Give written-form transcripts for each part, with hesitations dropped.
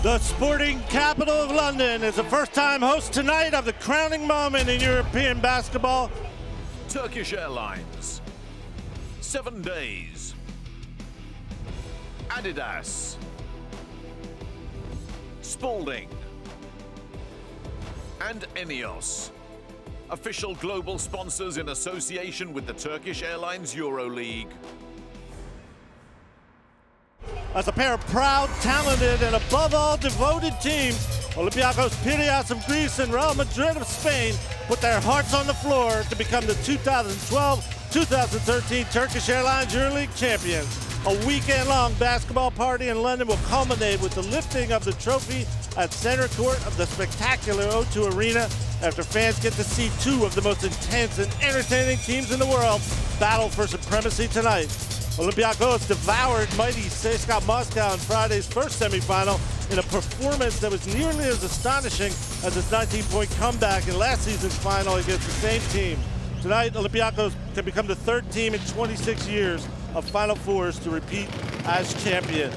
The sporting capital of London is the first-time host tonight of the crowning moment in European basketball. Turkish Airlines, 7 days. Adidas, Spalding, and ENEOS, official global sponsors in association with the Turkish Airlines Euroleague. As a pair of proud, talented, and above all devoted teams, Olympiacos Piraeus of Greece and Real Madrid of Spain put their hearts on the floor to become the 2012-2013 Turkish Airlines Euroleague champions. A weekend-long basketball party in London will culminate with the lifting of the trophy at center court of the spectacular O2 Arena after fans get to see two of the most intense and entertaining teams in the world battle for supremacy tonight. Olympiacos devoured mighty CSKA Moscow in Friday's first semifinal in a performance that was nearly as astonishing as its 19-point comeback in last season's final against the same team. Tonight, Olympiacos can become the third team in 26 years of Final Fours to repeat as champion.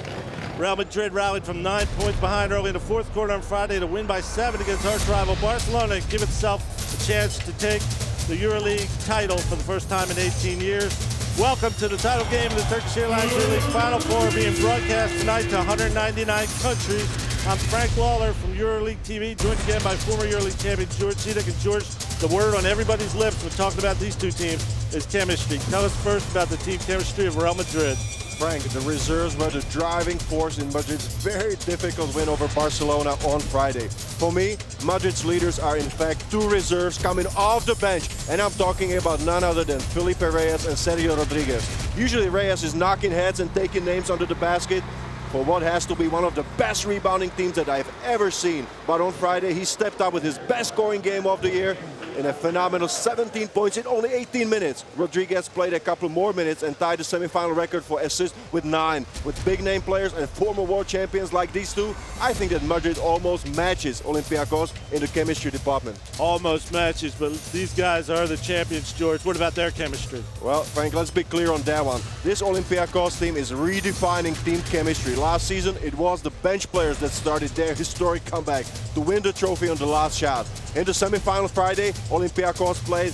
Real Madrid rallied from 9 points behind early in the fourth quarter on Friday to win by 7 against arch rival Barcelona and give itself a chance to take the EuroLeague title for the first time in 18 years. Welcome to the title game of the Turkish Airlines Euroleague Final Four, being broadcast tonight to 199 countries. I'm Frank Lawler from EuroLeague TV, joined again by former EuroLeague champion George Sedek. And George, the word on everybody's lips when talking about these two teams is chemistry. Tell us first about the team chemistry of Real Madrid. Frank, the reserves were the driving force in Madrid's very difficult win over Barcelona on Friday. For me, Madrid's leaders are in fact two reserves coming off the bench, and I'm talking about none other than Felipe Reyes and Sergio Rodriguez. Usually Reyes is knocking heads and taking names under the basket for what has to be one of the best rebounding teams that I've ever seen. But on Friday, he stepped up with his best scoring game of the year in a phenomenal 17 points in only 18 minutes. Rodriguez played a couple more minutes and tied the semifinal record for assists with 9. With big name players and former world champions like these two, I think that Madrid almost matches Olympiacos in the chemistry department. Almost matches, but these guys are the champions, George. What about their chemistry? Well, Frank, let's be clear on that one. This Olympiacos team is redefining team chemistry. Last season, it was the bench players that started their historic comeback to win the trophy on the last shot. In the semifinal Friday, Olympiacos played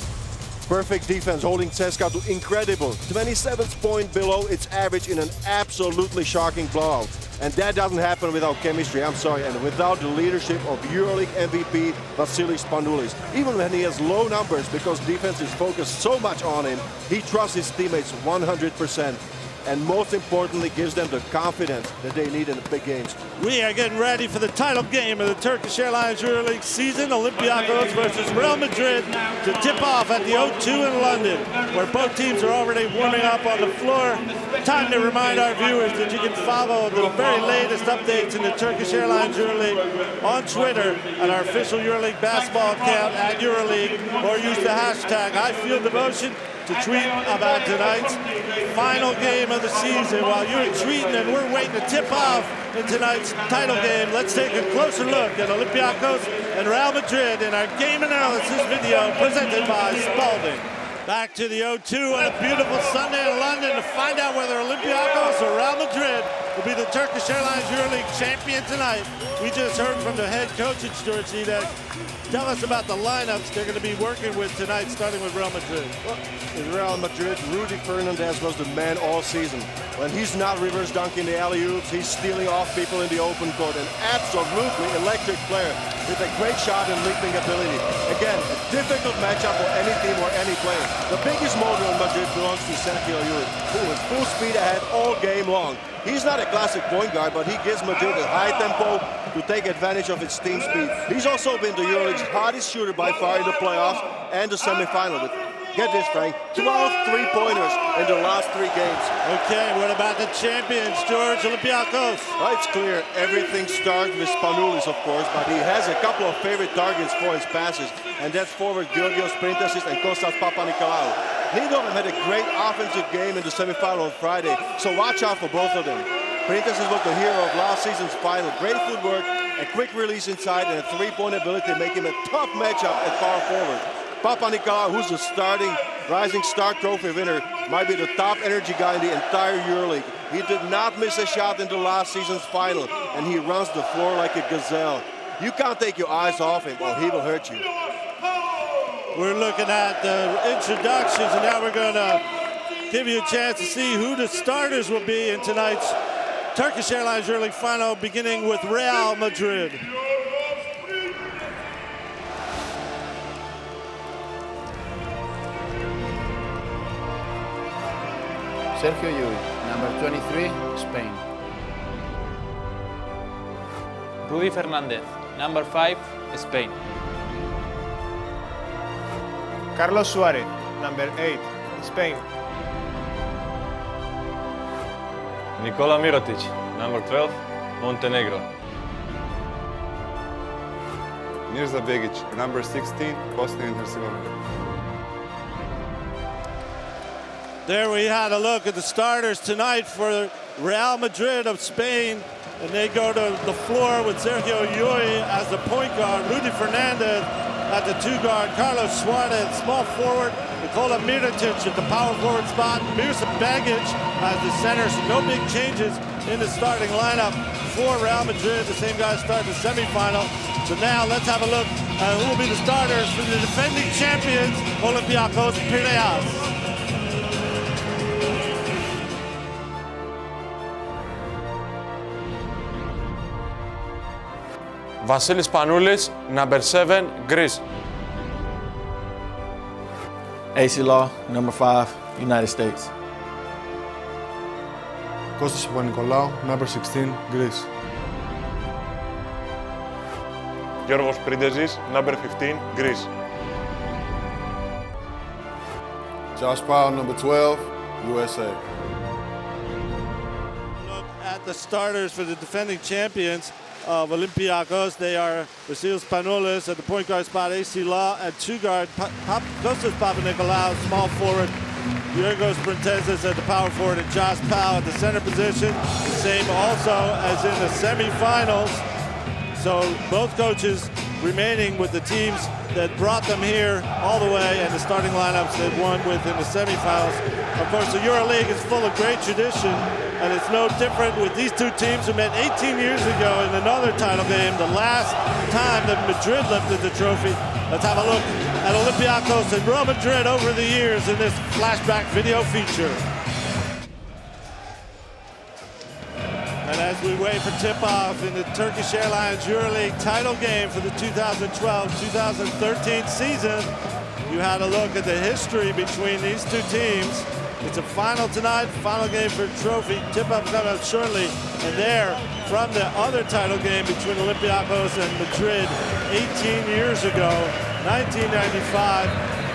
perfect defense, holding CSKA to incredible 27 points below its average in an absolutely shocking blowout. And that doesn't happen without chemistry, I'm sorry, and without the leadership of EuroLeague MVP Spanoulis. Even when he has low numbers, because defense is focused so much on him, he trusts his teammates 100%. And most importantly, gives them the confidence that they need in the big games. We are getting ready for the title game of the Turkish Airlines EuroLeague season, Olympiacos versus Real Madrid, to tip off at the O2 in London, where both teams are already warming up on the floor. Time to remind our viewers that you can follow the very latest updates in the Turkish Airlines EuroLeague on Twitter at our official EuroLeague Basketball account at EuroLeague, or use the hashtag #IFeelDevotion to tweet about tonight's final game of the season. While you're tweeting and we're waiting to tip off in tonight's title game, let's take a closer look at Olympiacos and Real Madrid in our game analysis video presented by Spalding. Back to the O2 on a beautiful Sunday in London to find out whether Olympiacos or Real Madrid will be the Turkish Airlines EuroLeague champion tonight. We just heard from the head coach, George Sedek. Tell us about the lineups they're going to be working with tonight, starting with Real Madrid. Well, in Real Madrid, Rudy Fernandez was the man all season. When he's not reverse dunking the alley-oops, he's stealing off people in the open court. An absolutely electric player with a great shot and leaping ability. Again, a difficult matchup for any team or any player. The biggest motor in Madrid belongs to Sergio Llull, who is full speed ahead all game long. He's not a classic point guard, but he gives Madrid a high tempo to take advantage of its team speed. He's also been the EuroLeague's hardest shooter by far in the playoffs and the semifinal. With, get this, Frank, 12 three-pointers in the last 3 games. Okay, what about the champions, George, Olympiacos? Well, it's clear everything starts with Spanoulis, of course, but he has a couple of favorite targets for his passes, and that's forward Georgios Printasis and Kostas Papanikolaou. Neither of them had a great offensive game in the semifinal on Friday, so watch out for both of them. Printasis was the hero of last season's final. Great footwork, a quick release inside, and a three-point ability to make him a tough matchup at power forward. Papanikolaou, who's the starting Rising Star Trophy winner, might be the top energy guy in the entire EuroLeague. He did not miss a shot in the last season's final, and he runs the floor like a gazelle. You can't take your eyes off him or he will hurt you. We're looking at the introductions, and now we're going to give you a chance to see who the starters will be in tonight's Turkish Airlines EuroLeague final, beginning with Real Madrid. Sergio Llull, number 23, Spain. Rudy Fernandez, number 5, Spain. Carlos Suarez, number 8, Spain. Nikola Mirotic, number 12, Montenegro. Mirza Begic, number 16, Bosnia and Herzegovina. There we had a look at the starters tonight for Real Madrid of Spain. And they go to the floor with Sergio Llull as the point guard, Rudy Fernandez at the 2 guard, Carlos Suarez, small forward, Nikola Mirotic at the power forward spot, Mirza Begic as the center. So no big changes in the starting lineup for Real Madrid. The same guys start the semifinal. So now let's have a look at who will be the starters for the defending champions, Olympiacos Piraeus. Vasilis Spanoulis, number 7, Greece. AC Law, number 5, United States. Kostas Papanikolaou, number 16, Greece. Giorgos Printezis, number 15, Greece. Josh Powell, number 12, USA. Look at the starters for the defending champions of Olympiacos. They are Vasilis Spanoulis at the point guard spot, AC Law at 2 guard, Kostas Papanikolaou, small forward, Giorgos Printezis at the power forward, and Josh Powell at the center position. The same also as in the semifinals. So both coaches remaining with the teams that brought them here all the way, and the starting lineups they've won with in the semifinals. Of course, the EuroLeague is full of great tradition, and it's no different with these two teams who met 18 years ago in another title game, the last time that Madrid lifted the trophy. Let's have a look at Olympiacos and Real Madrid over the years in this flashback video feature. And as we wait for tip-off in the Turkish Airlines EuroLeague title game for the 2012-2013 season, you had a look at the history between these two teams. It's a final tonight, final game for the trophy. Tip-off coming up shortly. And there, from the other title game between Olympiacos and Madrid 18 years ago, 1995,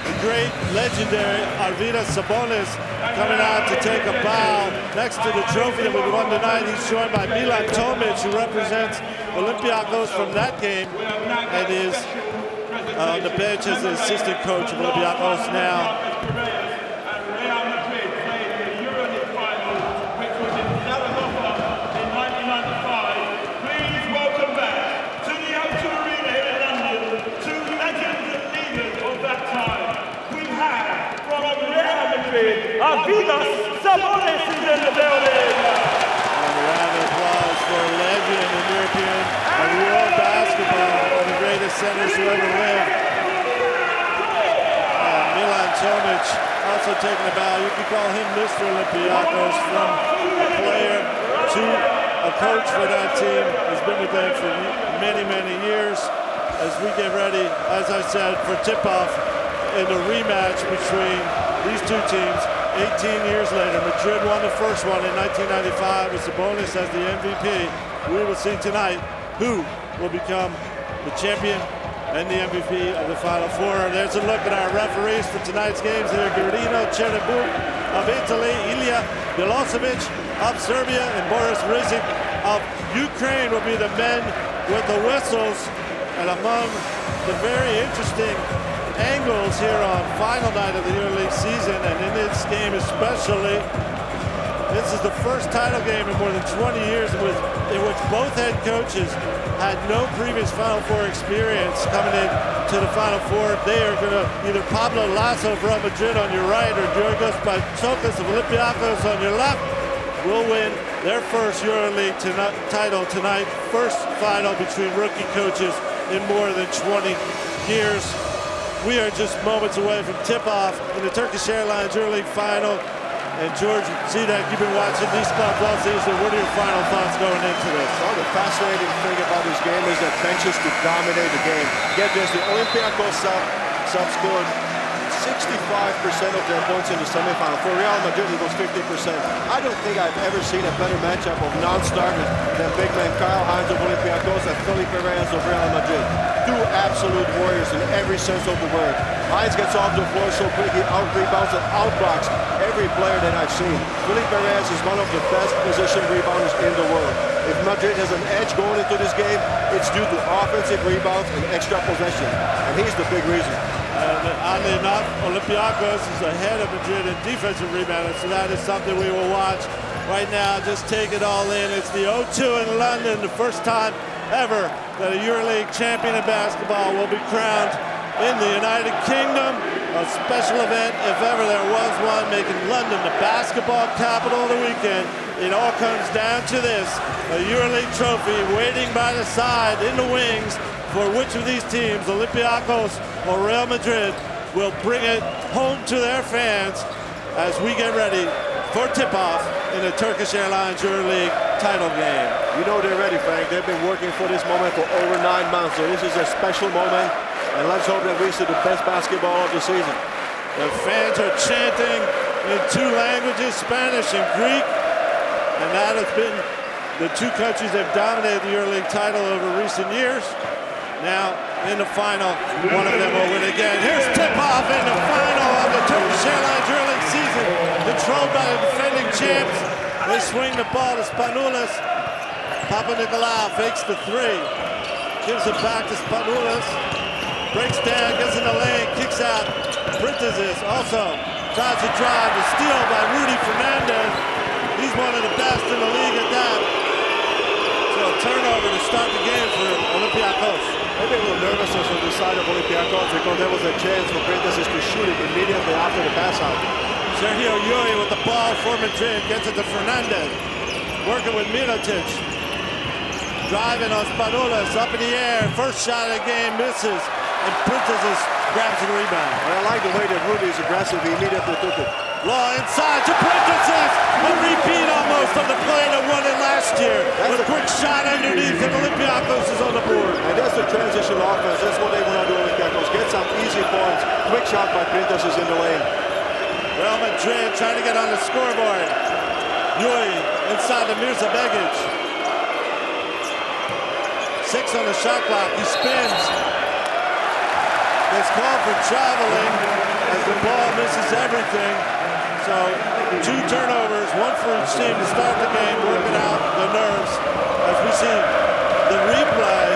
the great, legendary Adidas Spanoulis coming out to take a bow next to the trophy that we won tonight. He's joined by Milan Tomic, who represents Olympiacos from that game and is on the bench as the assistant coach of Olympiacos now. Adidas, Spanoulis is in the building. And a round of applause for a legend in European and world basketball, one of the greatest centers who ever lived. Milan Tomic also taking a bow. You could call him Mr. Olympiacos, from a player to a coach for that team. He's been with them for many, many years. As we get ready, as I said, for tip-off in the rematch between these two teams. 18 years later, Madrid won the first one in 1995 with Spanoulis as the MVP. We will see tonight who will become the champion and the MVP of the Final Four. There's a look at our referees for tonight's games here. Guerino Cherubuk of Italy, Ilya Milosevic of Serbia, and Boris Rizik of Ukraine will be the men with the whistles. And among the very interesting angles here on final night of the EuroLeague season, and in this game especially, this is the first title game in more than 20 years with in which both head coaches had no previous Final Four experience coming in to the Final Four. They are going to either Pablo Lasso of Real Madrid on your right or Giorgos Patsoukas of Olympiacos on your left will win their first EuroLeague title tonight. First final between rookie coaches in more than 20 years. We are just moments away from tip-off in the Turkish Airlines EuroLeague final. And George Zidek, you've been watching these clubs all season. What are your final thoughts going into this? Well, the fascinating thing about this game is that benches could dominate the game. Get this, the Olympiacos sub scored 65% of their points in the semifinal. For Real Madrid, it was 50%. I don't think I've ever seen a better matchup of non-starters than big man Kyle Hines of Olympiacos and Felipe Reyes of Real Madrid. Two absolute warriors in every sense of the word. Hines gets off the floor so quick, he out-rebounds and out-blocks every player that I've seen. Felipe Reyes is one of the best position rebounders in the world. If Madrid has an edge going into this game, it's due to offensive rebounds and extra possession. And he's the big reason. Oddly enough, Olympiacos is ahead of Madrid in defensive rebounding, so that is something we will watch right now. Just take it all in. It's the O2 in London, the first time ever that a EuroLeague champion in basketball will be crowned in the United Kingdom. A special event, if ever there was one, making London the basketball capital of the weekend. It all comes down to this, a EuroLeague trophy waiting by the side in the wings for which of these teams, Olympiacos or Real Madrid, will bring it home to their fans as we get ready for tip-off in the Turkish Airlines EuroLeague title game. You know they're ready, Frank. They've been working for this moment for over 9 months, so this is a special moment, and let's hope that we see the best basketball of the season. The fans are chanting in 2 languages, Spanish and Greek, and that has been the 2 countries that have dominated the EuroLeague title over recent years. Now, in the final, one of them will win again. Here's tip-off in the final of the Turkish Airlines EuroLeague season, controlled by the defending champs. They swing the ball to Spanoulis. Papanikolaou fakes the 3, gives it back to Spanoulis, breaks down, gets in the lane, kicks out. Printezis also tries to drive, the steal by Rudy Fernandez. He's one of the best in the league at that. So a turnover to start the game for Olympiacos. Maybe a little nervousness on the side of Olympiacos because there was a chance for Printezis to shoot it immediately after the pass out. Sergio Yuri with the ball for Madrid, gets it to Fernandez. Working with Mirotic. Driving on Spanoulis, up in the air. First shot of the game misses, and Printezis grabs the rebound. And I like the way that Rudy is aggressive. He immediately took it. Law inside to Printezis. A repeat almost of the play that won it last year. A quick shot underneath, and Olympiacos is on the board. And that's the transition offense. That's what they want to do with Olympiacos. Get some easy points. Quick shot by Printezis in the lane. Real Madrid trying to get on the scoreboard. Yuri inside to Mirza Begic. 6 on the shot clock. He spins. Gets called for traveling as the ball misses everything. So 2 turnovers, 1 for each team to start the game, working out the nerves. As we see the replay,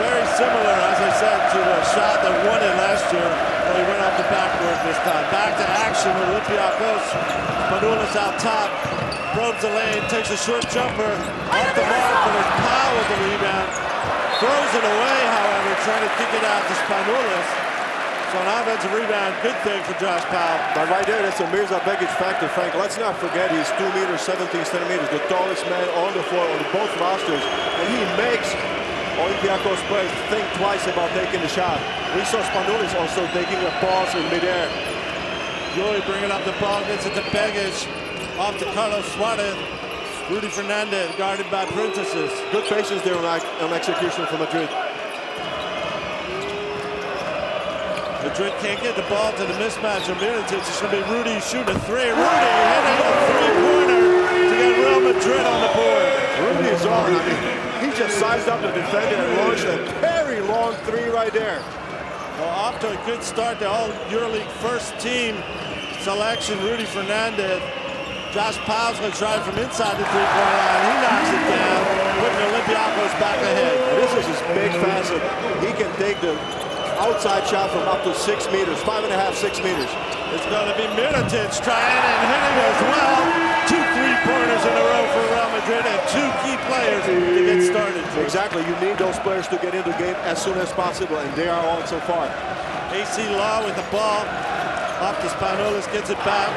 very similar, as I said, to the shot that won it last year. Well, he went off the backboard this time. Back to action with Olympiacos. Spanoulis out top, probes the lane, takes a short jumper, off the mark, but it's Powell with the rebound. Throws it away, however, trying to kick it out to Spanoulis. So an offensive rebound, good thing for Josh Powell. But right there, that's a Mirza Begic factor, Frank. Let's not forget he's 2 meters, 17 centimeters, the tallest man on the floor on both rosters. And he makes Olympiacos players think twice about taking the shot. We saw Spanoulis also taking a pause in midair. Yuri bringing up the ball, gets it to Begic. Off to Carlos Suarez. Rudy Fernandez guarded by Printezis. Good patience there on execution for Madrid. Madrid can't get the ball to the mismatch of Mirotic. It's going to be Rudy shooting a 3. Rudy hitting a 3-pointer to get Real Madrid on the board. Rudy is on. I mean, he just sized up the defender and launched a very long 3 right there. Well, off to a good start. The all EuroLeague first team selection, Rudy Fernandez. Josh Powell's going to try it from inside the 3-point line. He knocks it down, putting Olympiacos back ahead. This is his big facet. He can take the outside shot from up to 6 meters, 5.5, 6 meters. It's going to be Mirotic trying and hitting as well. 2 3-pointers in a row for Real Madrid and 2 key players to get started. Exactly, you need those players to get into the game as soon as possible, and they are on so far. AC Law with the ball. Off to Spanoulis, gets it back.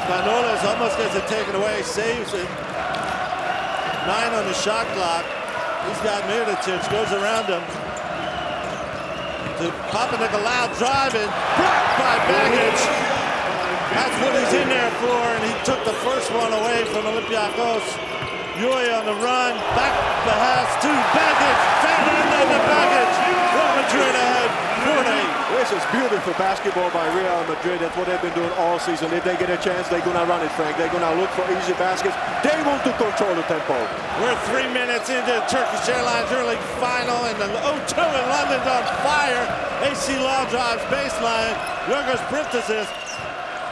Spanoulis almost gets it taken away, saves it. 9 on the shot clock. He's got Mirotic, goes around him. To Papanikolaou driving, blocked by Baggage. That's what he's in there for, and he took the first one away from Olympiacos. Yui on the run, back pass to Baggage, Fernando Baggage. Real Madrid ahead, 4-8. This is beautiful basketball by Real Madrid. That's what they've been doing all season. If they get a chance, they're gonna run it, Frank. They're gonna look for easy baskets. They want to control the tempo. We're 3 minutes into the Turkish Airlines Euroleague final, and the O2 in London's on fire. AC Law drives baseline. Yorgos Printezis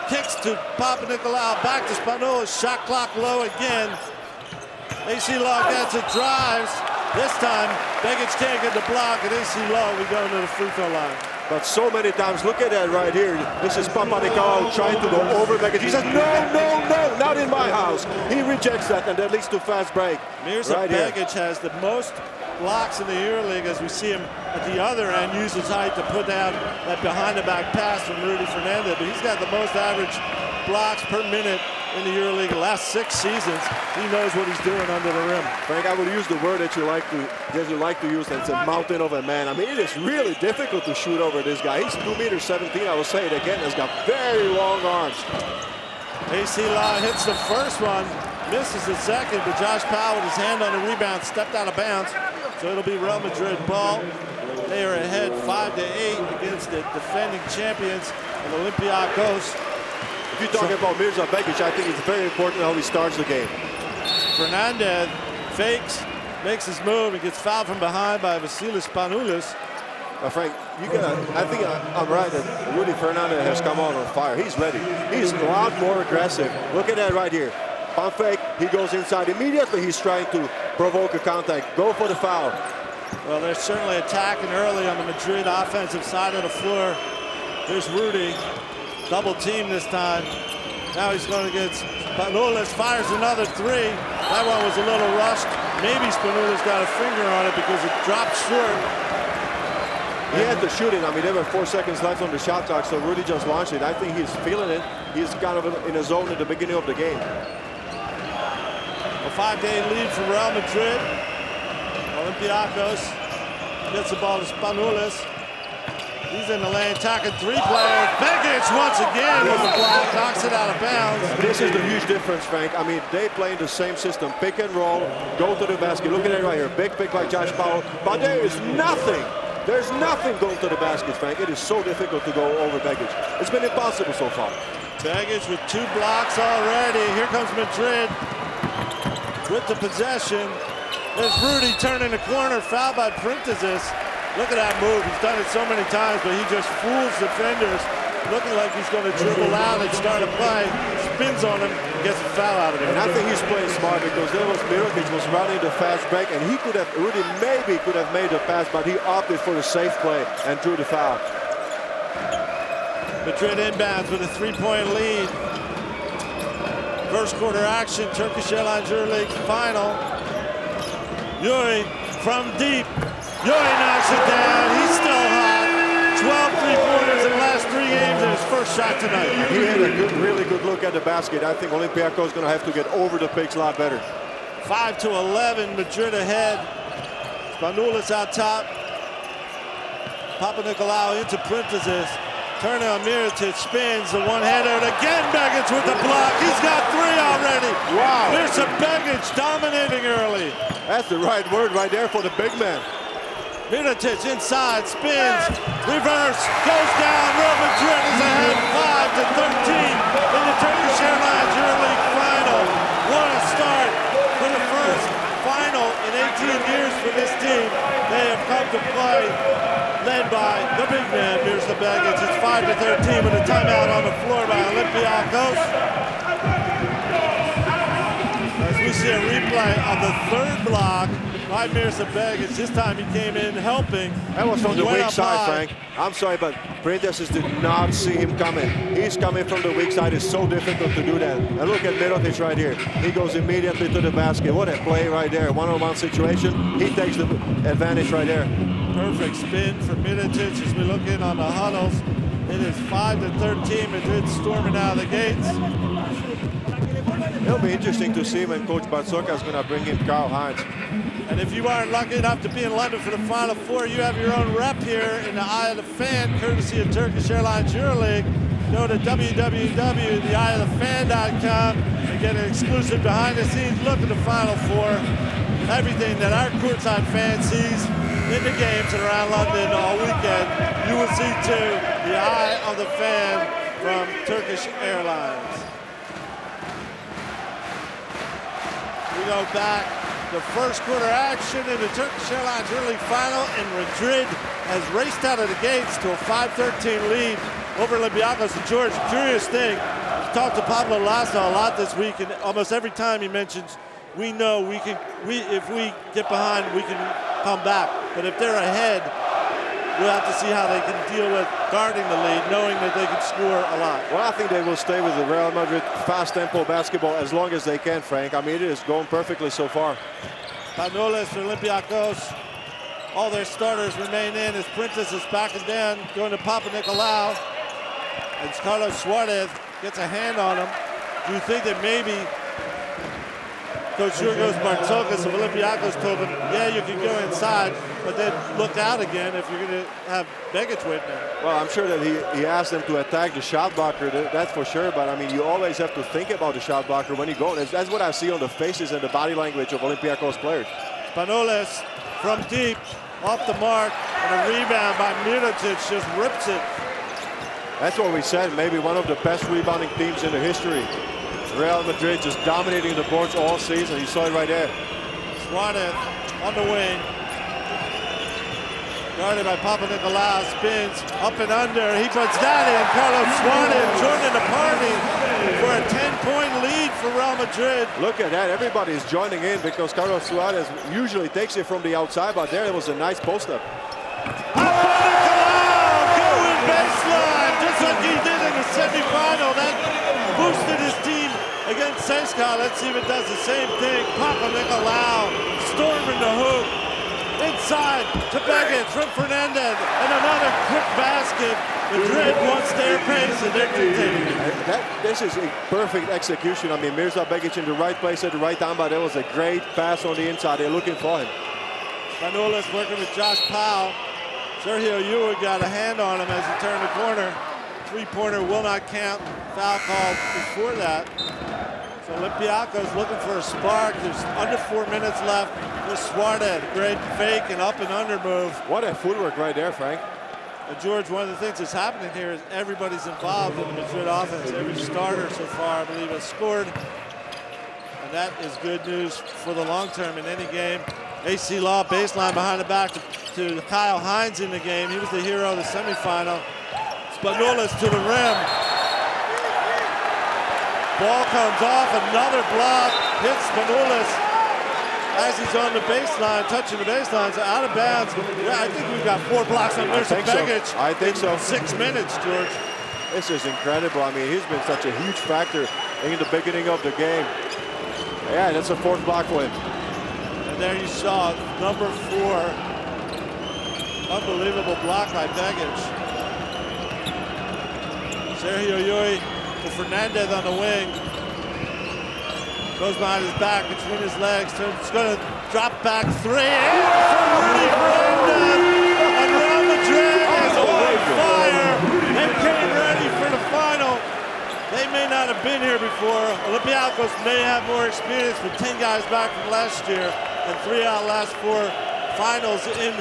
kicks to Papanikolaou, back to Spanoulis. Shot clock low again. AC Law gets it, drives. This time, Baggage can't get the block, and AC Law, we go to the free throw line. But so many times, look at that right here. This is Papanikolaou trying to go over Baggage. He says, no, not in my house. He rejects that, and that leads to fast break. Mirza right Baggage has the most blocks in the EuroLeague, as we see him at the other end use his height to put down that behind-the-back pass from Rudy Fernandez. But he's got the most average blocks per minute in the EuroLeague. The last 6 seasons, he knows what he's doing under the rim. Frank, I will use the word that you like to use. That's a mountain of a man. I mean, it is really difficult to shoot over this guy. He's 2'17". I will say it again. He's got very long arms. AC Law hits the first one, misses the second, but Josh Powell with his hand on the rebound stepped out of bounds. So it'll be Real Madrid ball. They are ahead 5-8 against the defending champions of Olympiacos. If you're talking about Mirza Baggage, I think it's very important how he starts the game. Fernandez fakes, makes his move, and gets fouled from behind by Vasilis Spanoulis. Frank, I think I'm right that Rudy Fernandez has come out on fire. He's ready. He's a lot more aggressive. Look at that right here. Pump fake, he goes inside. Immediately he's trying to provoke a contact. Go for the foul. Well, they're certainly attacking early on the Madrid offensive side of the floor. Here's Rudy. Double team this time. Now he's going against Spanoulis, fires another 3. That one was a little rushed. Maybe Spanoulis got a finger on it because it dropped short. He had to shoot it. I mean, there were 4 seconds left on the shot clock, so Rudy just launched it. I think he's feeling it. He's kind of in a zone at the beginning of the game. A 5-day lead for Real Madrid. Olympiacos gets the ball to Spanoulis. He's in the lane, attacking 3-player. Baggage once again with the block, knocks it out of bounds. This is the huge difference, Frank. I mean, they play in the same system. Pick and roll, go to the basket. Look at it right here. Big pick by Josh Powell. But there is nothing. There's nothing going to the basket, Frank. It is so difficult to go over Baggage. It's been impossible so far. Baggage with 2 blocks already. Here comes Madrid with the possession. There's Rudy turning the corner, fouled by Printezis. Look at that move. He's done it so many times, but he just fools defenders, looking like he's going to dribble out and start a play. Spins on him, gets a foul out of him. And I think he's playing smart because there was Mirotic was running the fast break, and he could have, Rudy maybe could have made the pass, but he opted for the safe play and drew the foul. Madrid inbounds with a 3-point lead. First quarter action, Turkish Airlines Euroleague final. Yuri from deep. Yuri knocks it down. He's still hot. 12 three-pointers in the last 3 games and his first shot tonight. He had a really good look at the basket. I think Olympiacos is going to have to get over the picks a lot better. 5-11, Madrid ahead. Spanoulis out top. Papanikolaou into Printezis. Turner on Mirotic, spins the one-hander, and again Baggage with the block. He's got 3 already. Wow. There's a Baggage dominating early. That's the right word right there for the big man. Mirotic inside, spins, reverse, goes down. Real Madrid is ahead 5-13 in the Turkish Airlines Euroleague final. What a start for the first final in 18 years for this team. They have come to play, led by the big man, Mirza Baggage. It's 5-13 with a timeout on the floor by Olympiacos. As we we see a replay of the third block by Mirza Begic. This time he came in helping. That was from the Went weak up side, high. Frank. I'm sorry, but Printesis did not see him coming. He's coming from the weak side. It's so difficult to do that. And look at Mirotic right here. He goes immediately to the basket. What a play right there. One-on-one situation. He takes the advantage right there. Perfect spin for Mirotic as we look in on the huddles. It is 5-13. Madrid storming out of the gates. It'll be interesting to see when Coach Barzoka is going to bring in Karl Heinz. And if you aren't lucky enough to be in London for the Final Four, you have your own rep here in the Eye of the Fan, courtesy of Turkish Airlines Euroleague. Go to www.theeyeofthefan.com and get an exclusive behind-the-scenes look at the Final Four. Everything that our courtside fan sees in the games and around London all weekend, you will see too. The Eye of the Fan from Turkish Airlines. We go back. The first quarter action in the Turkish Airlines Euroleague final, and Madrid has raced out of the gates to a 5-13 lead over Olympiacos. And George, curious thing, I've talked to Pablo Lasso a lot this week, and almost every time he mentions, we know if we get behind, we can come back. But if they're ahead, we'll have to see how they can deal with guarding the lead, knowing that they can score a lot. Well, I think they will stay with the Real Madrid fast tempo basketball as long as they can, Frank. I mean, it is going perfectly so far. Spanoulis for Olympiacos. All their starters remain in as Printesis is backing down, going to Papa Nicolau. And Carlos Suarez gets a hand on him. Do you think that maybe Coach Yorgos Bartzokas of Olympiacos told him, yeah, you can go inside, but then look out again if you're going to have Begic with him? Well, I'm sure that he asked them to attack the shot blocker, that's for sure. But, I mean, you always have to think about the shot blocker when you go. That's what I see on the faces and the body language of Olympiacos players. Spanoulis from deep, off the mark, and a rebound by Mirotic just rips it. That's what we said, maybe one of the best rebounding teams in the history. Real Madrid just dominating the boards all season. You saw it right there. Suarez on the wing. Guarded by Papa Nicolau, spins up and under. He puts that in. Carlos Suarez joining the party for a 10-point lead for Real Madrid. Look at that. Everybody is joining in because Carlos Suarez usually takes it from the outside, but there it was a nice post-up. Papa Nicolau going baseline, just like he did in the semifinal. That boosted his team against CSKA. Let's see if it does the same thing. Papa Nicolau storming the hoop. Inside to Begic from Fernandez. And another quick basket. Madrid wants their pace and they're dictating it. This is a perfect execution. I mean, Mirza Begic in the right place at the right time, but there was a great pass on the inside. They're looking for him. Spanoulis working with Josh Powell. Sergio Llull got a hand on him as he turned the corner. Three-pointer will not count. Foul called before that. So Olympiacos looking for a spark. There's under 4 minutes left. There's Suarez, great fake and up and under move. What a footwork right there, Frank. And George, one of the things that's happening here is everybody's involved in the Madrid offense. Every starter so far, I believe, has scored. And that is good news for the long term in any game. AC Law baseline behind the back to Kyle Hines in the game. He was the hero of the semifinal. Spanoulis to the rim. Ball comes off, another block, hits Spanoulis as he's on the baseline, touching the baseline, so out of bounds. Yeah, I think we've got 4 blocks on Mirza Begic. I think so. 6 minutes, George. This is incredible. I mean, he's been such a huge factor in the beginning of the game. Yeah, that's a 4th block for him. And there you saw number 4. Unbelievable block by Begic. Sergio Llull to Fernandez on the wing. Goes behind his back, between his legs. It's going to drop back 3. And from Rudy Fernandez. And Real Madrid is on fire and came ready for the final. They may not have been here before. Olympiacos may have more experience with 10 guys back from last year and 3 out of the last 4 finals in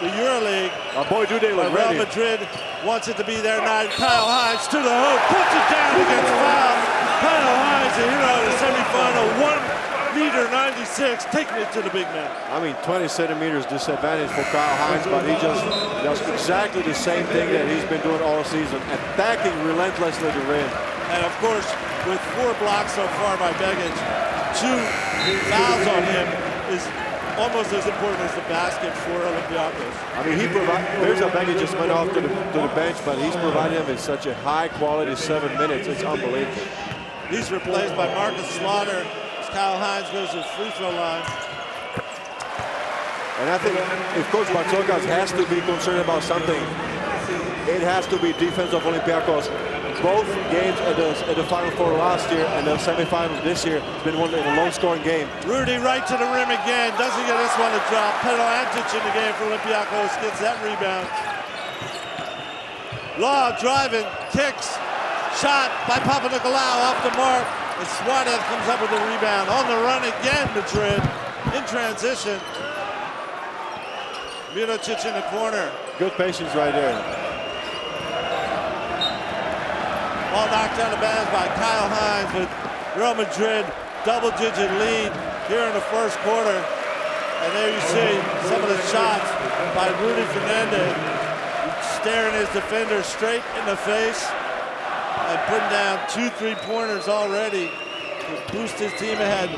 the EuroLeague. Oh boy, do they look ready. Real Madrid wants it to be their night. Kyle Hines to the hoop, puts it down against foul. Kyle Hines, the hero of the semifinal, 1.96 m, taking it to the big man. I mean, 20 centimeters disadvantage for Kyle Hines, but he just does exactly the same thing that he's been doing all season, attacking relentlessly the rim. And of course, with 4 blocks so far by Begic, 2 fouls on him is almost as important as the basket for Olympiacos. I mean, Mirza just went off to the bench, but he's provided him in such a high-quality 7 minutes. It's unbelievable. He's replaced by Marcus Slaughter as Kyle Hines goes to the free throw line. And I think if Coach Bartzokas has to be concerned about something, it has to be defense of Olympiacos. Both games at the Final Four last year and the semifinals this year have been won in a low-scoring game. Rudy right to the rim again. Doesn't get this one to drop. Panathinaikos in the game for Olympiacos. Gets that rebound. Law driving, kicks, shot by Papanikolaou off the mark. And Suarez comes up with the rebound. On the run again, Madrid in transition. Mirotic in the corner. Good patience right there. Ball knocked down the bounds by Kyle Hines with Real Madrid double-digit lead here in the first quarter. And there you see some of the shots by Rudy Fernandez, staring his defender straight in the face and putting down 2 3-pointers already to boost his team ahead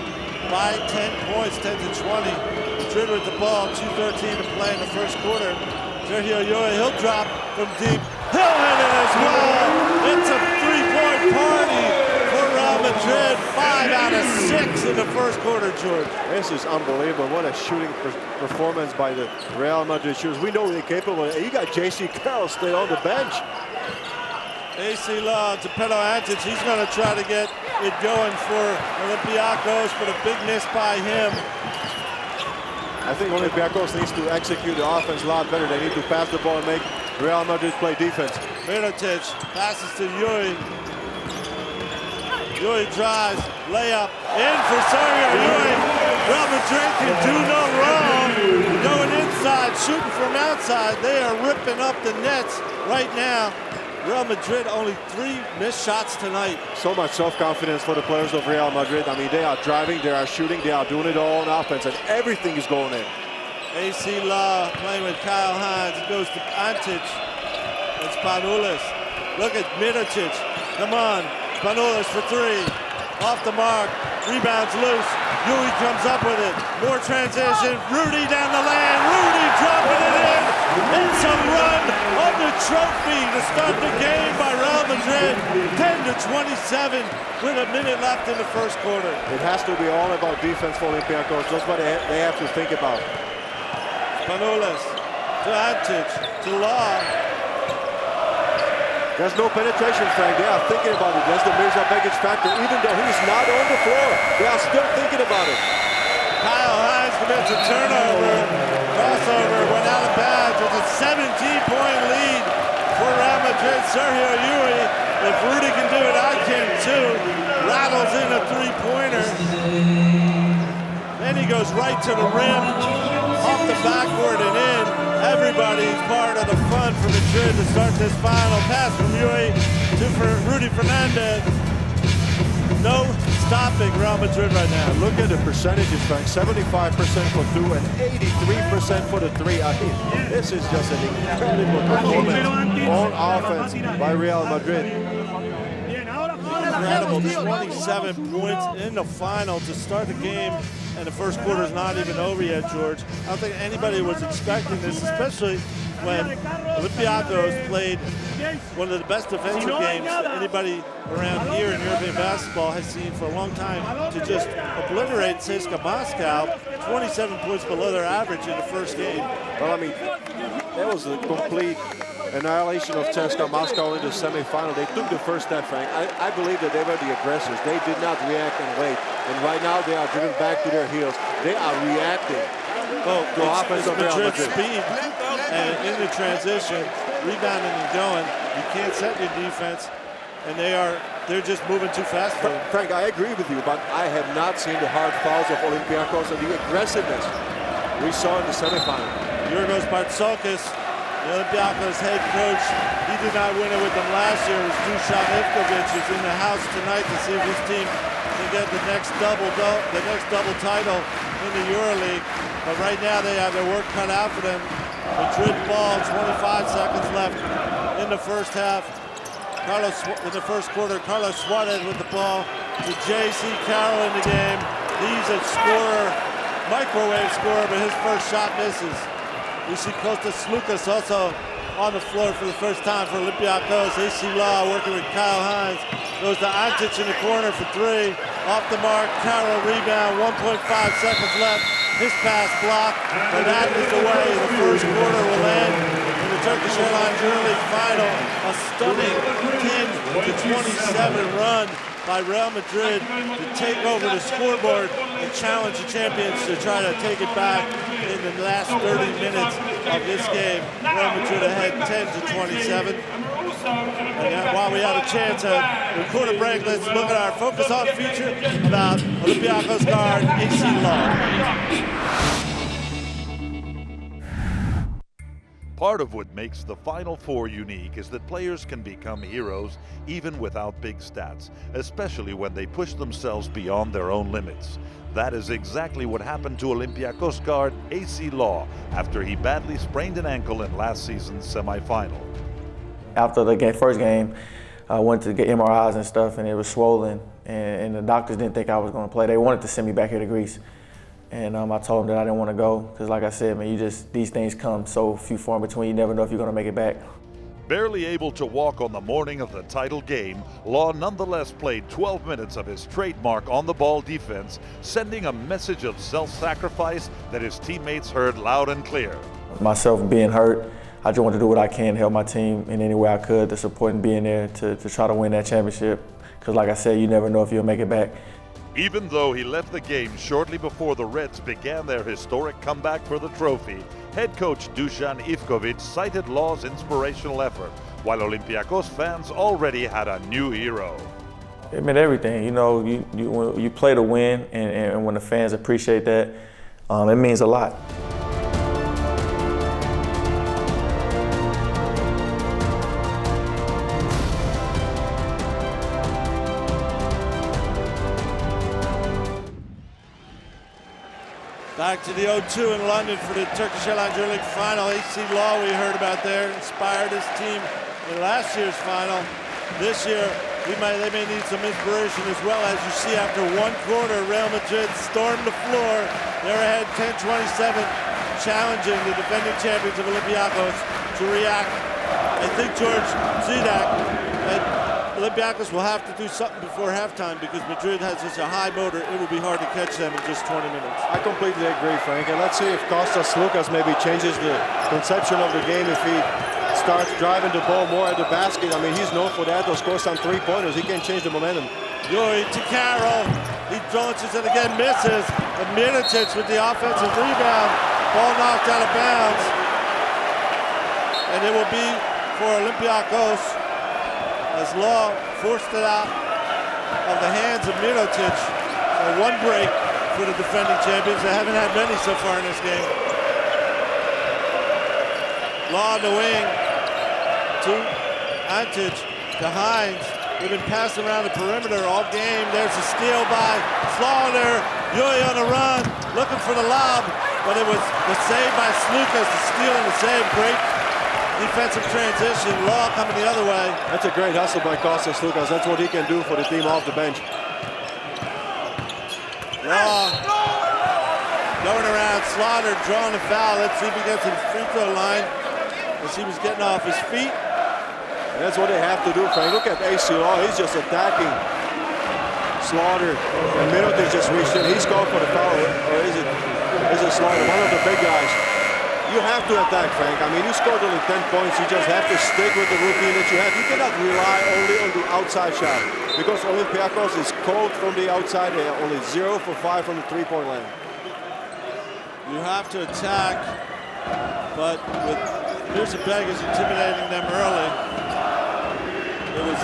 by 10 points, 10 to 20. Madrid with the ball, 2:13 to play in the first quarter. Sergio Llull, he'll drop from deep. He'll hit it as well. It's a 3-point party for Real Madrid. 5 out of 6 in the first quarter, George. This is unbelievable. What a shooting performance by the Real Madrid shooters. We know they're capable. And you got J.C. Carroll still on the bench. AC Law to Panathinaikos. He's going to try to get it going for Olympiacos, but a big miss by him. I think Olympiacos needs to execute the offense a lot better. They need to pass the ball and make Real Madrid play defense. Mirotic passes to Llull. Llull drives, layup, in for Sergio Llull. Real Madrid can do no wrong. Going inside, shooting from outside. They are ripping up the nets right now. Real Madrid only 3 missed shots tonight. So much self-confidence for the players of Real Madrid. I mean, they are driving, they are shooting, they are doing it all on offense, and everything is going in. AC Law playing with Kyle Hines. It goes to Antic. It's Spanoulis. Look at Mirotic. Come on. Spanoulis for 3. Off the mark. Rebounds loose. Llull comes up with it. More transition. Rudy down the lane. Rudy dropping it in. It's a run of the trophy to start the game by Real Madrid. 10 to 27 with a minute left in the first quarter. It has to be all about defense for Olympiacos. That's what they have to think about. Spanoulis to Antic to Law. There's no penetration, Frank. They are thinking about it. That's the Mirza Begic factor. Even though he's not on the floor, they are still thinking about it. Kyle Hines commits a turnover. Crossover went out of bounds. It's a 17-point lead for Real Madrid. Sergio Llull. If Rudy can do it, I can too. Rattles in a 3-pointer. Then he goes right to the rim, off the backboard and in. Everybody's part of the fun for Madrid to start this final. Pass from Llull to Rudy Fernandez. No stopping Real Madrid right now. Look at the percentages, Frank. 75% for 2 and 83% for the 3. I mean, this is just an incredible performance on offense by Real Madrid. Incredible 27 points in the final to start the game, and the first quarter is not even over yet, George. I don't think anybody was expecting this, especially when Olympiacos played one of the best defensive games anybody around here in European basketball has seen for a long time, to just obliterate CSKA Moscow, 27 points below their average in the first game. Well, I mean, that was a complete annihilation of CSKA Moscow in the semifinal. They took the first step, Frank. I believe that they were the aggressors. They did not react and wait. And right now they are driven back to their heels. They are reacting. Well, it's Madrid speed and in the transition, rebounding and going. You can't set your defense, and they're just moving too fast for them. Frank, I agree with you, but I have not seen the hard fouls of Olympiacos and the aggressiveness we saw in the semifinal. Yorgos Bartzokas, the Olympiacos head coach, he did not win it with them last year. It was Dusan Ivkovic is in the house tonight to see if his team can get the next double title in the EuroLeague. But right now they have their work cut out for them. Madrid ball, 25 seconds left in the first half. In the first quarter, Carlos Suarez with the ball. to J.C. Carroll in the game. He's a scorer, microwave scorer, but his first shot misses. We see Kostas Sloukas also on the floor for the first time for Olympiacos. AC Law working with Kyle Hines. Goes to Antic in the corner for three. Off the mark, Carroll rebound, 1.5 seconds left. His pass blocked, but that is the way the first quarter will end in the Turkish Airlines Euroleague final. A stunning 10-27 run by Real Madrid to take over the scoreboard and challenge the champions to try to take it back in the last 30 minutes of this game. Real Madrid ahead 10-27. And while we have a chance to record a break, let's look at our Focus On feature about Olympiacos guard AC Law. Part of what makes the Final Four unique is that players can become heroes even without big stats, especially when they push themselves beyond their own limits. That is exactly what happened to Olympiacos guard AC Law after he badly sprained an ankle in last season's semifinal. After the first game, I went to get MRIs and stuff, and it was swollen, and the doctors didn't think I was going to play. They wanted to send me back here to Greece. And I told them that I didn't want to go because, like I said, man, these things come so few far in between. You never know if you're going to make it back. Barely able to walk on the morning of the title game, Law nonetheless played 12 minutes of his trademark on-the-ball defense, sending a message of self-sacrifice that his teammates heard loud and clear. Myself being hurt, I just wanted to do what I can to help my team in any way I could, to support and being there to try to win that championship. Because, like I said, you never know if you'll make it back. Even though he left the game shortly before the Reds began their historic comeback for the trophy, head coach Dusan Ivkovic cited Law's inspirational effort, while Olympiacos fans already had a new hero. It meant everything. You know, you play to win, and when the fans appreciate that, it means a lot. Back to the O2 in London for the Turkish Airlines Euroleague final. AC Law, we heard about there, inspired his team in last year's final. This year, they may need some inspiration as well. As you see, after one quarter, Real Madrid stormed the floor. They're ahead 10-27, challenging the defending champions of Olympiacos to react. I think, George Zidak, that Olympiacos will have to do something before halftime because Madrid has such a high motor, it will be hard to catch them in just 20 minutes. I completely agree, Frank. And let's see if Kostas Sloukas maybe changes the conception of the game if he starts driving the ball more at the basket. I mean, he's known for that. He'll score some three-pointers. He can change the momentum. Yuri to Carroll. He launches it again, misses. And Mirotic with the offensive rebound. Ball knocked out of bounds. And it will be for Olympiacos as Law forced it out of the hands of Mirotic. So one break for the defending champions. They haven't had many so far in this game. Law on the wing to Antic, to Hines. They've been passing around the perimeter all game. There's a steal by Slaughter. Yui on the run, looking for the lob, but it was the save by Sloukas, the steal and the save. Great defensive transition. Law coming the other way. That's a great hustle by Kostas Sloukas. That's what he can do for the team off the bench. Law going around. Slaughter drawing the foul. Let's see if he gets to the free throw line as he was getting off his feet. And that's what they have to do, Frank. Look at AC Law. He's just attacking Slaughter. And Mirotic just reached in. He's called for the foul. Or is it Slaughter? One of the big guys. You have to attack, Frank. I mean, you scored only 10 points. You just have to stick with the routine that you have. You cannot rely only on the outside shot because Olympiacos is cold from the outside. They are only 0 for 5 from the three-point line. You have to attack, but with Mirotic is intimidating them early. It was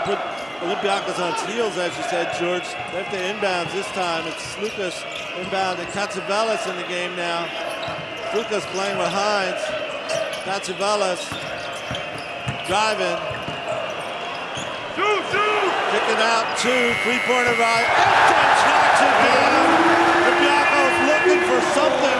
put Olympiacos on its heels, as you said, George. They have to inbounds this time. It's Sloukas inbound and Katsavelis in the game now. Sloukas playing with Hines. Katsavelis driving. Kicking out two, three-pointer by Antic, knocks it down. Olympiacos looking for something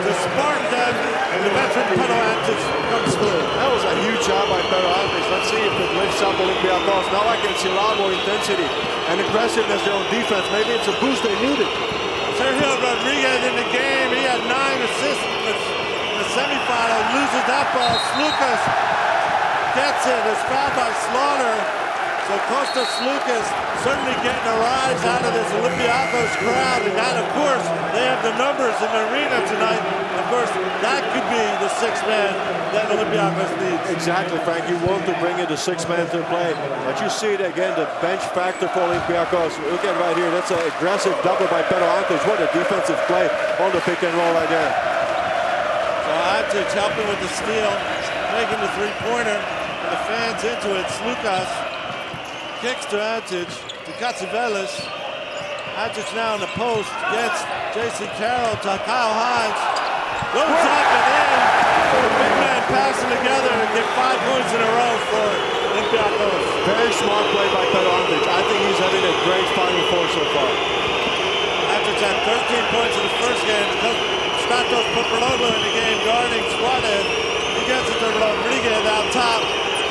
to spark them, and the veteran Pedro Antic comes through. That was a huge job by Pedro Antic. Let's see if it lifts up Olympiacos. Now I can see a lot more intensity and aggressiveness there on defense. Maybe it's a boost they needed. Sergio Rodriguez in the game. He had 9 assists in the semifinal. Loses that ball. Slukas gets it. It's fouled by Slaughter. So Kostas Slukas certainly getting a rise out of this Olympiacos crowd. And that, of course, they have the numbers in the arena tonight. Of course, that could be the 6th man that Olympiacos needs. Exactly, Frank. You want to bring in the 6th man to play. But you see it again, the bench factor for Olympiacos. Look at right here. That's an aggressive double by Pero Antic. What a defensive play on the pick and roll right there. So Antic helping with the steal, making the three-pointer. And the fans into it. Slukas kicks to Antic, to Katsivelis. Antic now in the post against J.C. Carroll to Kyle Hines. Goes up and in. The big man passing together and get 5 points in a row for Olympiacos. Very smart play by Pero Antic. I think he's having a great Final Four so far. Antic had 13 points in the first game. Stratos Papadoglou in the game guarding Suarez. He gets it to Rodriguez out top.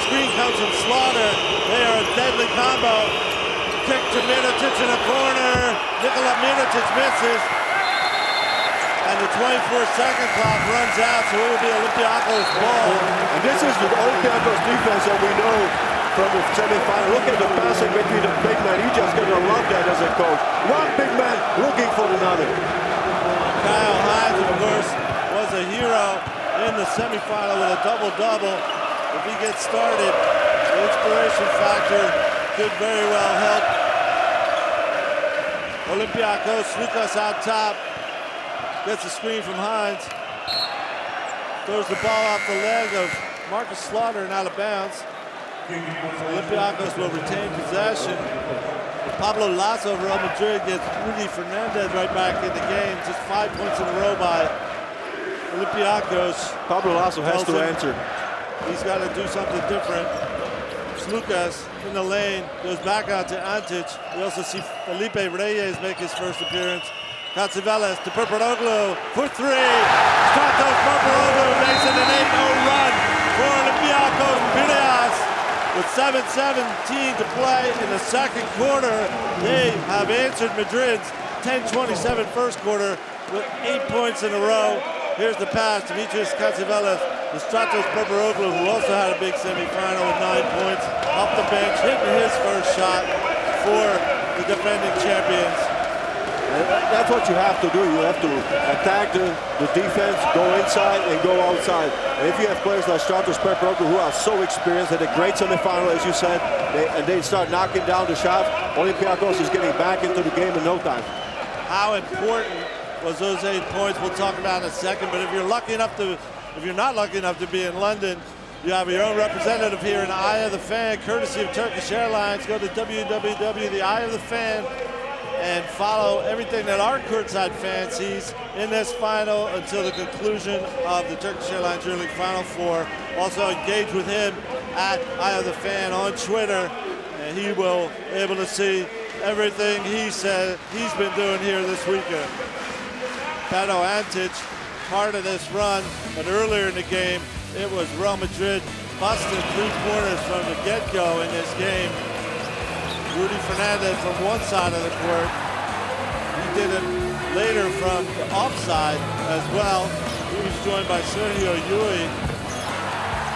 Screen comes from Slaughter. They are a deadly combo. Kick to Mirotic in the corner. Nikola Mirotic misses. And the 24-second clock runs out, so it will be Olympiacos' ball. And this is the Olympiacos defense that we know from the semifinal. Look at the passing between the big man. You just gonna love that as a coach. One big man looking for another. Kyle Hines, of course, was a hero in the semifinal with a double-double. If he gets started, the inspiration factor could very well help. Olympiacos, Slukas out top. Gets a screen from Hines. Throws the ball off the leg of Marcus Slaughter and out of bounds. So Olympiacos will retain possession. Pablo Lasso of Real Madrid gets Rudy Fernandez right back in the game. Just 5 points in a row by Olympiacos. Pablo Lasso has to answer. He's got to do something different. Slukas in the lane, goes back out to Antic. We also see Felipe Reyes make his first appearance. Katsivelis to Papadoglou for 3. Stratos Papadoglou makes it an 8-0 run for Olympiacos Piraeus. With 7:17 to play in the second quarter, they have answered Madrid's 10-27 first quarter with 8 points in a row. Here's the pass to Dimitris Katsivelis to Stratos Papadoglou, who also had a big semifinal with 9 points. Off the bench, hitting his first shot for the defending champions. That's what you have to do. You have to attack the defense, go inside and go outside. And if you have players like Stratos Papadoglou who are so experienced, had a great semifinal, as you said, and they start knocking down the shots, Olympiacos is getting back into the game in no time. How important was those 8 points? We'll talk about in a second. But if you're not lucky enough to be in London, you have your own representative here in the Eye of the Fan, courtesy of Turkish Airlines. Go to www.theeyeofthefan and follow everything that our courtside fan sees in this final until the conclusion of the Turkish Airlines Euroleague Final Four. Also engage with him at Eye of the Fan on Twitter, and he will be able to see everything he said he's been doing here this weekend. Pero Antic, part of this run, but earlier in the game, it was Real Madrid busting 3-pointers from the get-go in this game. Rudy Fernandez from one side of the court. He did it later from the offside as well. He was joined by Sergio Yui.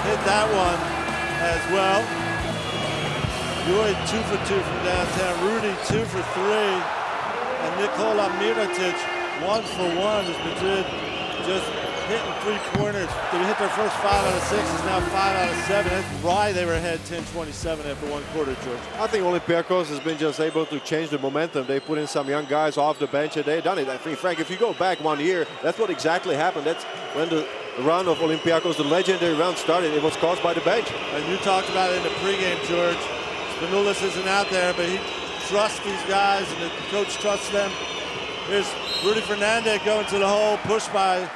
Hit that one as well. Yui 2 for 2 from downtown. Rudy 2 for 3. And Nikola Mirotic 1 for 1 as Madrid just hitting 3-pointers. They hit their first 5 out of 6. It's now 5 out of 7. That's why they were ahead 10-27 after one quarter, George. I think Olympiacos has been just able to change the momentum. They put in some young guys off the bench and they've done it. I think, Frank, if you go back 1 year, that's what exactly happened. That's when the run of Olympiacos, the legendary run, started. It was caused by the bench. And you talked about it in the pregame, George. Spanoulis isn't out there, but he trusts these guys and the coach trusts them. Here's Rudy Fernandez going to the hole, pushed by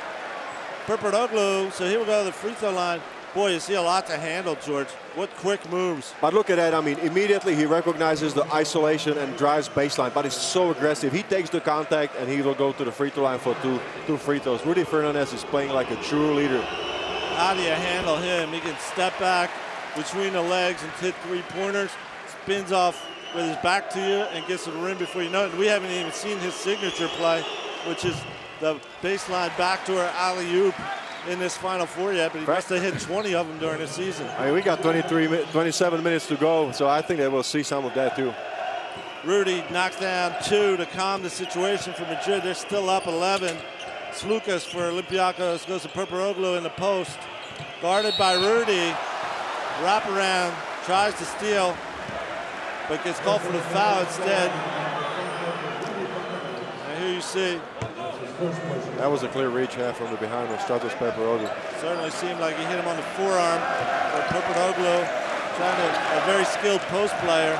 Papadoglou, so he will go to the free throw line. Boy, you see a lot to handle, George. What quick moves. But look at that. I mean, immediately he recognizes the isolation and drives baseline, but he's so aggressive. He takes the contact and he will go to the free throw line for two free throws. Rudy Fernandez is playing like a true leader. How do you handle him? He can step back, between the legs and hit three-pointers. Spins off with his back to you and gets to the rim before you know it. And we haven't even seen his signature play, which is the baseline backdoor alley-oop in this Final Four yet, but he must have hit 20 of them during the season. I mean, we got 27 minutes to go, so I think that we'll see some of that too. Rudy knocks down 2 to calm the situation for Madrid. They're still up 11. Slukas for Olympiacos goes to Purparoglu in the post. Guarded by Rudy. Wraparound, tries to steal, but gets called for the foul instead. And here you see. That was a clear reach from the behind of Stratos Purparoglu. Certainly seemed like he hit him on the forearm. But Purparoglu, a very skilled post player.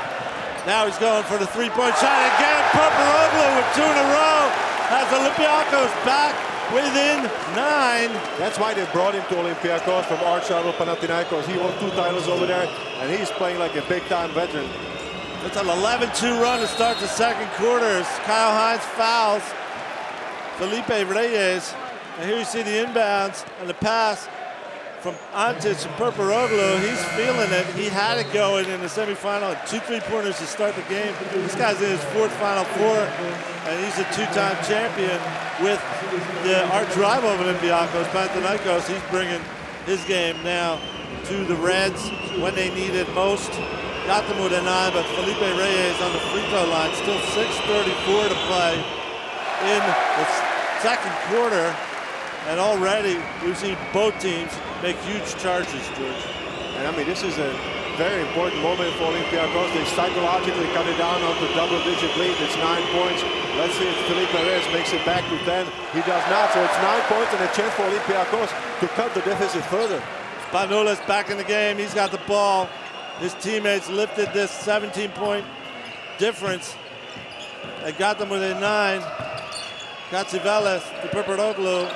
Now he's going for the three-point shot again. Purparoglu with 2 in a row has Olympiacos back within 9. That's why they brought him to Olympiacos from arch rival Panathinaikos. He won 2 titles over there, and he's playing like a big-time veteran. It's an 11-2 run to start the second quarter as Kyle Hines fouls Felipe Reyes. And here you see the inbounds and the pass from Antic to Purparoglu. He's feeling it. He had it going in the semifinal. 2 3-pointers to start the game. This guy's in his 4th Final Four, and he's a 2-time champion with the arch rival of Olympiacos, Panathinaikos. He's bringing his game now to the Reds when they need it most. Got them with a 9, but Felipe Reyes on the free throw line. Still 6:34 to play in the second quarter. And already we've seen both teams make huge charges, George. And I mean, this is a very important moment for Olympiacos. They psychologically cut it down onto double-digit lead. It's 9 points. Let's see if Felipe Reyes makes it back to 10. He does not, so it's 9 points and a chance for Olympiacos to cut the deficit further. Spanoulis back in the game. He's got the ball. His teammates lifted this 17-point difference. They got them with a 9. Katsivelis to Purparoglu.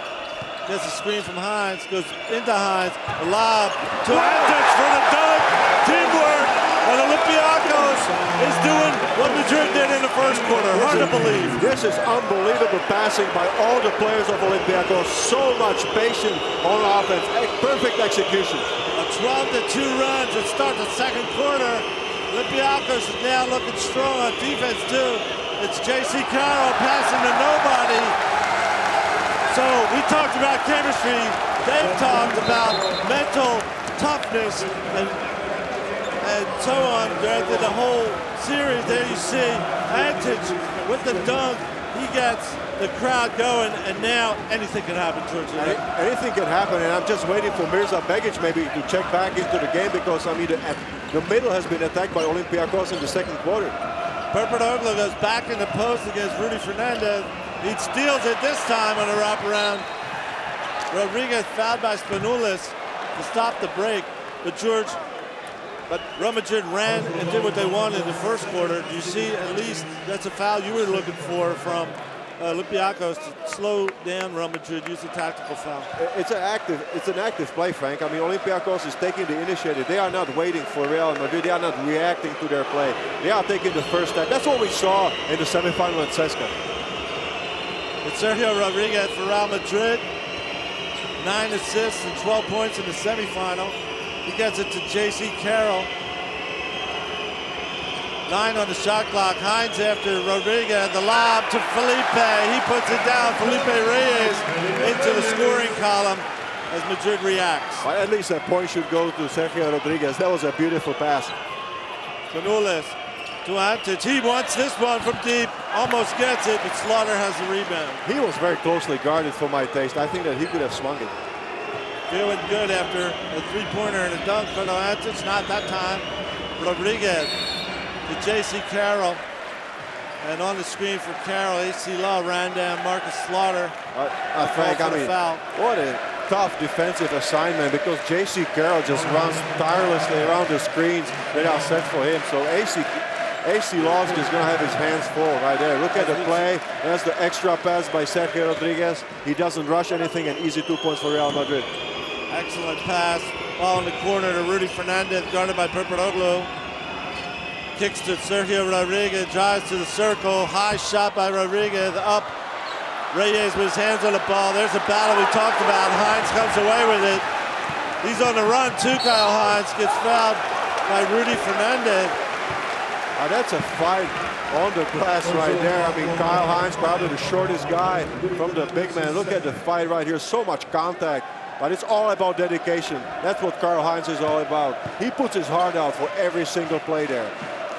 Gets a screen from Hines, goes into Hines, a lob to Antic for the dunk. Teamwork, and Olympiacos is doing what Madrid did in the first quarter. Hard to believe. This is unbelievable passing by all the players of Olympiacos. So much patience on offense, perfect execution. A 12-2 run to start the second quarter. Olympiacos is now looking strong on defense too. It's J.C. Carroll passing to nobody. So we talked about chemistry. They've talked about mental toughness and so on throughout the whole series. There you see Antic with the dunk. He gets the crowd going, and now anything can happen, George. Anything can happen, and I'm just waiting for Mirza Begic maybe to check back into the game, because I mean the middle has been attacked by Olympiacos in the second quarter. Purparoglu goes back in the post against Rudy Fernandez. He steals it this time on a wraparound. Rodriguez fouled by Spanoulis to stop the break. But George, Real Madrid ran and did what they wanted in the first quarter. Do you see at least that's a foul you were looking for from Olympiacos to slow down Real Madrid, use a tactical foul? It's an active play, Frank. I mean, Olympiacos is taking the initiative. They are not waiting for Real Madrid. They are not reacting to their play. They are taking the first step. That's what we saw in the semifinal at Cesca. It's Sergio Rodriguez for Real Madrid. 9 assists and 12 points in the semifinal. He gets it to J.C. Carroll. 9 on the shot clock. Hines after Rodriguez. The lob to Felipe. He puts it down. Felipe Reyes into the scoring column as Madrid reacts. Well, at least a point should go to Sergio Rodriguez. That was a beautiful pass. Spanoulis to Antic. He wants this one from deep. Almost gets it, but Slaughter has the rebound. He was very closely guarded for my taste. I think that he could have swung it. Feeling good after a three-pointer and a dunk for Antic. Not that time. Rodriguez to J.C. Carroll. And on the screen for Carroll, AC Law ran down Marcus Slaughter. Frank, I mean, what a tough defensive assignment, because J.C. Carroll just runs tirelessly around the screens that are set for him. So AC Law is just going to have his hands full right there. Look at the play. That's the extra pass by Sergio Rodriguez. He doesn't rush anything, and easy 2 points for Real Madrid. Excellent pass. Ball in the corner to Rudy Fernandez, guarded by Purparoglu. Kicks to Sergio Rodriguez, drives to the circle. High shot by Rodriguez, up. Reyes with his hands on the ball. There's a battle we talked about. Hines comes away with it. He's on the run too, Kyle Hines. Gets fouled by Rudy Fernandez. That's a fight on the glass right there. I mean, Kyle Hines, probably the shortest guy from the big man. Look at the fight right here. So much contact. But it's all about dedication. That's what Kyle Hines is all about. He puts his heart out for every single play there.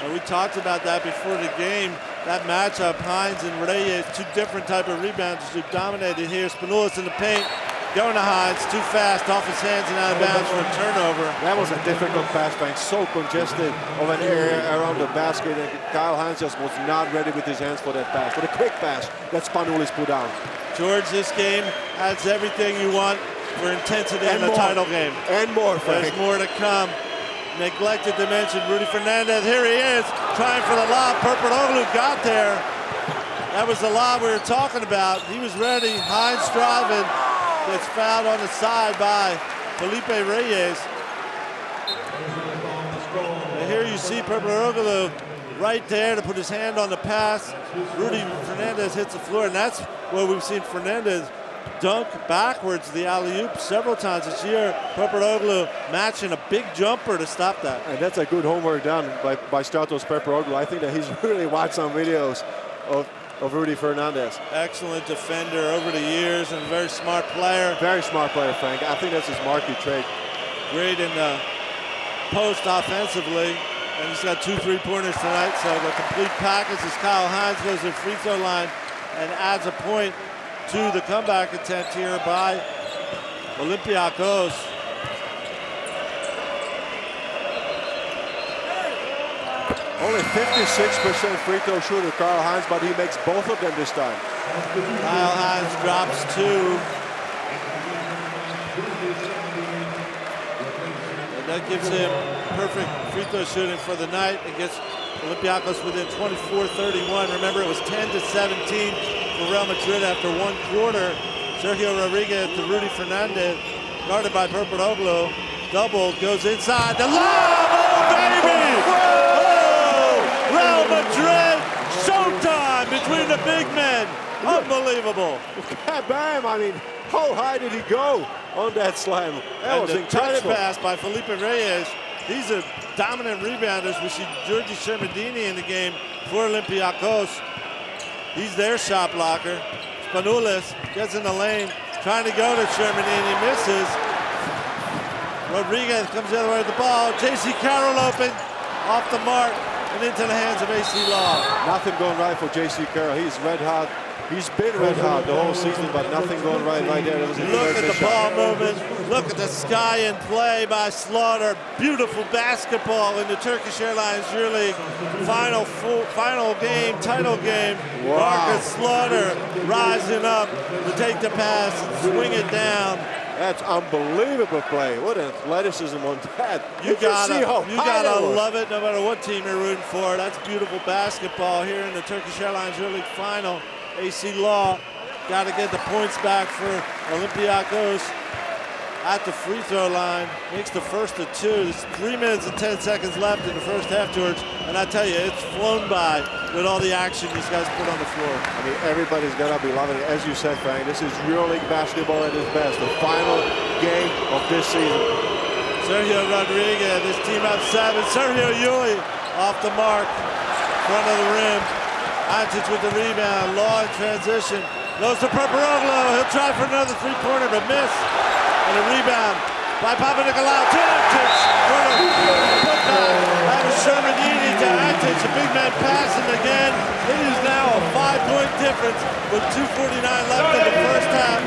And we talked about that before the game. That matchup, Hines and Reyes, two different type of rebounders who dominated here. Spanoulis in the paint, going to Hines, too fast, off his hands and out of bounds for a turnover. That was a difficult pass, Frank. So congested of an area around the basket, and Kyle Hines just was not ready with his hands for that pass, for the quick pass that Spanoulis put down. George, this game has everything you want for intensity in a title game. And more, Frank. There's more to come. Neglected to mention Rudy Fernandez. Here he is, trying for the lob. Purpuroglu got there. That was the lob we were talking about. He was ready. Hines driving. Gets fouled on the side by Felipe Reyes. And here you see Purpuroglu right there to put his hand on the pass. Rudy Fernandez hits the floor, and that's where we've seen Fernandez dunk backwards the alley-oop several times this year. Purpuroglu matching a big jumper to stop that. And that's a good homework done by Stratos Purpuroglu. I think that he's really watched some videos of Rudy Fernandez. Excellent defender over the years and a very smart player. Very smart player, Frank. I think that's his marquee trait. Great in the post offensively. And he's got 2 3-pointers tonight, so the complete package as Kyle Hines goes to the free throw line and adds a point to the comeback attempt here by Olympiacos. Only 56% free throw shooter, Kyle Hines, but he makes both of them this time. Kyle Hines drops 2. And that gives him perfect free throw shooting for the night. It gets Olympiacos within 24-31. Remember, it was 10-17 for Real Madrid after 1 quarter. Sergio Rodriguez to Rudy Fernandez, guarded by Purpuroglu. Double, goes inside. The lob! Oh, baby! Oh! Real Madrid! Showtime between the big men. Unbelievable. Bam! I mean, how high did he go on that slam? That was incredible. Touch pass by Felipe Reyes. These are dominant rebounders. We see Giorgi Shermadini in the game for Olympiacos. He's their shot blocker. Spanoulis gets in the lane, trying to go to Shermadini, misses. Rodriguez comes the other way with the ball. J.C. Carroll open, off the mark, and into the hands of A.C. Law. Nothing going right for J.C. Carroll. He's red hot. He's been red hot the whole season, but nothing going right there. That was a Look at the ball movement. Look at the sky in play by Slaughter. Beautiful basketball in the Turkish Airlines Euroleague final game, title game. Wow. Marcus Slaughter rising up to take the pass and swing it down. That's unbelievable play. What athleticism on that. You gotta love it no matter what team you're rooting for. That's beautiful basketball here in the Turkish Airlines Euroleague final. A.C. Law got to get the points back for Olympiacos at the free throw line. Makes the first of 2. There's 3 minutes and 10 seconds left in the first half, George. And I tell you, it's flown by with all the action these guys put on the floor. I mean, everybody's going to be loving it. As you said, Frank, this is Euroleague basketball at its best. The final game of this season. Sergio Rodriguez, this team up 7. Sergio Yuli off the mark, front of the rim. Antic with the rebound. Law in transition. Goes to Purpuroglu. He'll try for another 3-pointer, but miss. And a rebound by Papa Nicolau to Antic. For the putback. That was Shermadini to Antic. The big man passing again. It is now a 5-point difference with 2:49 left in the first half.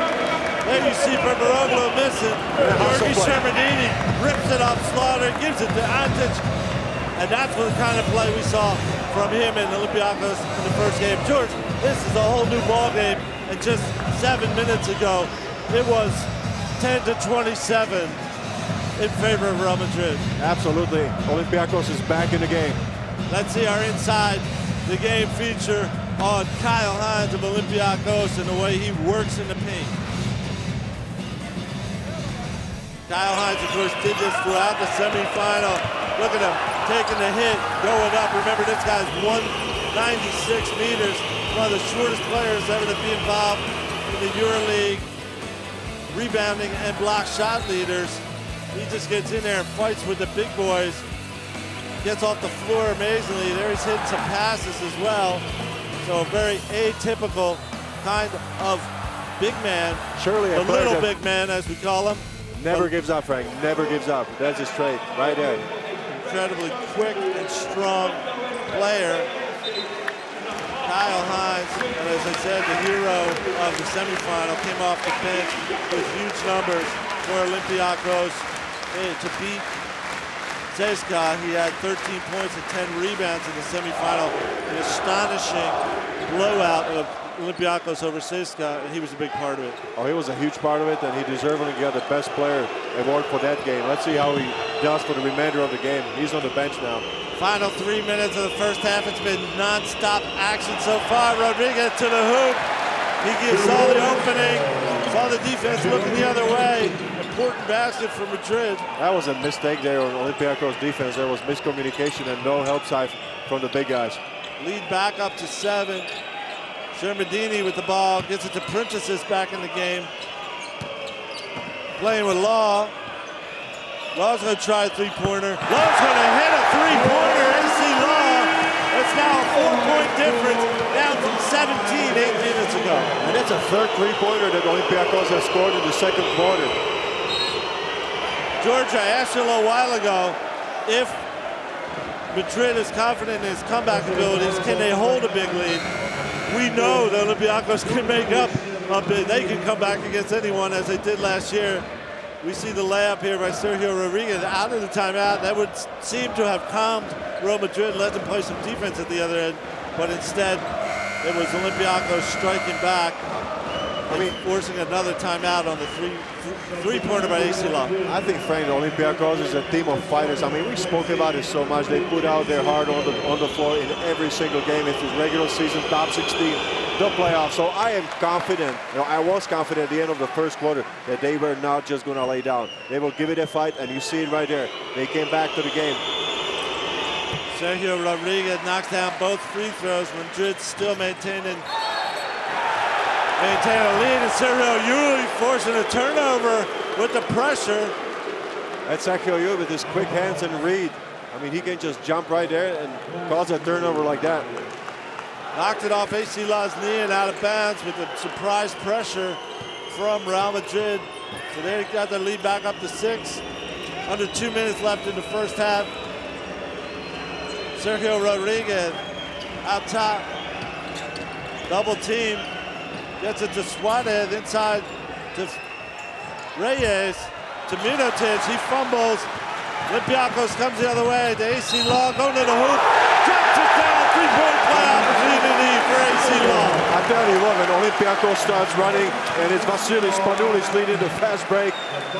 There you see Purpuroglu missing. Giorgi Shermadini rips it off Slaughter, gives it to Antic. And that's the kind of play we saw from him in Olympiacos in the first game. George, this is a whole new ball game. And just 7 minutes ago, it was 10-27 in favor of Real Madrid. Absolutely. Olympiacos is back in the game. Let's see our inside the game feature on Kyle Hines of Olympiacos and the way he works in the paint. Kyle Hines, of course, did this throughout the semifinal. Look at him taking the hit, going up. Remember, this guy's 196 meters, one of the shortest players ever to be involved in the EuroLeague, rebounding and block shot leaders. He just gets in there and fights with the big boys. Gets off the floor amazingly. There he's hitting some passes as well. So a very atypical kind of big man. Surely the little big man, as we call him. Never gives up, Frank. Never gives up. That's his trait right there. Incredibly quick and strong player. Kyle Hines, and as I said, the hero of the semifinal, came off the bench with huge numbers for Olympiacos to beat CSKA. He had 13 points and 10 rebounds in the semifinal. An astonishing blowout of Olympiacos over CSKA, and he was a big part of it. Oh, he was a huge part of it, and he deservedly got the best player award for that game. Let's see how he does for the remainder of the game. He's on the bench now. Final 3 minutes of the first half. It's been non-stop action so far. Rodriguez to the hoop. He saw the opening, saw the defense looking the other way. Important basket for Madrid. That was a mistake there on Olympiacos defense. There was miscommunication and no help side from the big guys. Lead back up to 7. Shermadini with the ball, gets it to Prentices back in the game. Playing with Law. Law's gonna try a three-pointer. Law's gonna hit a three-pointer. AC Law. It's now a 4-point difference, down from 17 8 minutes ago. And it's a third three-pointer that Olympiacos has scored in the second quarter. George, I asked you a little while ago if Madrid is confident in his comeback abilities. Can they hold a big lead? We know that Olympiacos can make up a big. They can come back against anyone as they did last year. We see the layup here by Sergio Rodriguez out of the timeout. That would seem to have calmed Real Madrid and let them play some defense at the other end. But instead, it was Olympiacos striking back. Forcing another timeout on the three-pointer by AC Law. I think, Frank, the Olympiacos is a team of fighters. I mean, we spoke about it so much. They put out their heart on the floor in every single game. It's the regular season, top 16, the playoffs. So I am confident, I was confident at the end of the first quarter that they were not just going to lay down. They will give it a fight, and you see it right there. They came back to the game. Sergio Rodriguez knocks down both free throws. Madrid still maintaining a lead, and Sergio Yuli forcing a turnover with the pressure. That's Sergio Yuli with his quick hands and read. I mean, he can just jump right there and cause a turnover like that. Knocked it off AC Law's knee and out of bounds with the surprise pressure from Real Madrid. So they got their lead back up to 6. Under 2 minutes left in the first half. Sergio Rodriguez out top. Double team. Gets it to Suarez, inside to Reyes, to Mirotic. He fumbles. Olympiacos comes the other way. The AC Law going to the hoop. Drops it down. 3-point play opportunity for AC Law. I tell you what, when Olympiacos starts running, and it's Spanoulis leading the fast break,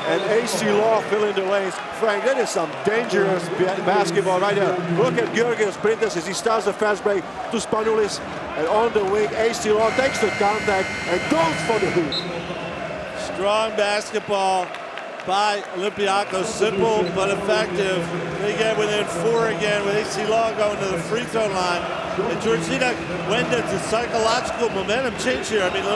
and AC Law filling the lanes. Frank, that is some dangerous basketball right there. Look at Georgios Printas as he starts the fast break to Spanoulis, and on the wing, AC Law takes the contact and goes for the hoop. Strong basketball by Olympiacos, simple but effective. They get within 4 again with AC Law going to the free throw line. And Georgina, when does the psychological momentum change here? I mean,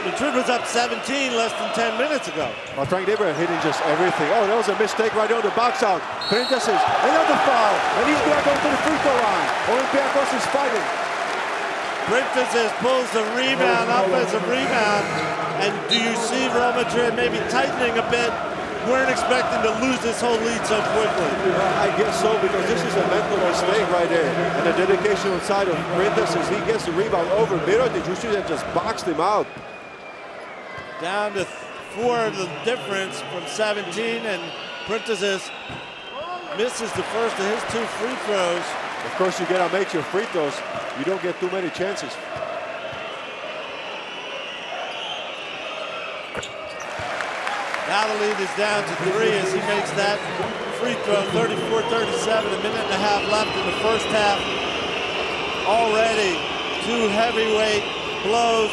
Madrid was up 17 less than 10 minutes ago. Well, Frank, they were hitting just everything. Oh, that was a mistake right on the box out. Printas is another foul, and he's going to go to the free throw line. Olympiacos is fighting. Prentices pulls the rebound, offensive rebound. And do you see Real Madrid maybe tightening a bit? Weren't expecting to lose this whole lead so quickly. I guess so, because this is a mental mistake right there. And the dedication on side of Printas as he gets the rebound over Mirotic. You see that just boxed him out. Down to 4, the difference from 17, and Prentices misses the first of his 2 free throws. Of course, you gotta make your free throws. You don't get too many chances. Now the lead is down to 3 as he makes that free throw. 34-37, a minute and a half left in the first half. Already 2 heavyweight blows.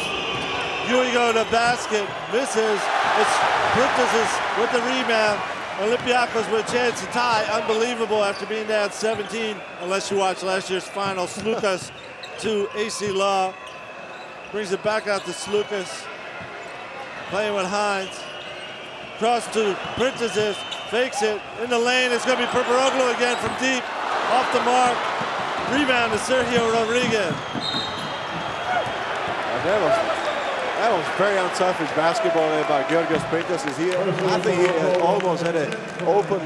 Hugo to basket, misses. It's Prentices with the rebound. Olympiacos with a chance to tie. Unbelievable after being down 17, unless you watch last year's final. Slukas to AC Law. Brings it back out to Slukas. Playing with Hines. Cross to Princesses, fakes it, in the lane, it's gonna be Purparoglu again from deep, off the mark. Rebound to Sergio Rodriguez. That was very unselfish basketball there by Georgios Princesses. I think he almost had an open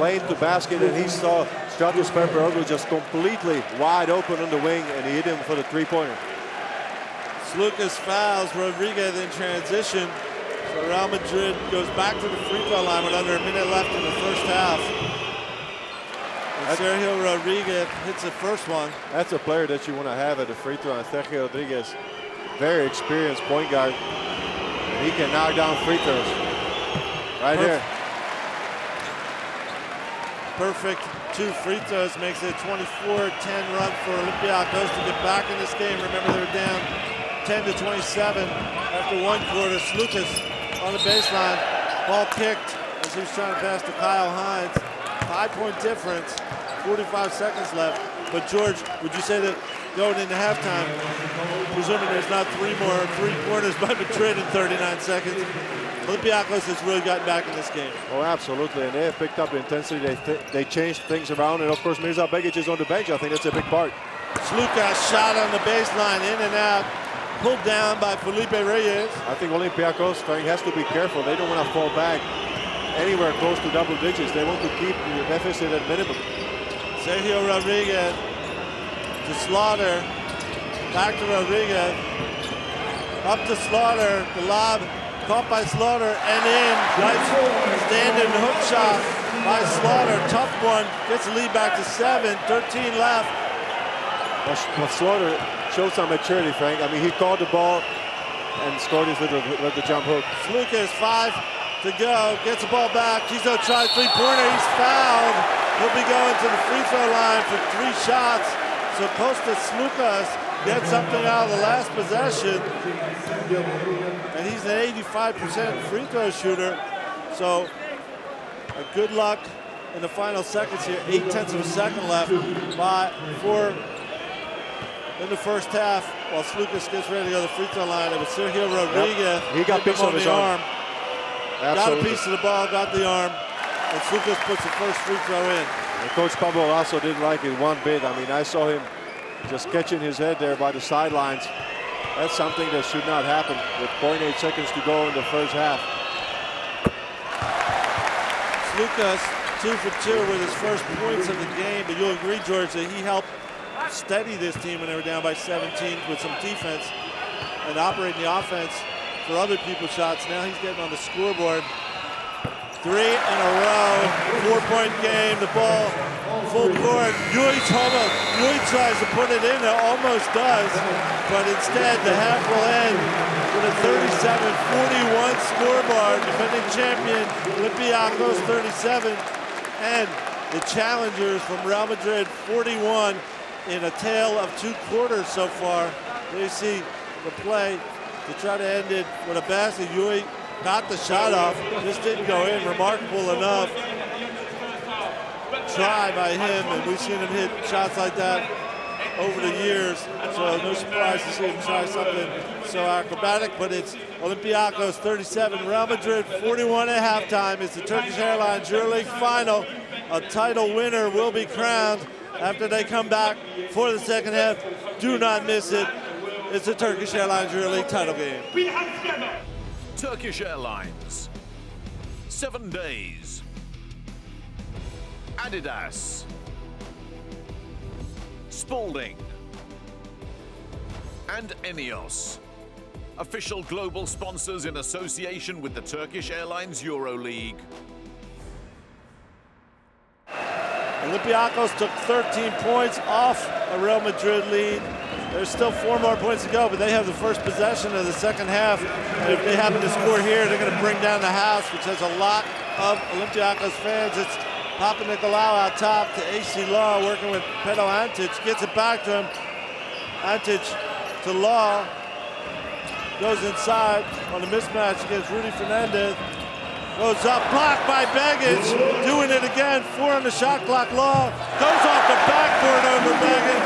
lane to basket, and he saw Stratos Purparoglu just completely wide open on the wing, and he hit him for the three-pointer. Lucas fouls Rodriguez in transition. So Real Madrid goes back to the free throw line with under a minute left in the first half. And Sergio Rodriguez hits the first one. That's a player that you want to have at the free throw line. Sergio Rodriguez, very experienced point guard. And he can knock down free throws. Right here. Perfect 2 free throws makes it a 24-10 run for Olympiacos to get back in this game. Remember, they were down 10-27 after 1 quarter. Lucas on the baseline, ball kicked as he was trying to pass to Kyle Hines. 5-point difference, 45 seconds left. But George, would you say that going into halftime, presuming there's not 3 more three-pointers by Madrid in 39 seconds, Olympiacos has really gotten back in this game? Oh, absolutely, and they have picked up the intensity. They changed things around, and of course Mirza Begic is on the bench. I think that's a big part. Sluka shot on the baseline, in and out, pulled down by Felipe Reyes. I think Olympiacos has to be careful. They don't want to fall back anywhere close to double digits. They want to keep the deficit at minimum. Sergio Rodriguez to Slaughter, back to Rodriguez, up to Slaughter, the lob caught by Slaughter and in. Nice standing hook shot by Slaughter, tough one, gets the lead back to 7, 13 left. Well, Slaughter showed some maturity, Frank. I mean, he caught the ball and scored it with the jump hook. Lucas, 5 to go, gets the ball back. Tizo tries three-pointer, he's fouled. He'll be going to the free throw line for 3 shots. So Kostas Slukas gets something out of the last possession. And he's an 85% free throw shooter. So good luck in the final seconds here. 0.8 of a second left in the first half, while Slukas gets ready to go to the free throw line. It was Sergio Rodriguez. Yep. He got piece of his arm. Got a piece of the ball, got the arm, and Slukas puts the first free throw in. And Coach Pablo also didn't like it one bit. I mean, I saw him just catching his head there by the sidelines. That's something that should not happen with 0.8 seconds to go in the first half. Slukas 2 for 2 with his first points of the game, but you'll agree, George, that he helped steady this team when they were down by 17 with some defense and operating the offense for other people's shots. Now he's getting on the scoreboard. 3 in a row, 4-point game, the ball full court. Yui tries to put it in, it almost does, but instead the half will end with a 37-41 scoreboard. Defending champion Olympiacos 37, and the challengers from Real Madrid 41 in a tale of 2 quarters so far. There you see the play to try to end it with a basket. Yui got the shot off, just didn't go in. Remarkable enough try by him, and we've seen him hit shots like that over the years, so no surprise to see him try something so acrobatic. But it's Olympiacos 37, Real Madrid 41 at halftime. It's the Turkish Airlines EuroLeague final. A title winner will be crowned after they come back for the second half. Do not miss it. It's the Turkish Airlines EuroLeague title game. Turkish Airlines, 7 days. Adidas, Spalding, and Enios, official global sponsors in association with the Turkish Airlines EuroLeague. Olympiacos took 13 points off a Real Madrid lead. There's still 4 more points to go, but they have the first possession of the second half. And if they happen to score here, they're going to bring down the house, which has a lot of Olympiacos fans. It's Papa Nicolau out top to AC Law, working with Pedro Antic. Gets it back to him. Antic to Law. Goes inside on a mismatch against Rudy Fernandez. Goes up, blocked by Begic. Doing it again, 4 on the shot clock. Law goes off the backboard over Begic.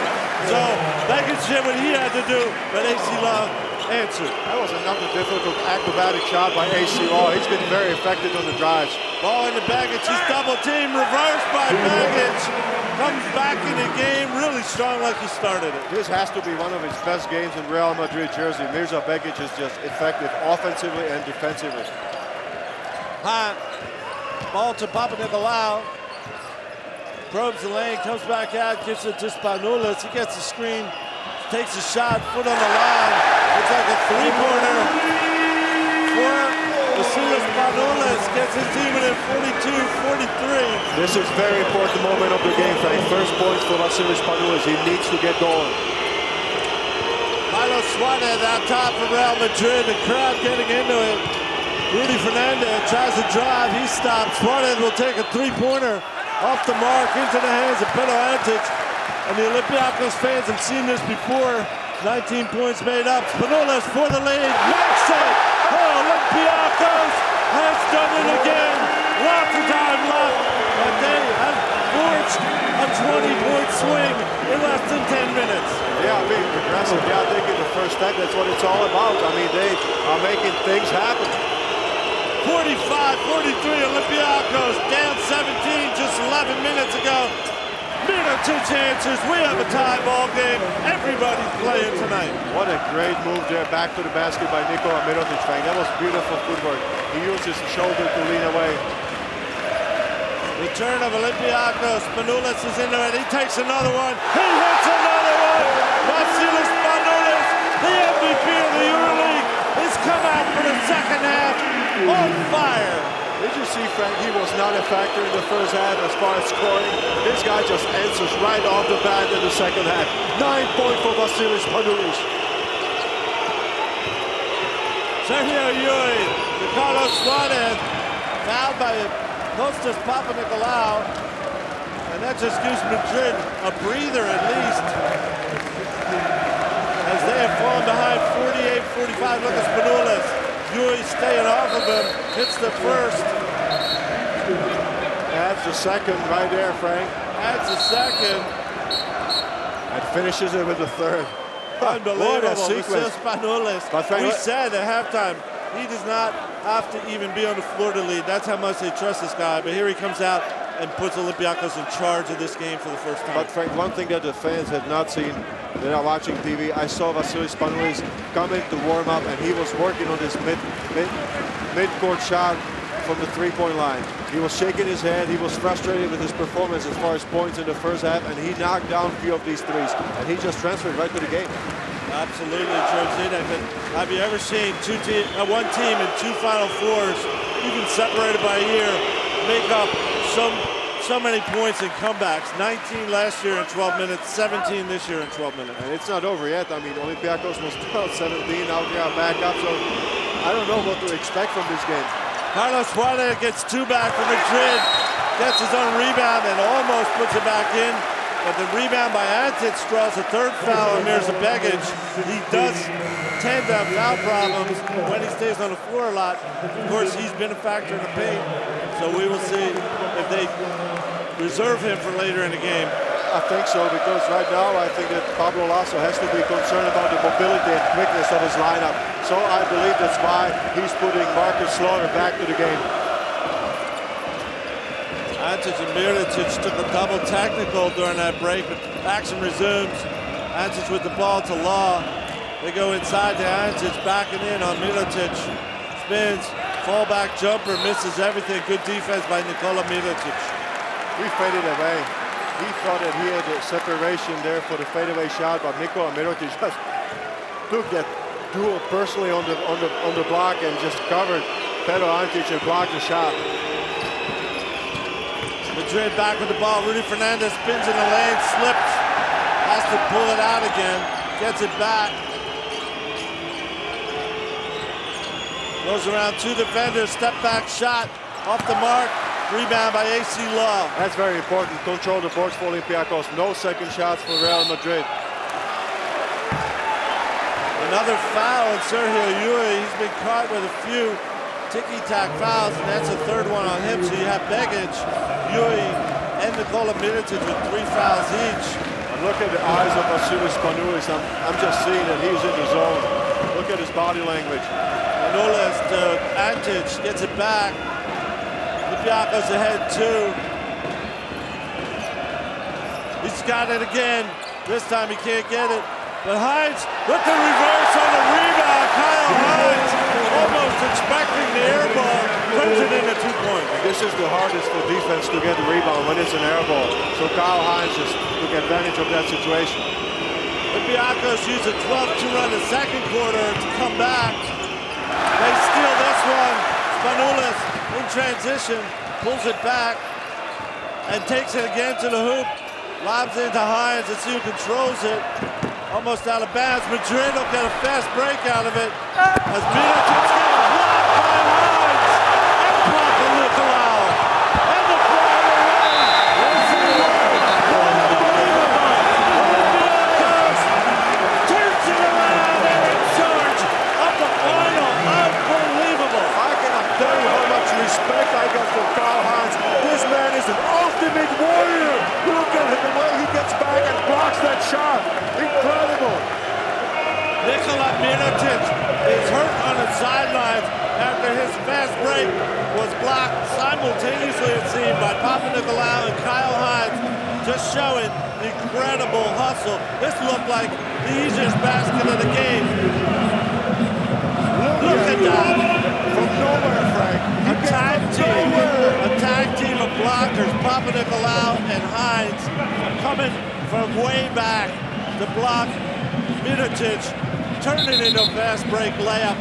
So Begic did what he had to do, but AC Law answered. That was another difficult acrobatic shot by AC Law. He's been very effective on the drives. Ball into Bagic, he's double team, reversed by Bagic. Comes back in the game really strong like he started it. This has to be one of his best games in Real Madrid jersey. Mirza Bagic is just effective offensively and defensively. High. Ball to Papanikolaou. Probes the lane, comes back out, gives it to Spanoulis. He gets the screen, takes a shot, foot on the line. Looks like a three-pointer for Vasilis Spanoulis. Gets his team within 42-43. This is very important moment of the game, Frank. First points for Vasilis Spanoulis. He needs to get going. Milo Suarez out top for Real Madrid. The crowd getting into it. Rudy Fernandez tries to drive. He stops. Suarez will take a three-pointer off the mark into the hands of Pedro Antic. And the Olympiacos fans have seen this before. 19 points made up. Spanoulis for the lead. Makes it. Oh, Olympiacos has done it again. Lots of time left. And they have forged a 20-point swing in less than 10 minutes. Yeah, being aggressive. Yeah, taking the first step. That's what it's all about. I mean, they are making things happen. 45-43 Olympiacos, down 17 just 11 minutes ago. Mirotic answers, we have a tie ball game. Everybody's playing tonight. What a great move there, back to the basket by Nikola Mirotic. That was beautiful footwork. He used his shoulder to lean away. Return of Olympiacos, Spanoulis is into it, he takes another one. He hits another one! Vasilis Spanoulis, the MVP of the Euroleague, has come out for the second half on fire. Did you see, Frank? He was not a factor in the first half as far as scoring. This guy just answers right off the bat in the second half. 9 points for Vasilis Spanoulis. Sergio Yui, Ricardo Suarez, fouled by Kostas Papanikolaou. And that just gives Madrid a breather at least. As they have fallen behind 48-45. Look at Spanoulis. Yui staying off of him, hits the first. Adds the second right there, Frank. Adds the second. And finishes it with the third. Unbelievable. What a sequence. Spanoulis. But Frank, we said at halftime, he does not have to even be on the floor to lead. That's how much they trust this guy. But here he comes out and puts Olympiacos in charge of this game for the first time. But Frank, one thing that the fans have not seen, they are watching TV. I saw Vasilis Spanoulis come in to warm up, and he was working on this mid-court shot from the three-point line. He was shaking his head. He was frustrated with his performance as far as points in the first half, and he knocked down a few of these threes, and he just transferred right to the game. Absolutely, Georgina. But have you ever seen one team in two Final Fours, even separated by a year, make up so many points in comebacks? 19 last year in 12 minutes, 17 this year in 12 minutes. And it's not over yet. I mean, Olympiacos was 12-17, now they are back up, so I don't know what to expect from this game. Carlos Suarez gets two back from Madrid, gets his own rebound and almost puts it back in. But the rebound by Antic draws a third foul on Mirza Bagic. He does tend to have foul problems when he stays on the floor a lot. Of course, he's been a factor in the paint, so we will see if they reserve him for later in the game. I think so, because right now I think that Pablo Lasso has to be concerned about the mobility and quickness of his lineup. So I believe that's why he's putting Marcus Slaughter back to the game. Antic and Mirotic took a double technical during that break, but action resumes. Antic with the ball to Law. They go inside to Antic, backing in on Mirotic. Spins, fallback jumper, misses everything. Good defense by Nikola Mirotic. He faded away. He thought that he had a separation there for the fadeaway shot, but Nikola Mirotic just took that duel personally on the block and just covered Pedro Antic and blocked the shot. Madrid back with the ball. Rudy Fernandez spins in the lane, slips, has to pull it out again, gets it back. Goes around two defenders, step back shot, off the mark, rebound by AC Law. That's very important. Control the boards for Olympiacos. No second shots for Real Madrid. Another foul on Sergio Yui. He's been caught with a few ticky-tack fouls, and that's a third one on him. So you have Bagic, Yui, and Nikola Mirotic with 3 fouls each. And look at the eyes of Vasilis Spanoulis. I'm just seeing that he's in the zone. Look at his body language. Spanoulis to Antic, gets it back. Olympiacos ahead 2. He's got it again. This time he can't get it. But Hines with the reverse on the rebound. Kyle Hines almost expecting the air ball. Turns it into 2 points. This is the hardest for defense to get the rebound when it's an air ball. So Kyle Hines just took advantage of that situation. Olympiacos used a 12-2 run in the second quarter to come back. They steal this one. Spanoulis in transition, pulls it back, and takes it again to the hoop. Lobs into Hines. Let's see who controls it. Almost out of bounds. Madrid will get a fast break out of it. As Middleton's getting blocked by Hines. And Papanikolaou. And the fire away. Olympiacos turns it around. They're in charge of the final. Unbelievable. I cannot tell you how much respect I got for Kyle Hines. This man is an ultimate warrior. Look at him, the way he gets back and blocks that shot. Incredible. Nikola Mirotic is hurt on the sidelines after his fast break was blocked simultaneously, it seemed, by Papanikolaou and Kyle Hines, just showing the incredible hustle. This looked like the easiest basket of the game. Look at that. From nowhere, Frank. A tag team of blockers, Papanikolaou and Hines, coming from way back to block Mirotic, turn it into a fast break layup,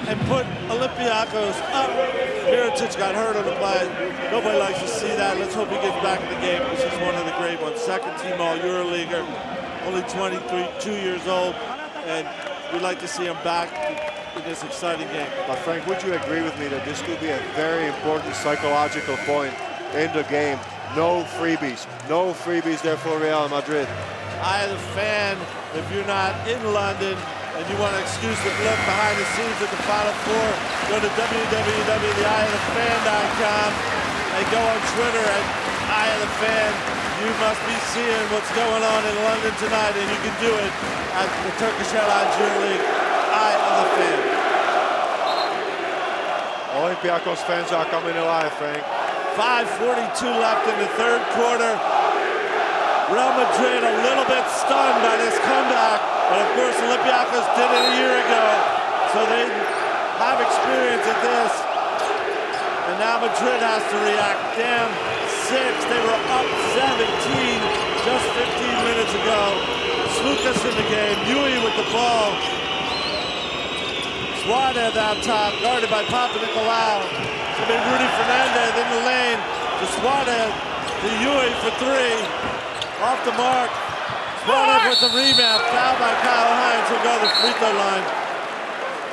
and put Olympiacos up. Mirotic got hurt on the play. Nobody likes to see that. Let's hope he gets back in the game because he's one of the great ones. Second team all Euroleaguer, only 2 years old, and we'd like to see him back in this exciting game. But Frank, would you agree with me that this could be a very important psychological point in the game? No freebies. No freebies there for Real Madrid. Eye of the Fan, if you're not in London and you want an exclusive look behind the scenes at the Final Four, go to www.theeyeofthefan.com and go on Twitter at Eye of the Fan. You must be seeing what's going on in London tonight, and you can do it at the Turkish Airlines Euroleague Eye of the Fan. Olympiacos fans are coming alive, Frank. 5:42 left in the third quarter. Real Madrid a little bit stunned by this comeback, but of course Olympiacos did it a year ago, so they have experience at this. And now Madrid has to react. Down 6, they were up 17 just 15 minutes ago. Slukas in the game, Yui with the ball. Suarez out top, guarded by Papanikolaou. It's been Rudy Fernandez in the lane to Suarez, to Yui for 3. Off the mark. Suarez with the rebound. Fouled by Kyle Hines, who'll go to the free throw line.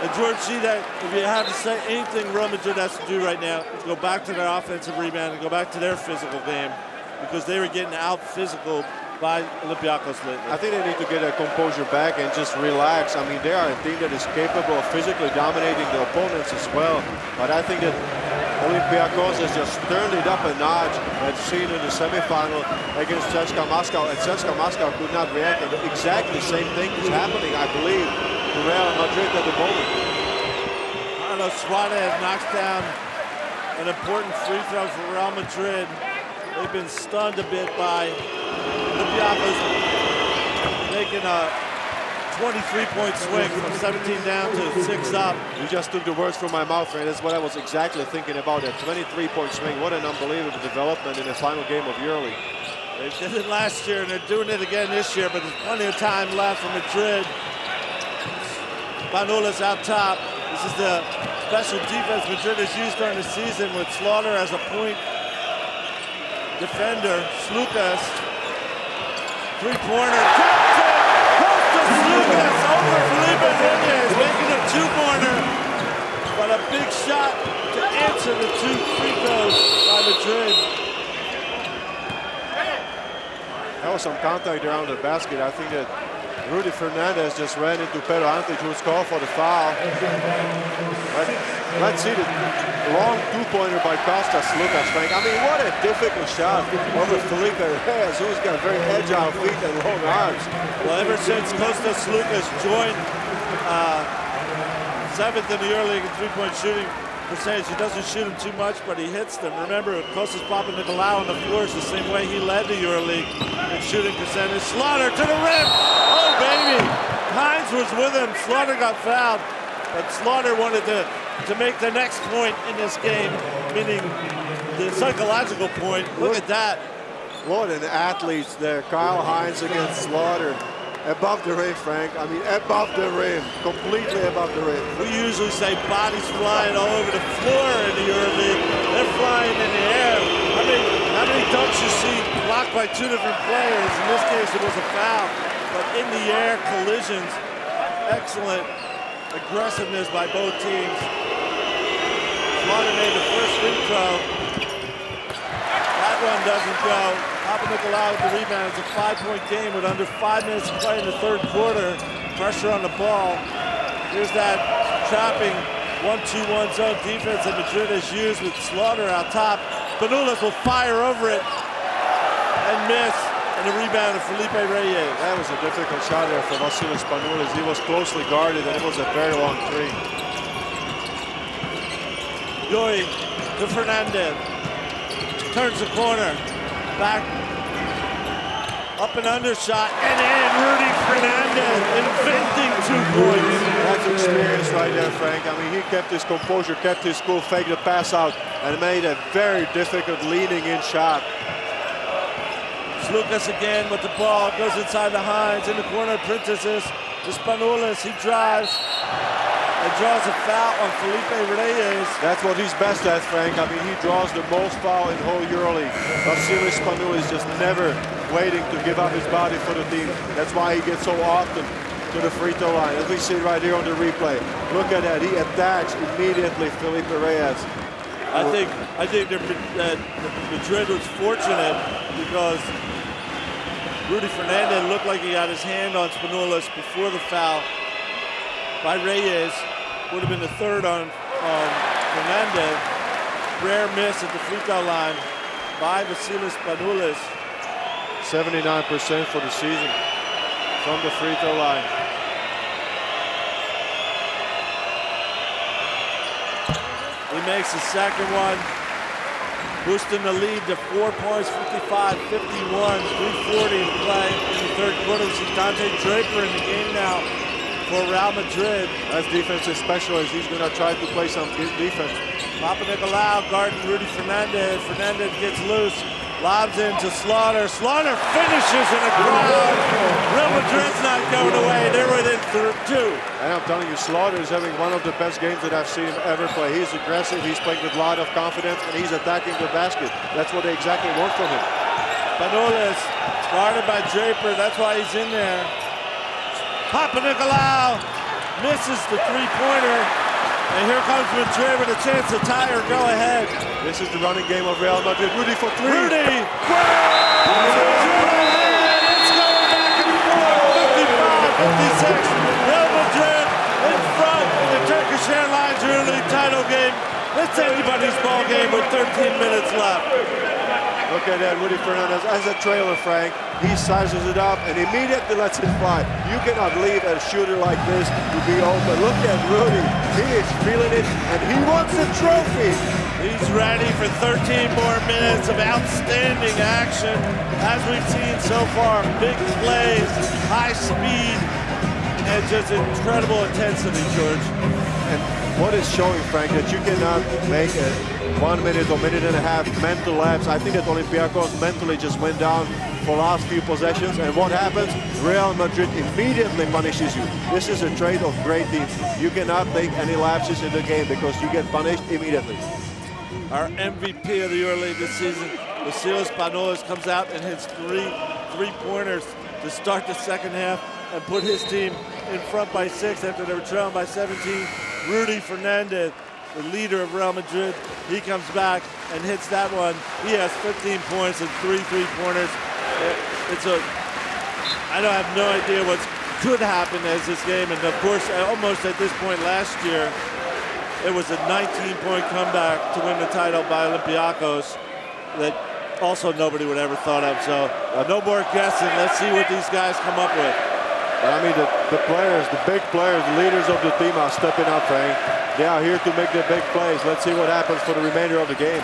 And George, see that if you have to say anything Real Madrid has to do right now is go back to their offensive rebound and go back to their physical game, because they were getting out physical by Olympiacos lately. I think they need to get their composure back and just relax. I mean, they are a team that is capable of physically dominating the opponents as well. But I think that Olympiacos has just turned it up a notch. I've seen in the semifinal against CSKA Moscow, and CSKA Moscow could not react. And exactly the same thing is happening, I believe, to Real Madrid at the moment. Carlos Suarez knocks down an important free throw for Real Madrid. They've been stunned a bit by Olympiacos making a 23-point swing from 17 down to 6 up. You just took the words from my mouth, Ray. That's what I was exactly thinking about, that 23-point swing. What an unbelievable development in the final game of EuroLeague. They did it last year, and they're doing it again this year, but there's plenty of time left for Madrid. Spanoulis out top. This is the special defense Madrid has used during the season with Slaughter as a point defender. Slukas, three-pointer, drops it, goes to Slukas over Felipe Nunez, making a two-pointer, but a big shot to answer the 2 free throws by Madrid. That was some contact around the basket. I think that Rudy Fernandez just ran into Pedro Antic, who was called for the foul. Let's see the long two-pointer by Kostas Slukas, Frank. I mean, what a difficult shot over Felipe Reyes, who's got very agile feet and long arms. Well, ever since Kostas Slukas joined 7th in the EuroLeague in three-point shooting percentage. He doesn't shoot them too much, but he hits them. Remember, Kostas Papanikolaou on the floor is the same way he led the EuroLeague in shooting percentage. Slaughter to the rim. Oh, baby. Hines was with him. Slaughter got fouled, but Slaughter wanted to make the next point in this game, meaning the psychological point. Look at that. What an athletes there. Kyle Hines against Slaughter. Above the rim, Frank. I mean, above the rim. Completely above the rim. We usually say bodies flying all over the floor in the EuroLeague. They're flying in the air. How many dunks you see blocked by two different players? In this case, it was a foul. But in the air, collisions. Excellent aggressiveness by both teams. Slaughter made the first free throw. That one doesn't go. Papanikolaou with the rebound. It's a 5-point game with under 5 minutes to play in the third quarter. Pressure on the ball. Here's that trapping 1-2-1 zone defense that Madrid has used with Slaughter out top. Spanoulis will fire over it and miss. And the rebound of Felipe Reyes. That was a difficult shot there for Vasilis Spanoulis. He was closely guarded and it was a very long three. Joey to Fernandez. Turns the corner. Back, up and under shot, and in. Rudy Fernandez inventing 2 points. That's experience right there, Frank. I mean, he kept his composure, kept his cool, faked the pass out, and made a very difficult leaning in shot. It's Lucas again with the ball, goes inside the Hines, in the corner, Princesses to Spanoulis. He drives and draws a foul on Felipe Reyes. That's what he's best at, Frank. I mean, he draws the most foul in the whole EuroLeague. Vasilis Spanoulis just never waiting to give up his body for the team. That's why he gets so often to the free throw line. As we see right here on the replay. Look at that. He attacks immediately Felipe Reyes. I think that Madrid was fortunate because Rudy Fernandez looked like he had his hand on Spanoulis before the foul by Reyes. Would have been the third on Fernandez. Rare miss at the free throw line by Vasilis Spanoulis. 79% for the season from the free throw line. He makes the second one, boosting the lead to 4 points, 55-51, 3:40 to play in the third quarter. We see Dante Draper in the game now for Real Madrid. As defensive specialist, he's going to try to play some good defense. Papanikolaou guarding Rudy Fernandez. Fernandez gets loose, lobs into Slaughter. Slaughter finishes in the crowd. Real Madrid's not going away. They're within 2. And I'm telling you, Slaughter is having one of the best games that I've seen him ever play. He's aggressive, he's playing with a lot of confidence, and he's attacking the basket. That's what they exactly want from him. Spanoulis guarded by Draper. That's why he's in there. Papanikolaou misses the three-pointer. And here comes Madrid with a chance to tie or go ahead. This is the running game of Real Madrid. Rudy for 3. Rudy! It's going back and forth. 55-56. Real Madrid in front in the Turkish Airlines Euroleague title game. It's anybody's ball game with 13 minutes left. Look at that, Rudy Fernandez as a trailer, Frank. He sizes it up and immediately lets it fly. You cannot leave a shooter like this to be open. Look at Rudy. He is feeling it and he wants the trophy. He's ready for 13 more minutes of outstanding action. As we've seen so far, big plays, high speed, and just incredible intensity, George. And what is showing, Frank, that you cannot make a 1 minute or minute and a half mental lapse. I think that Olympiacos mentally just went down for last few possessions, and what happens? Real Madrid immediately punishes you. This is a trait of great teams. You cannot take any lapses in the game because you get punished immediately. Our MVP of the EuroLeague this season, Vasilis Spanoulis, comes out and hits three-pointers to start the second half and put his team in front by 6 after they were trailing by 17. Rudy Fernandez, the leader of Real Madrid, he comes back and hits that one. He has 15 points and 3 three-pointers. I have no idea what could happen as this game, and of course, almost at this point last year, it was a 19-point comeback to win the title by Olympiacos that also nobody would ever thought of. So no more guessing. Let's see what these guys come up with. But I mean, the players, the big players, the leaders of the team are stepping up, Frank. They are here to make the big plays. Let's see what happens for the remainder of the game.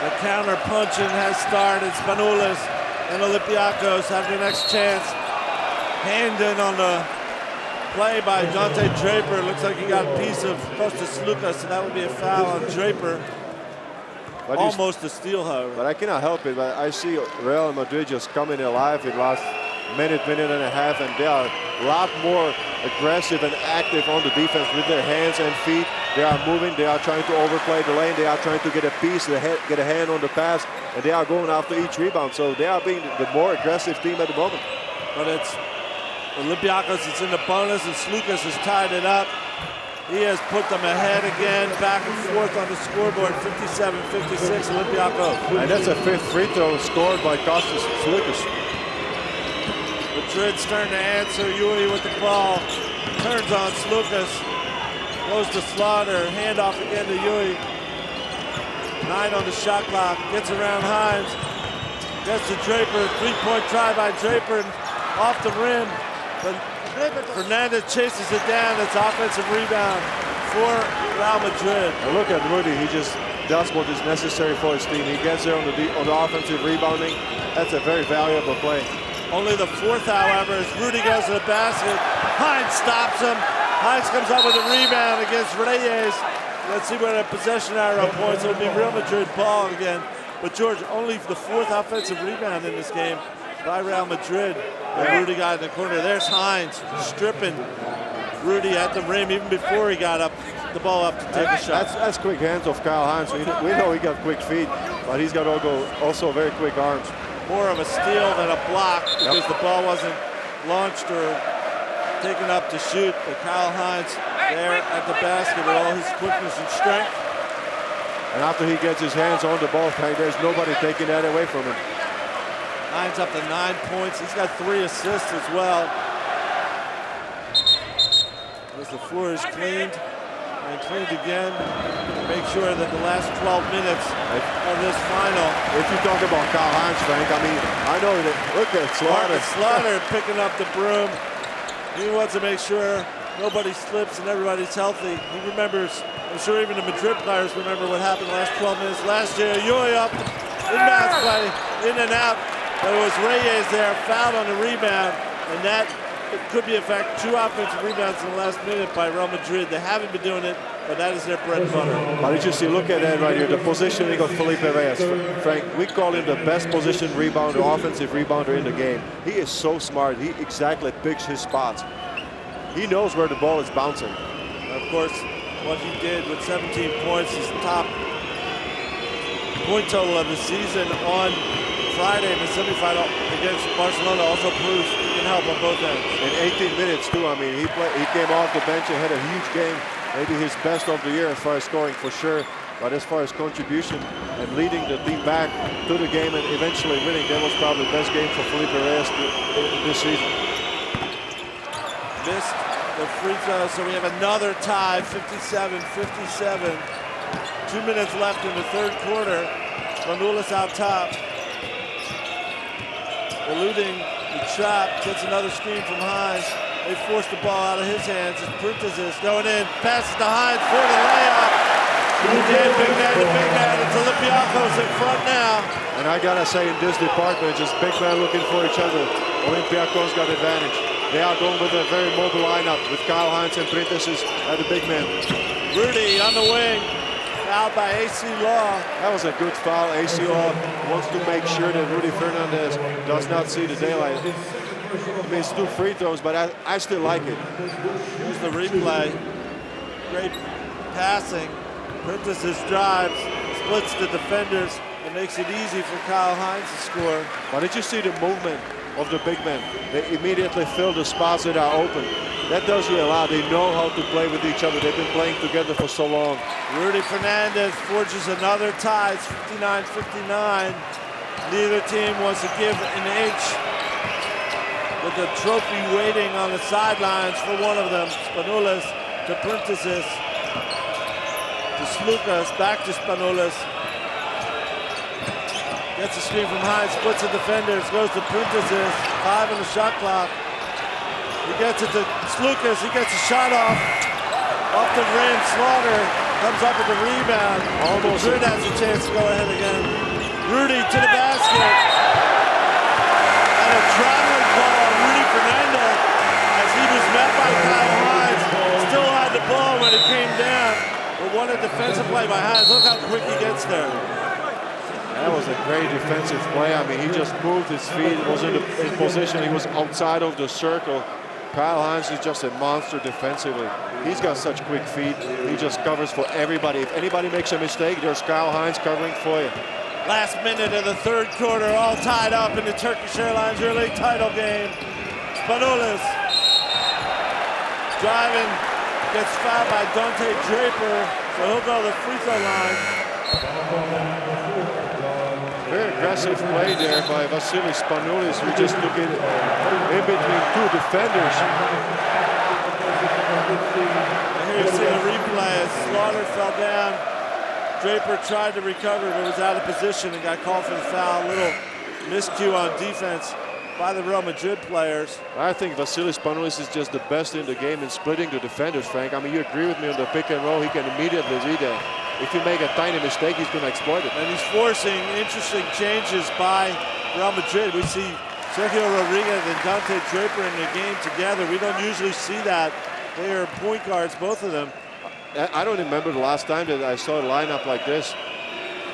The counter punching has started. Spanoulis and Olympiacos have the next chance. Hand in on the play by Dante Draper. Looks like he got a piece of Kostas Lukas, so that would be a foul on Draper. But almost a steal, however. But I cannot help it. But I see Real Madrid just coming alive in the last minute and a half, and they are a lot more aggressive and active on the defense with their hands and feet. They are moving, they are trying to overplay the lane, they are trying to get a piece, get a hand on the pass, and they are going after each rebound. So they are being the more aggressive team at the moment. But it's Olympiacos, it's in the bonus, and Slukas has tied it up. He has put them ahead again, back and forth on the scoreboard, 57-56, Olympiacos. And that's a fifth free throw scored by Kostas Slukas. Madrid's turn to answer. Yuri with the ball. Turns on Slukas. Goes to Slaughter. Handoff again to Yuri. 9 on the shot clock. Gets around Hines. Gets to Draper. Three-point try by Draper. Off the rim. But Fernandez chases it down. It's offensive rebound for Real Madrid. And look at Rudy. He just does what is necessary for his team. He gets there on the offensive rebounding. That's a very valuable play. Only the fourth, however, as Rudy goes to the basket. Hines stops him. Hines comes up with a rebound against Reyes. Let's see where the possession arrow points. It'll be Real Madrid ball again. But George, only the fourth offensive rebound in this game by Real Madrid. And Rudy got in the corner. There's Hines stripping Rudy at the rim even before he got up the ball up to take a shot. That's quick hands of Kyle Hines. We know he got quick feet, but he's got also very quick arms. More of a steal than a block because the ball wasn't launched or taken up to shoot. But Kyle Hines there at the basket with all his quickness and strength. And after he gets his hands on the ball, there's nobody taking that away from him. Hines up to 9 points. He's got 3 assists as well. As the floor is cleaned and cleaned again. Make sure that the last 12 minutes of this final. If you talk about Kyle Hines, Frank, I mean, I know that. Look at Slaughter. Slaughter picking up the broom. He wants to make sure nobody slips and everybody's healthy. He remembers, I'm sure even the Madrid players remember what happened the last 12 minutes last year. Yuri up, inbounds play, in and out. But it was Reyes there, fouled on the rebound, and that could be, in fact, 2 offensive rebounds in the last minute by Real Madrid. They haven't been doing it, but that is their bread and butter. But did you see, look at that right here, the positioning of Felipe Reyes. Frank, we call him the best position rebounder, offensive rebounder in the game. He is so smart. He exactly picks his spots. He knows where the ball is bouncing. And of course, what he did with 17 points, his top point total of the season on Friday in the semifinal against Barcelona, also proves he can help on both ends. In 18 minutes too, I mean, he came off the bench and had a huge game, maybe his best of the year as far as scoring for sure, but as far as contribution and leading the team back to the game and eventually winning, that was probably the best game for Felipe Reyes this season. Missed the free throw, so we have another tie, 57-57. 2 minutes left in the third quarter. Spanoulis out top. Eluding the trap, gets another screen from Hines. They force the ball out of his hands. It's Printezis going in, passes to Hines for the layup. Again, big man to big man. It's Olympiacos in front now. And I gotta say, in this department, just big man looking for each other. Olympiacos got advantage. They are going with a very mobile lineup with Kyle Hines and Printezis at the big man. Rudy on the wing. Fouled by AC Law. That was a good foul. AC Law wants to make sure that Rudy Fernandez does not see the daylight. I mean, it's 2 free throws, but I still like it. Here's the replay. Great passing. Printezis drives, splits the defenders, and makes it easy for Kyle Hines to score. But did you see the movement of the big men? They immediately fill the spots that are open. That tells you a lot. They know how to play with each other. They've been playing together for so long. Rudy Fernandez forges another tie. It's 59-59. Neither team wants to give an inch. With the trophy waiting on the sidelines for one of them. Spanoulis to Printezis. To Slukas, back to Spanoulis. Gets a screen from Hines, splits the defenders, goes to Printezis. 5 on the shot clock. He gets it to Spanoulis. He gets a shot off the rim. Slaughter comes up with the rebound. Almost. Madrid has a chance to go ahead again. Rudy to the basket. And a traveling ball on Rudy Fernandez as he was met by Kyle Hines. Still had the ball when it came down. But what a defensive play by Hines. Look how quick he gets there. That was a great defensive play. I mean, he just moved his feet. It was in position. He was outside of the circle. Kyle Hines is just a monster defensively. He's got such quick feet. He just covers for everybody. If anybody makes a mistake, there's Kyle Hines covering for you. Last minute of the third quarter, all tied up in the Turkish Airlines Euroleague title game. Spanoulis driving, gets fouled by Dante Draper, so he'll go to the free throw line. Very aggressive play there by Vasilis Spanoulis, who just took it in between two defenders. And here you see the replay as Slaughter fell down. Draper tried to recover but was out of position and got called for the foul. A little miscue on defense by the Real Madrid players. I think Vasilis Spanoulis is just the best in the game in splitting the defenders, Frank. I mean, you agree with me on the pick and roll. He can immediately read that. If you make a tiny mistake, he's going to exploit it. And he's forcing interesting changes by Real Madrid. We see Sergio Rodriguez and Dante Draper in the game together. We don't usually see that. They are point guards, both of them. I don't remember the last time that I saw a lineup like this.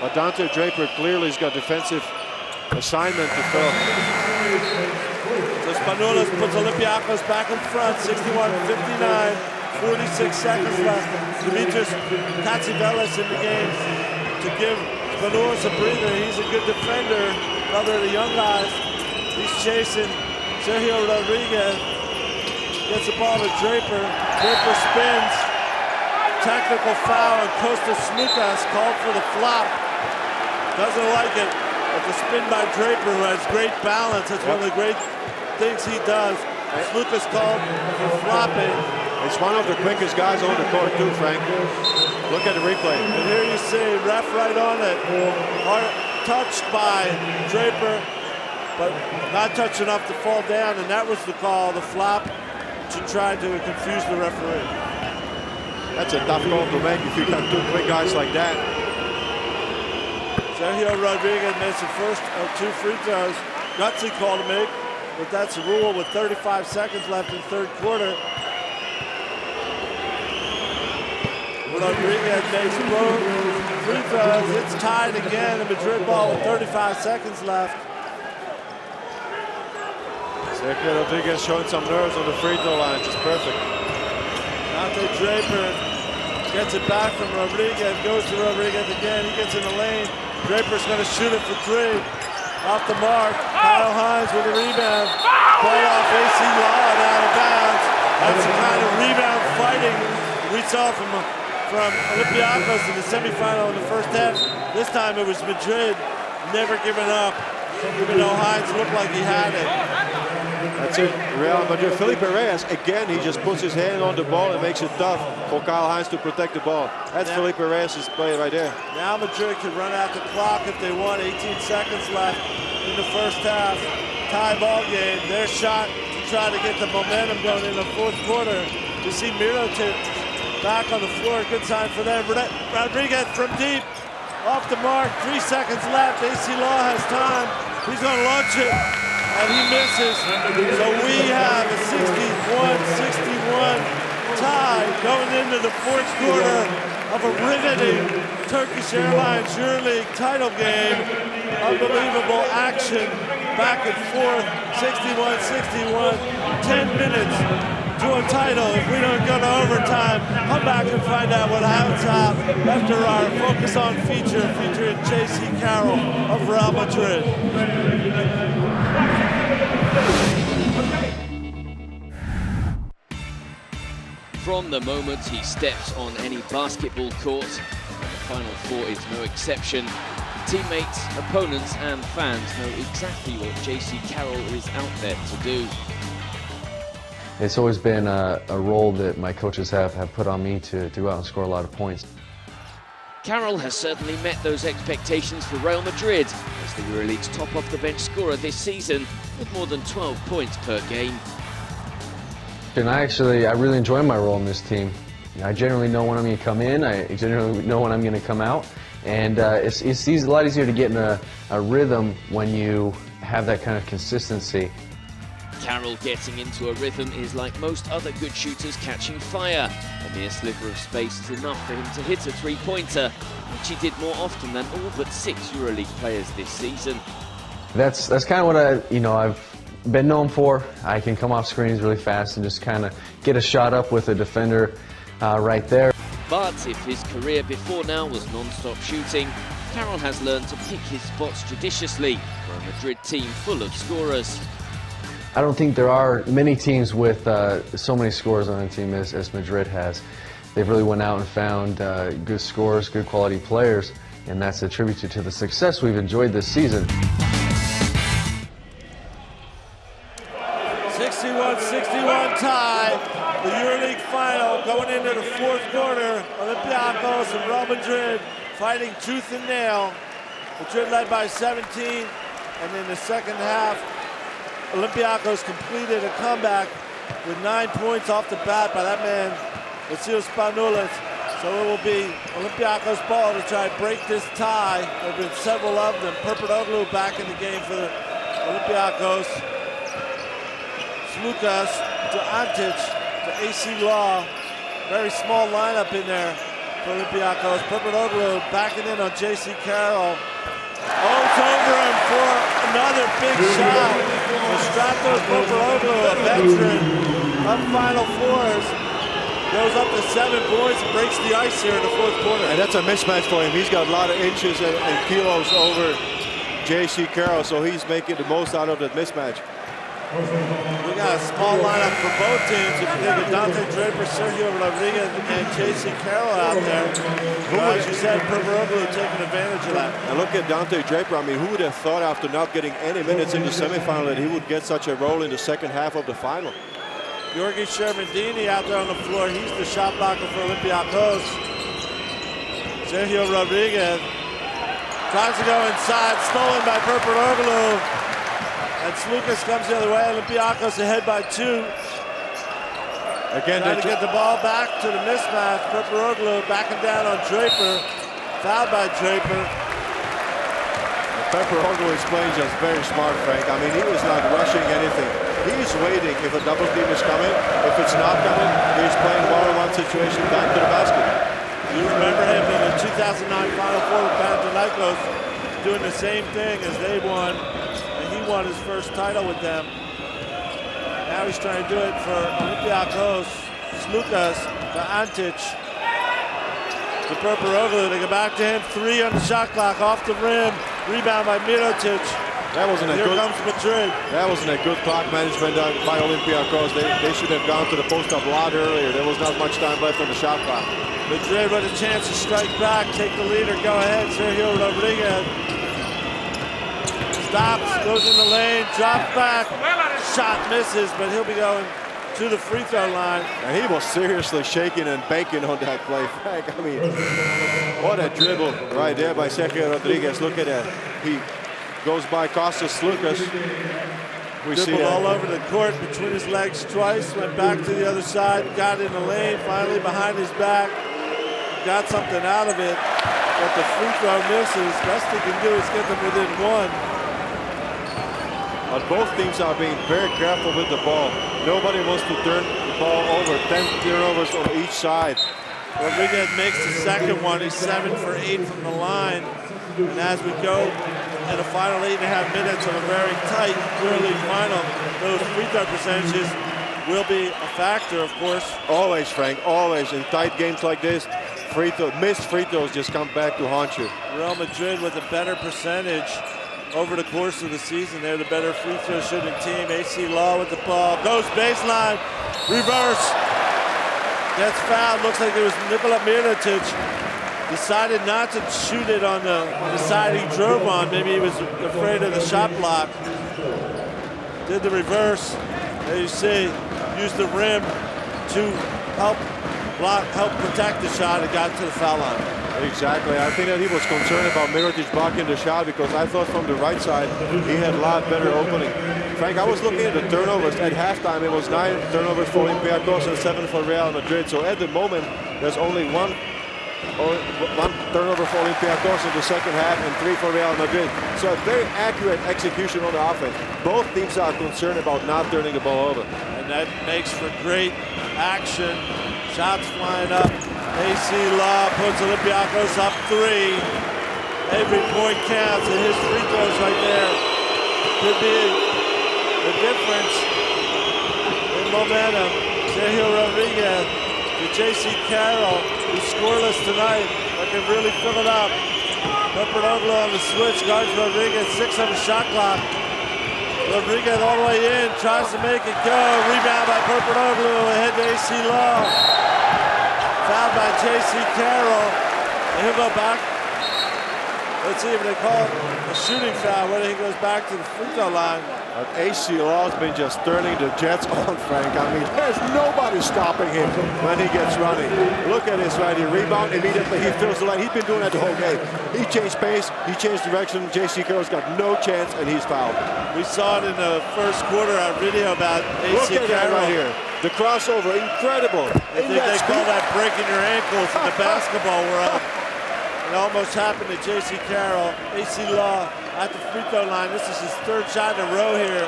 But Dante Draper clearly has got defensive assignment to fill. So Spanoulis puts Olympiacos back in front, 61-59. 46 seconds left. Dimitris Katsivelis in the game to give Spanoulis a breather. He's a good defender, brother of the young guys. He's chasing Sergio Rodriguez. Gets the ball to Draper. Draper spins. Technical foul, and Kostas Smukas called for the flop. Doesn't like it, but the spin by Draper, who has great balance. That's one of the great things he does. Smukas called for flopping. It's one of the quickest guys on the court too, Frank. Look at the replay. And here you see ref right on it. Touched by Draper, but not touched enough to fall down, and that was the call, the flop, to try to confuse the referee. That's a tough call to make if you got two quick guys like that. Sergio Rodriguez missed the first of two free throws. Gutsy call to make, but that's the rule with 35 seconds left in the third quarter. Rodriguez makes both free throws. It's tied again. The Madrid ball with 35 seconds left. Sergio Rodriguez showing some nerves on the free throw line. Just perfect. Dante Draper gets it back from Rodriguez. Goes to Rodriguez again. He gets in the lane. Draper's going to shoot it for three. Off the mark. Kyle Hines with a rebound. Ball off AC Law and out of bounds. That's the kind of rebound fighting we saw from Olympiacos in the semifinal in the first half. This time it was Madrid never giving up, even though Hines looked like he had it. That's it, Real Madrid. Felipe Reyes, again, he just puts his hand on the ball and makes it tough for Kyle Hines to protect the ball. That's Felipe Reyes' play right there. Now Madrid can run out the clock if they want. 18 seconds left in the first half. Tie ball game. Their shot to try to get the momentum going in the fourth quarter. You see Mirotic back on the floor, good sign for them. Rodriguez from deep, off the mark, 3 seconds left. AC Law has time. He's going to launch it, and he misses. So we have a 61-61 tie going into the fourth quarter of a riveting Turkish Airlines Euroleague title game. Unbelievable action, back and forth, 61-61, 10 minutes. To a title. If we don't go to overtime, come back and find out what happens after our Focus On feature featuring J.C. Carroll of Real Madrid. From the moment he steps on any basketball court, and the Final Four is no exception, teammates, opponents and fans know exactly what J.C. Carroll is out there to do. It's always been a role that my coaches have put on me to go out and score a lot of points. Carroll has certainly met those expectations for Real Madrid as the Euroleague's top off-the-bench scorer this season with more than 12 points per game. And I really enjoy my role in this team. I generally know when I'm going to come in. I generally know when I'm going to come out. And it's a lot easier to get in a rhythm when you have that kind of consistency. Carroll getting into a rhythm is like most other good shooters catching fire. A mere sliver of space is enough for him to hit a three-pointer, which he did more often than all but 6 EuroLeague players this season. That's kind of what I've been known for. I can come off screens really fast and just kind of get a shot up with a defender right there. But if his career before now was non-stop shooting, Carroll has learned to pick his spots judiciously for a Madrid team full of scorers. I don't think there are many teams with so many scorers on a team as Madrid has. They've really went out and found good scorers, good quality players, and that's attributed to the success we've enjoyed this season. 61-61 tie. The EuroLeague final going into the 4th quarter. Olympiacos and Real Madrid fighting tooth and nail. Madrid led by 17, and in the second half, Olympiacos completed a comeback with 9 points off the bat by that man, Spanoulis. So it will be Olympiacos ball to try to break this tie. There have been several of them. Purple back in the game for the Olympiacos. Lucas to Antic to AC Law. Very small lineup in there for Olympiacos. Purple backing in on JC Carroll. Oh, it's over him for another big shot. Stratos Purple, a veteran of Final Fours, goes up to 7 points and breaks the ice here in the 4th quarter. And that's a mismatch for him. He's got a lot of inches and kilos over JC Carroll, so he's making the most out of that mismatch. We got a small lineup for both teams. If you think of Dante Draper, Sergio Rodriguez, and JC Carroll out there, as you said, Purple taking advantage of that. And look at Dante Draper. I mean, who would have thought after not getting any minutes in the semifinal that he would get such a role in the second half of the final? Georgi Shermandini out there on the floor. He's the shot blocker for Olympiacos. Sergio Rodriguez tries to go inside, stolen by Purple. And Lucas comes the other way. Olympiacos ahead by 2. Again, trying to get the ball back to the mismatch. Purple backing down on Draper. Fouled by Draper. Purple is playing just very smart, Frank. I mean, he was not rushing anything. He's waiting if a double team is coming. If it's not coming, he's playing one-on-one situation back to the basket. You remember him in the 2009 Final Four with Panathinaikos doing the same thing as they won. He won his first title with them. Now he's trying to do it for Olympiacos. Lucas to Antic. To Purple. They go back to him. 3 on the shot clock, off the rim. Rebound by Mirotic. That wasn't Here comes Madrid. That wasn't a good clock management by Olympiacos. They should have gone to the post up a lot earlier. There was not much time left on the shot clock. Madrid with a chance to strike back, take the lead or go ahead. Sergio Rodriguez. Stops, goes in the lane, drops back, shot misses, but he'll be going to the free throw line. And he was seriously shaking and baking on that play, Frank. I mean, what a dribble right there by Sergio Rodriguez. Look at that. He goes by Kostas Lucas. We see all over the court between his legs twice, went back to the other side, got in the lane, finally behind his back, got something out of it, but the free throw misses. Best he can do is get them within 1. But both teams are being very careful with the ball. Nobody wants to turn the ball over. 10 turnovers on each side. Rodriguez makes the second one. He's 7 for 8 from the line. And as we go in the final 8.5 minutes of a very tight EuroLeague final, those free throw percentages will be a factor, of course. Always, Frank, always. In tight games like this, missed free throws just come back to haunt you. Real Madrid with a better percentage over the course of the season. They're the better free throw shooting team. AC Law with the ball. Goes baseline. Reverse. Gets fouled. Looks like it was Nikola Mirotic. Decided not to shoot it on the side he drove on. Maybe he was afraid of the shot block. Did the reverse. There you see. Used the rim to help protect the shot and got to the foul line. Exactly. I think that he was concerned about Mirotic blocking the shot because I thought from the right side he had a lot better opening. Frank, I was looking at the turnovers. At halftime, it was 9 turnovers for Olympiacos and 7 for Real Madrid. So at the moment, there's only one turnover for Olympiacos in the second half and 3 for Real Madrid. So a very accurate execution on the offense. Both teams are concerned about not turning the ball over. And that makes for great action. Shots flying up. AC Law puts Olympiacos up 3. Every point counts, and his free throws right there could be the difference in momentum. Sergio Rodriguez to J.C. Carroll, who's scoreless tonight, but can really fill it up. Papadoglou on the switch, guards Rodriguez, 6 on the shot clock. Rodriguez all the way in, tries to make it go. Rebound by Papadoglou, ahead to AC Law. Fouled by J.C. Carroll. And he'll go back. Let's see if they call it a shooting foul, whether he goes back to the free throw line. AC Law's been just turning the Jets on, Frank. I mean, there's nobody stopping him when he gets running. Look at this right here. Rebound, immediately he fills the lane. He's been doing that the whole game. He changed pace, he changed direction. J.C. Carroll's got no chance, and he's fouled. We saw it in the first quarter, our video about AC Look at that right here. The crossover, incredible. I think they call that breaking your ankles in the basketball world. It almost happened to J.C. Carroll. AC Law at the free throw line. This is his 3rd shot in a row here.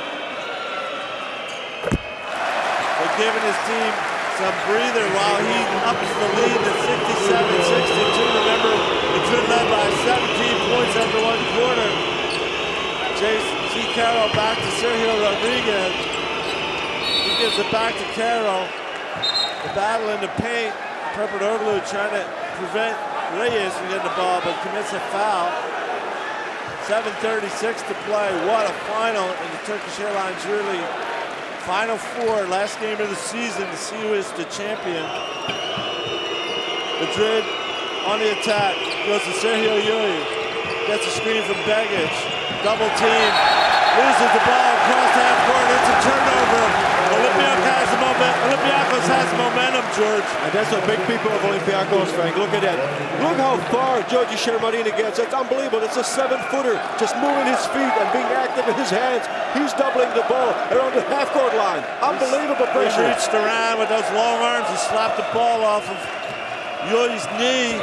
They're giving his team some breather while he ups the lead to 67-62. Remember, Madrid led by 17 points after 1 quarter. J.C. Carroll back to Sergio Rodriguez. He gives it back to Carroll. The battle in the paint. Papadoglou trying to prevent Reyes from getting the ball, but commits a foul. 7:36 to play. What a final in the Turkish Airlines Euroleague. Final 4, last game of the season to see who is the champion. Madrid on the attack. Goes to Sergio Llull. Gets a screen from Begic. Double team. Loses the ball across half court. It's a turnover. Olympiacos has momentum, George. And that's what big people of Olympiacos, Frank. Look at that. Look how far Giorgi Shermadini gets. It's unbelievable. It's a 7-footer. Just moving his feet and being active in his hands. He's doubling the ball around the half-court line. Unbelievable pressure. He reached around with those long arms and slapped the ball off of Llull's knee.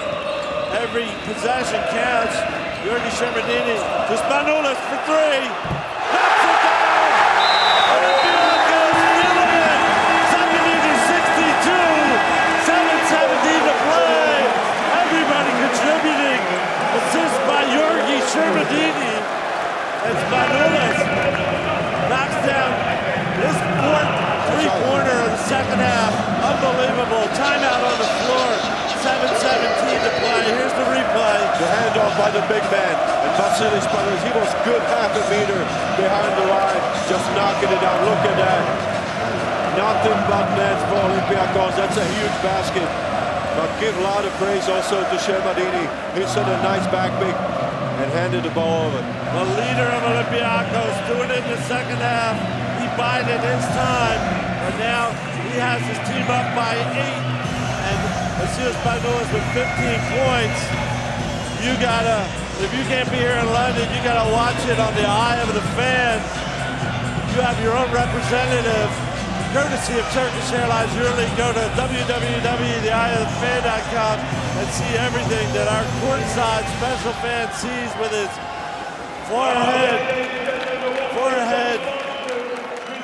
Every possession counts. Giorgi Shermadini to Spanoulis for 3. Knocks it down! Olympiacos killing it! 7:17 to play. Everybody contributing. Assist by Giorgi Shermadini. And Spanoulis knocks down his 4th three-pointer of the second half. Unbelievable. Timeout on the floor. 7:17 to play. Here's the replay. The handoff by the big man. And Vasily Spanoulis, he was good half a meter behind the line. Just knocking it down. Look at that. Nothing but nets for Olympiacos. That's a huge basket. But give a lot of praise also to Shermadini. He set a nice back pick and handed the ball over. The leader of Olympiacos doing it in the second half. He bided his time, but now he has his team up by 8. And Vasily Spanoulis with 15 points. If you can't be here in London, you gotta watch it on the eye of the fan. You have your own representative. Courtesy of Turkish Airlines Euroleague, go to www.theeyeofthefan.com and see everything that our courtside special fan sees with his forehead,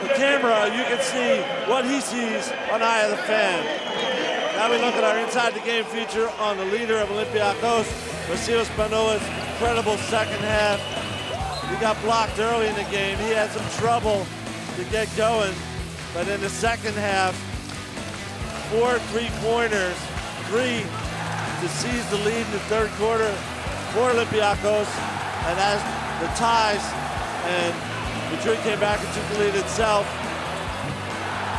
the camera. You can see what he sees on Eye of the Fan. Now we look at our Inside the Game feature on the leader of Olympiacos, Vasily Spanoulis. Incredible second half. He got blocked early in the game. He had some trouble to get going. But in the second half, 4 3-pointers, 3 to seize the lead in the third quarter for Olympiacos. And as the ties, and Madrid came back and took the lead itself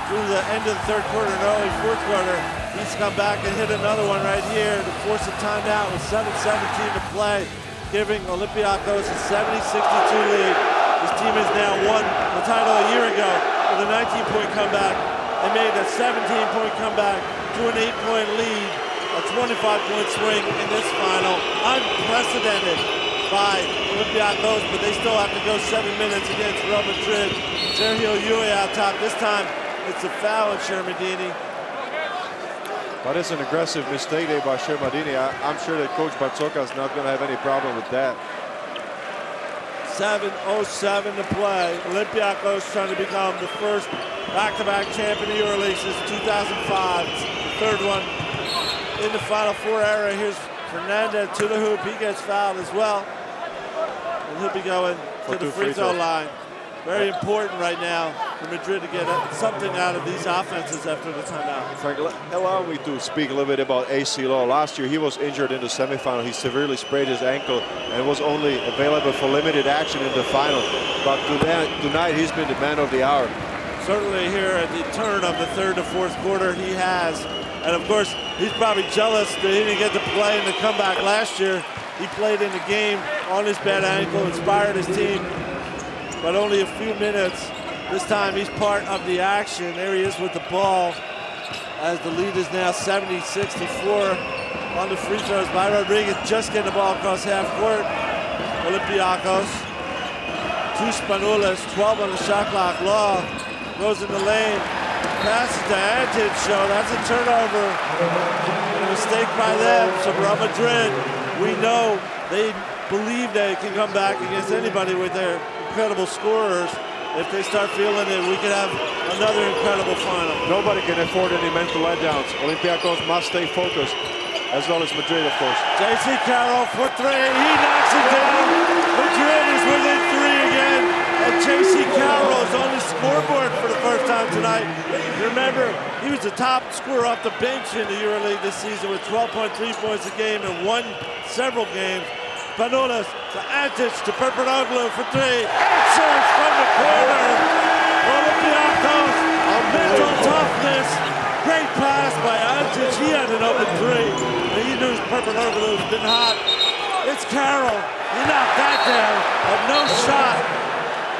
through the end of the third quarter and early fourth quarter. He's come back and hit another one right here to force a timeout with 7:17 to play, giving Olympiacos a 70-62 lead. His team has now won the title a year ago with a 19-point comeback. They made a 17-point comeback to an 8-point lead a 25-point swing in this final. Unprecedented by Olympiacos, but they still have to go 7 minutes against Real Madrid. Sergio Llull out top. This time it's a foul on Shermadini. But it's an aggressive mistake there by Shermadini. I'm sure that Coach Barzoka is not going to have any problem with that. 7:07 to play. Olympiacos trying to become the first back-to-back champion of EuroLeague since 2005. It's the third one in the Final Four era. Here's Fernandez to the hoop. He gets fouled as well. And he'll be going to the free throw line. Very important right now for Madrid to get something out of these offenses after the timeout. Frank, allow me to speak a little bit about AC Law. Last year he was injured in the semifinal. He severely sprained his ankle and was only available for limited action in the final. But tonight he's been the man of the hour. Certainly here at the turn of the third to fourth quarter he has. And of course he's probably jealous that he didn't get to play in the comeback last year. He played in the game on his bad ankle, inspired his team. But only a few minutes. This time he's part of the action. There he is with the ball as the lead is now 70-64 on the free throws by Rodriguez. Just getting the ball across half court. Olympiacos to Spanoulis, 12 on the shot clock. Law goes in the lane, passes to Antic. So that's a turnover. And a mistake by them. So Real Madrid, we know they believe they can come back against anybody with their incredible scorers. If they start feeling it, we could have another incredible final. Nobody can afford any mental letdowns. Olympiacos must stay focused, as well as Madrid, of course. J.C. Carroll for three. He knocks it down. Madrid is within three again. And J.C. Carroll is on the scoreboard for the first time tonight. Remember, he was the top scorer off the bench in the EuroLeague this season with 12.3 points a game and won several games. Spanoulis to Antic to Perperoglu for three. Answers from the corner. Olympiacos, mental toughness. Great pass by Antic. He had an open three. And he knew Perperoglu has been hot. It's Carroll. He knocked that down, but no shot.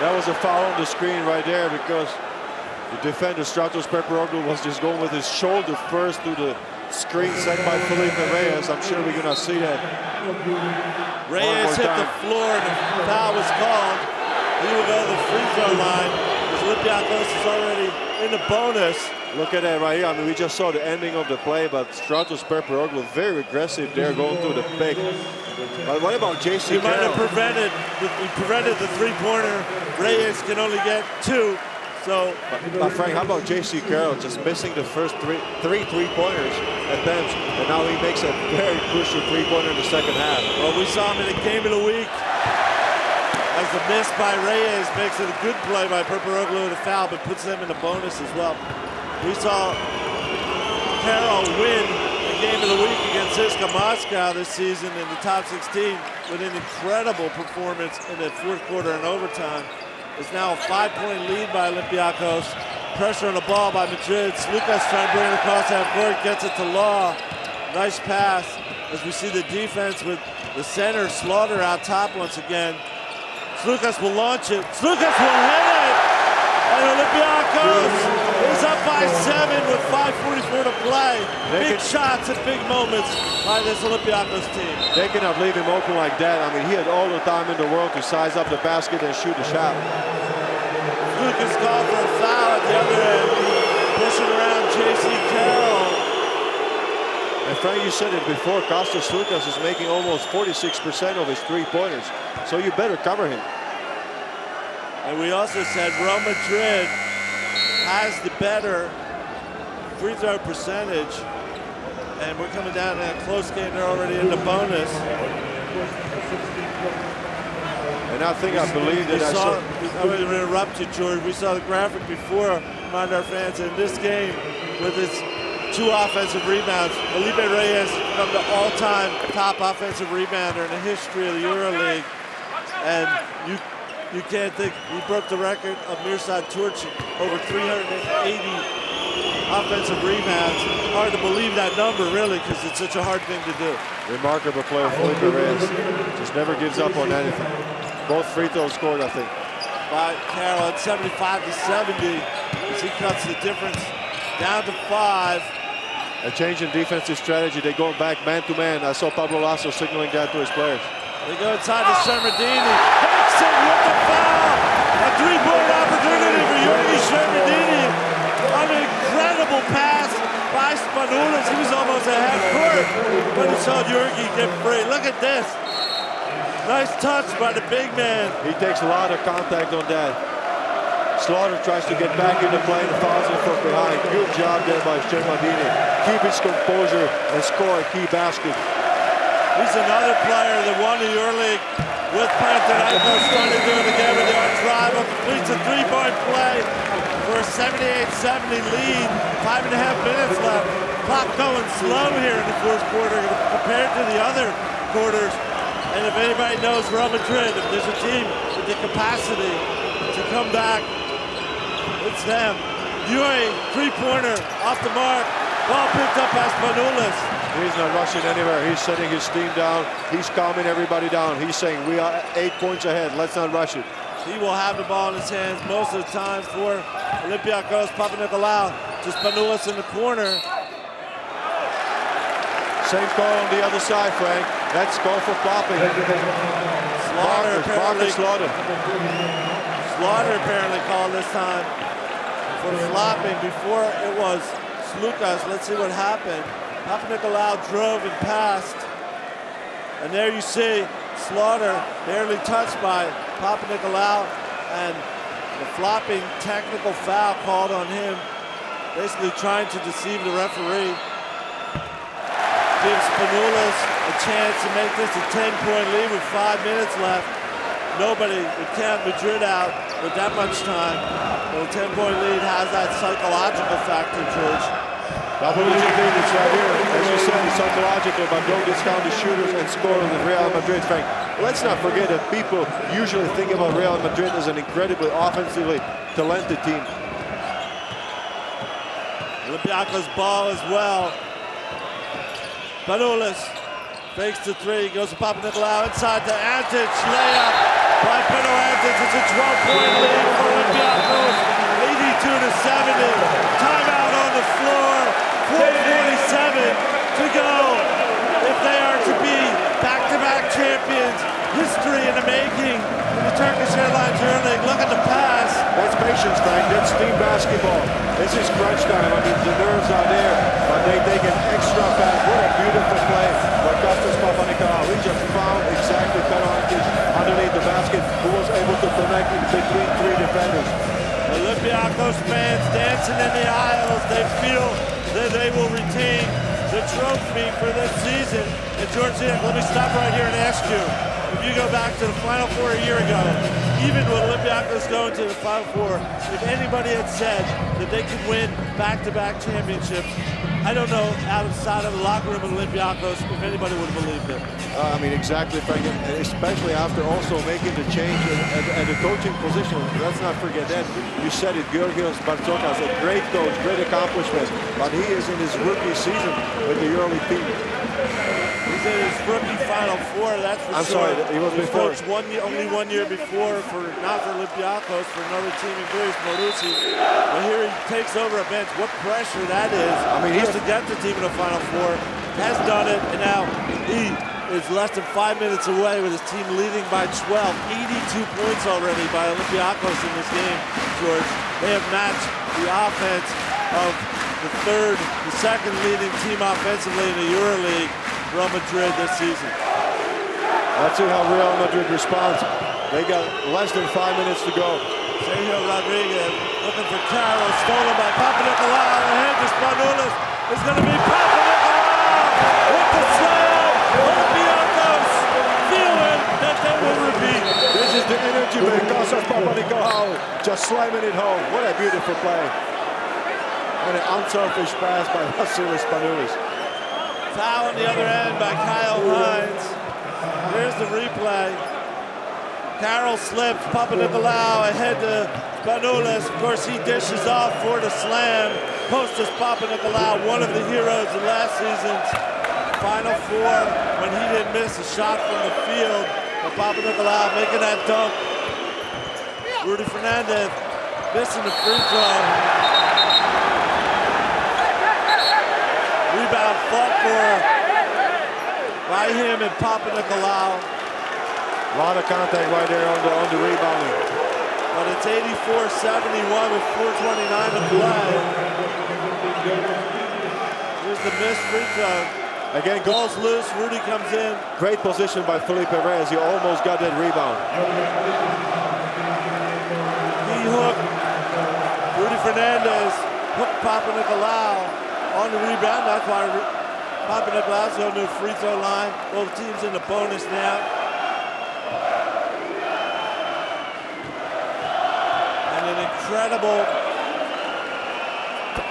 That was a foul on the screen right there because the defender Stratos Perperoglu was just going with his shoulder first to the screen set by Felipe Reyes. I'm sure we're gonna see that. Reyes hit the floor and the foul was called. He will go to the free throw line because Olympiacos is already in the bonus. Look at that right here. I mean, we just saw the ending of the play, but Stratos Perperoglu very aggressive there going to the pick. But what about J.C. He might Carroll? have prevented the three-pointer. Reyes can only get two. So, but Frank, how about J.C. Carroll just missing the first three three-pointers attempts, and now he makes a very crucial three-pointer in the second half. Well, we saw him in the game of the week as the miss by Reyes makes it a good play by Perperoglu and a foul, but puts them in the bonus as well. We saw Carroll win the game of the week against CSKA Moscow this season in the top 16 with an incredible performance in the fourth quarter and overtime. It's now a 5-point lead by Olympiacos. Pressure on the ball by Madrid. Lucas trying to bring it across half court, gets it to Law. Nice pass as we see the defense with the center Slaughter out top once again. Lucas will launch it. Lucas will hit it! And Olympiacos is up by 7 with 5:44 to play. Big shots and big moments by this Olympiacos team. They cannot leave him open like that. I mean, he had all the time in the world to size up the basket and shoot the shot. Lucas called for a foul at the other end, pushing around J.C. Carroll. And Frank, you said it before, Kostas Lucas is making almost 46% of his three-pointers, so you better cover him. And we also said Real Madrid has the better free throw percentage, and we're coming down to a close game. They're already in the bonus. And I believe that I saw. I'm going to interrupt you, George. We saw the graphic before, remind our fans, in this game with its 2 offensive rebounds. Felipe Reyes become the all-time top offensive rebounder in the history of the EuroLeague. And you can't think, he broke the record of Mirsad Turci, over 380 offensive rebounds. Hard to believe that number, really, because it's such a hard thing to do. Remarkable player, Felipe Reyes. Just never gives up on anything. Both free throws scored, I think. By Carroll at 75-70, as he cuts the difference down to 5. A change in defensive strategy. They go back man-to-man. I saw Pablo Lasso signaling that to his players. They go inside to Shermadini. Hits it with the foul. A three-point opportunity for Yorgi Shermadini. An incredible pass by Spanoulis. He was almost at half court, but he saw Yorgi get free. Look at this. Nice touch by the big man. He takes a lot of contact on that. Slaughter tries to get back into play and fouls him from behind. Good job there by Shermadini. Keep his composure and score a key basket. He's another player that won the EuroLeague with Panathinaikos, trying to do it again with the arm drive. Completes a three-point play for a 78-70 lead. 5.5 minutes left. Clock going slow here in the fourth quarter compared to the other quarters. And if anybody knows Real Madrid, if there's a team with the capacity to come back, it's them. Yui, three-pointer, off the mark. Ball picked up by Spanoulis. He's not rushing anywhere. He's setting his team down. He's calming everybody down. He's saying, we are 8 points ahead. Let's not rush it. He will have the ball in his hands most of the time for Olympiacos. Papanikolaou to Spanoulis in the corner. Same call on the other side, Frank. That's call for flopping. Slaughter. Slaughter apparently called this time for flopping. Before it was Slukas. Let's see what happened. Papanikolaou drove and passed. And there you see Slaughter barely touched by Papanikolaou, and the flopping technical foul called on him, basically trying to deceive the referee. Gives Spanoulis a chance to make this a 10-point lead with 5 minutes left. Nobody would count Madrid out with that much time. But a 10-point lead has that psychological factor, George. Double-digit lead, it's right here. As you said, it's psychological, but don't discount the shooters and scorers of Real Madrid, Frank. Let's not forget that people usually think about Real Madrid as an incredibly offensively talented team. Olympiacos ball as well. Spanoulis fakes the three, goes to Papanikolaou inside to Antic, layup by Pedro Antic. It's a 12-point lead for Olympiacos, 82-70. Timeout on the floor, 4:47 to go. If they are to be back-to-back champions, history in the making in the Turkish Airlines Euroleague. Look at the pass. That's patience, Frank. That's team basketball. This is crunch time. I mean, the nerves are there, but they take an extra pass. What a beautiful play by Kostas Papanikolaou. He just found exactly Pedro Antic underneath the basket, who was able to connect in between three defenders. Olympiacos fans dancing in the aisles. They feel that they will retain the trophy for this season. And George, let me stop right here and ask you, if you go back to the Final Four a year ago, even with Olympiacos going to the Final Four, if anybody had said that they could win back-to-back championships, I don't know, outside of the locker room of Olympiacos, if anybody would have believed it. I mean, exactly, Frank, and especially after also making the change at the coaching position. Let's not forget that. You said it, Georgios Bartzokas, a great coach, great accomplishment, but he is in his rookie season with the EuroLeague team. He's in his rookie Final Four, that's for sure. I'm sorry, he was before. Coached only 1 year before, not for Olympiacos, for another team in Greece, Marousi. But here he takes over a bench. What pressure that is. I mean, just to get the team in the Final Four. Has done it, and now he is less than 5 minutes away with his team leading by 12. 82 points already by Olympiacos in this game, George. They have matched the offense of the second leading team offensively in the EuroLeague, Real Madrid, this season. Let's see how Real Madrid responds. They got less than 5 minutes to go. Sergio Rodriguez looking for Carroll, stolen by Papanikolaou. Ahead to Spanoulis. It's going to be Papanikolaou with the slam. Olympiacos feeling that they will repeat. This is the energy by Kostas Papanikolaou, just slamming it home. What a beautiful play. And an unselfish pass by Vasilis Spanoulis. Foul on the other end by Kyle Hines. Here's the replay. Carroll slips, Papanikolaou ahead to Spanoulis. Of course, he dishes off for the slam. Kostas Papanikolaou, one of the heroes of last season's Final Four, when he didn't miss a shot from the field. But Papanikolaou making that dunk. Rudy Fernandez missing the free throw. rebound fought for by him and Papanikolaou. A lot of contact right there on the rebounding. But it's 84-71 with 4:29 to play. Here's the missed free throw. Again, ball's loose. Rudy comes in. Great position by Felipe Reyes. He almost got that rebound. He hooked. Rudy Fernandez hooked Papanikolaou on the rebound. That's why Papanikolaou's going to a free throw line. Both teams in the bonus now. And an incredible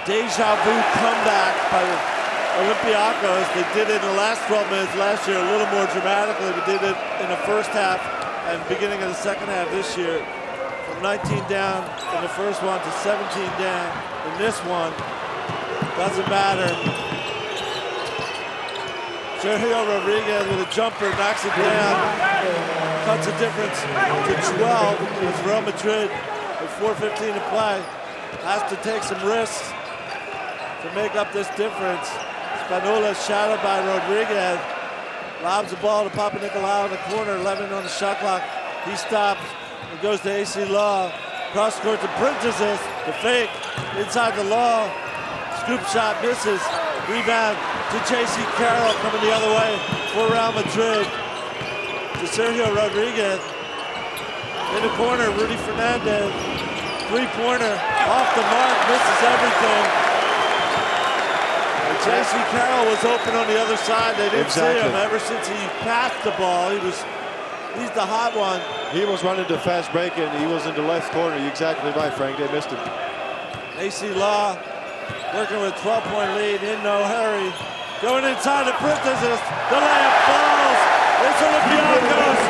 deja vu comeback by Olympiacos. They did it in the last 12 minutes last year, a little more dramatically, but did it in the first half and beginning of the second half this year. From 19 down in the first one to 17 down in this one. Doesn't matter. Sergio Rodriguez with a jumper, knocks it down, cuts the difference to 12 as Real Madrid with 4:15 to play has to take some risks to make up this difference. Spanoulis shadowed by Rodriguez, lobs the ball to Papanikolaou in the corner, 11 on the shot clock. He stops and goes to AC Law. Cross court to Printezis, the fake, inside the Law. Scoop shot misses, rebound to J.C. Carroll coming the other way for Real Madrid. To Sergio Rodriguez. In the corner, Rudy Fernandez. Three-pointer, off the mark, misses everything. J.C. Carroll was open on the other side. They didn't see him ever since he passed the ball. He's the hot one. He was running the fast break and he was in the left corner. You're exactly right, Frank. They missed him. AC Law working with a 12-point lead in no hurry. Going inside the Printezis. The layup falls. It's Olympiacos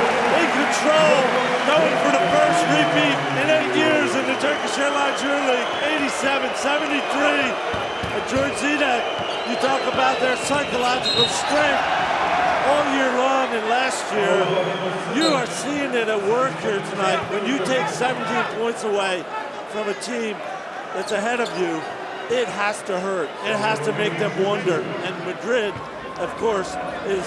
in control. Going for the first repeat in 8 years in the Turkish Airlines Euroleague. 87-73. And George Zidek, you talk about their psychological strength all year long and last year. You are seeing it at work here tonight. When you take 17 points away from a team that's ahead of you, it has to hurt. It has to make them wonder. And Madrid, of course, is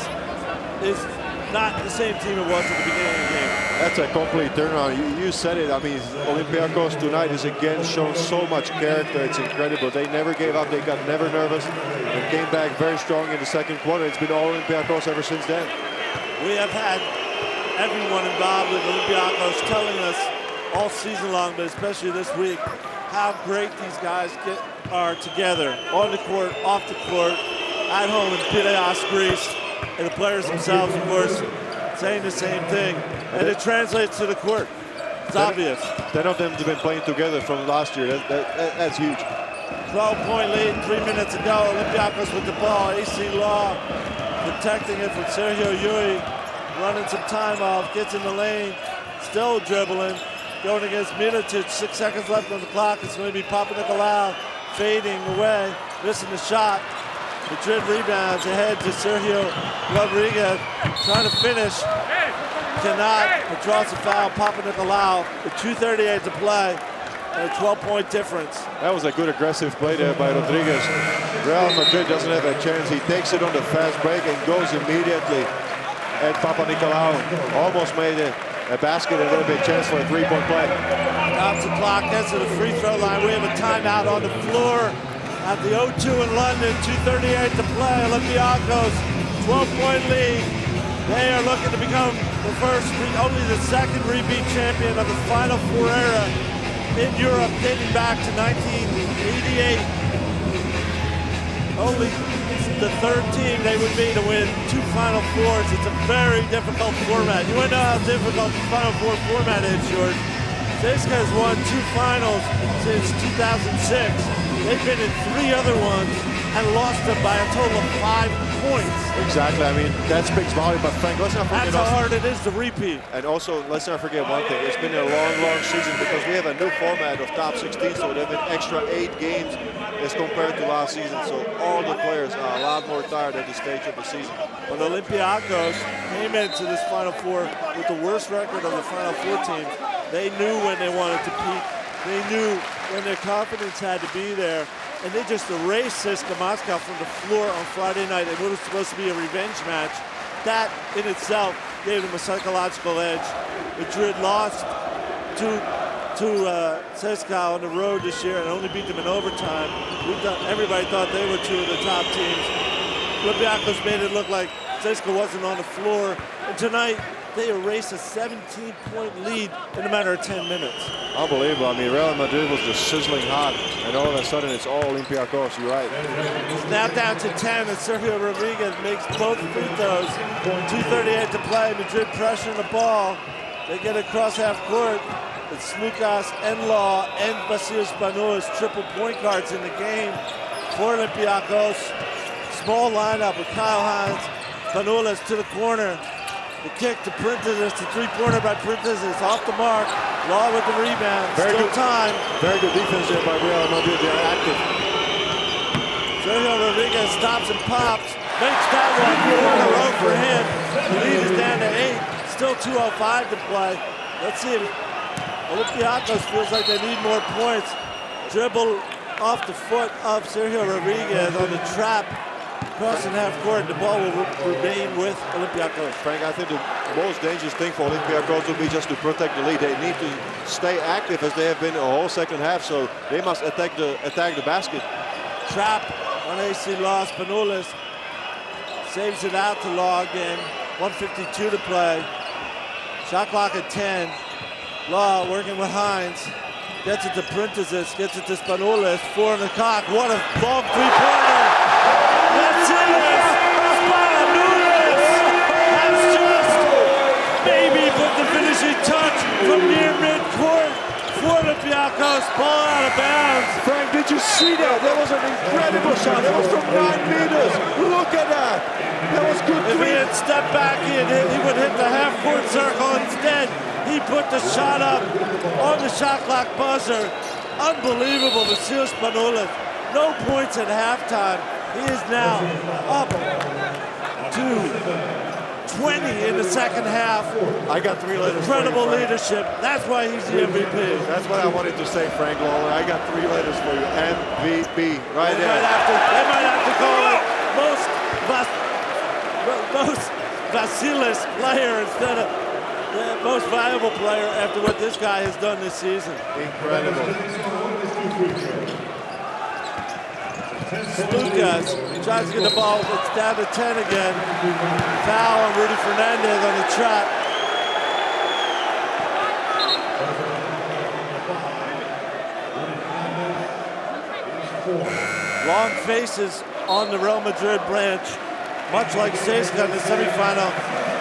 not the same team it was at the beginning of the game. That's a complete turnaround. You said it. I mean, Olympiacos tonight is again shown so much character. It's incredible. They never gave up. They got never nervous and came back very strong in the second quarter. It's been all Olympiacos ever since then. We have had everyone involved with Olympiacos telling us all season long, but especially this week, how great these guys are together on the court, off the court, at home in Piraeus, Greece, and the players themselves, of course, saying the same thing. And it translates to the court. It's obvious. 10 of them have been playing together from last year. That's huge. 12-point lead 3 minutes ago. Olympiacos with the ball. AC Law protecting it from Sergio Yui. Running some time off. Gets in the lane. Still dribbling. Going against Mirotic. 6 seconds left on the clock. It's going to be Papanikolaou fading away. Missing the shot. Madrid rebounds ahead to Sergio Rodriguez. Trying to finish. Cannot. But draws a foul. Papanikolaou with 2:38 to play. And a 12-point difference. That was a good aggressive play there by Rodriguez. Real Madrid doesn't have a chance. He takes it on the fast break and goes immediately at Papanikolaou. Almost made a basket and a little bit chance for a three-point play. Stops the clock, gets to the free throw line. We have a timeout on the floor at the O2 in London. 2:38 to play. Olympiacos, 12-point lead. They are looking to become the first, only the second repeat champion of the Final Four era in Europe, dating back to 1988. Only the third team they would be to win 2 Final Fours. It's a very difficult format. You want to know how difficult the Final Four format is, George? Cesca has won 2 finals since 2006. They've been in 3 other ones and lost them by a total of 5 points. Exactly. I mean, that speaks volume. But Frank, let's not forget. That's how hard it is to repeat. And also, let's not forget one thing. It's been a long, long season because we have a new format of top 16. So there have been extra 8 games as compared to last season. So all the players are a lot more tired at this stage of the season. When Olympiacos came into this Final Four with the worst record of the Final Four teams, they knew when they wanted to peak. They knew when their confidence had to be there. and they just erased CSKA Moscow from the floor on Friday night. It was supposed to be a revenge match. That in itself gave them a psychological edge. Madrid lost to CSKA on the road this year and only beat them in overtime. Everybody thought they were two of the top teams. Olympiacos made it look like CSKA wasn't on the floor. And tonight, they erased a 17-point lead in a matter of 10 minutes. Unbelievable. I mean, Real Madrid was just sizzling hot, and all of a sudden it's all Olympiacos. You're right. It's now down to 10, and Sergio Rodriguez makes both free throws. 2:38 to play. Madrid pressuring the ball. They get across half court. It's Smukas and Law and Vasil Spanoulis, triple point guards in the game for Olympiacos. Small lineup with Kyle Hines, Spanoulis to the corner. The kick to Printezis, the three-pointer by Printezis, off the mark. Law with the rebound, still time. Very good defense there by Real Madrid, they're active. Sergio Rodriguez stops and pops, makes that one, 4 in a row for him. The lead is down to 8, still 2:05 to play. Let's see if Olympiacos feels like they need more points. Dribble off the foot of Sergio Rodriguez on the trap. Crossing half court, the ball will remain with Olympiacos. Frank, I think the most dangerous thing for Olympiacos would be just to protect the lead. They need to stay active as they have been a whole second half, so they must attack the basket. Trap on AC Law. Spanoulis saves it out to Law again. 1:52 to play. Shot clock at 10. Law working with Hines. Gets it to Printezis, gets it to Spanoulis. 4 on the clock. What a long three-pointer. That's it! Spanoulis has just maybe put the finishing touch from near midcourt for Olympiacos. Ball out of bounds. Frank, did you see that? That was an incredible shot. That was from 9 meters. Look at that. That was good. If he had stepped back in, he would hit the half-court circle. Instead, he put the shot up on the shot clock buzzer. Unbelievable to Vasil Spanoulis. No points at halftime. He is now up to 20 in the second half. I got 3 letters. Incredible leadership. That's why he's the MVP. That's what I wanted to say, Frank Lawler. I got 3 letters for you. MVP, right there. They might have to call it most Vasilis player instead of the most valuable player after what this guy has done this season. Incredible. Lucas tries to get the ball, it's down to 10 again. Foul on Rudy Fernandez on the trap. Long faces on the Real Madrid branch, much like CSKA in the semifinal.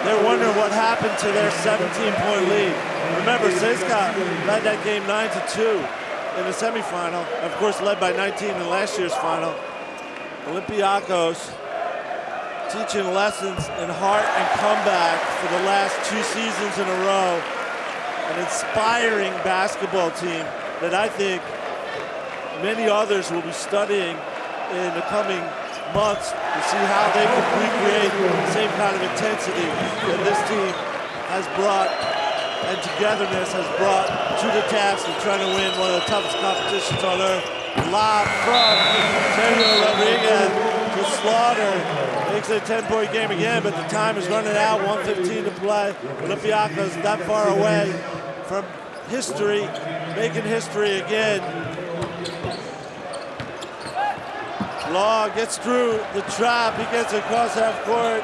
They're wondering what happened to their 17-point lead. Remember, CSKA led that game 9-2 in the semifinal. Of course, led by 19 in last year's final. Olympiacos teaching lessons in heart and comeback for the last 2 seasons in a row. An inspiring basketball team that I think many others will be studying in the coming months to see how they can recreate the same kind of intensity that this team has brought and togetherness has brought to the task of trying to win one of the toughest competitions on earth. Lob from Sergio Rodriguez to Slaughter. Makes it a 10-point game again, but the time is running out, 1:15 to play. Olympiacos that far away from history, making history again. Law gets through the trap, he gets across half court,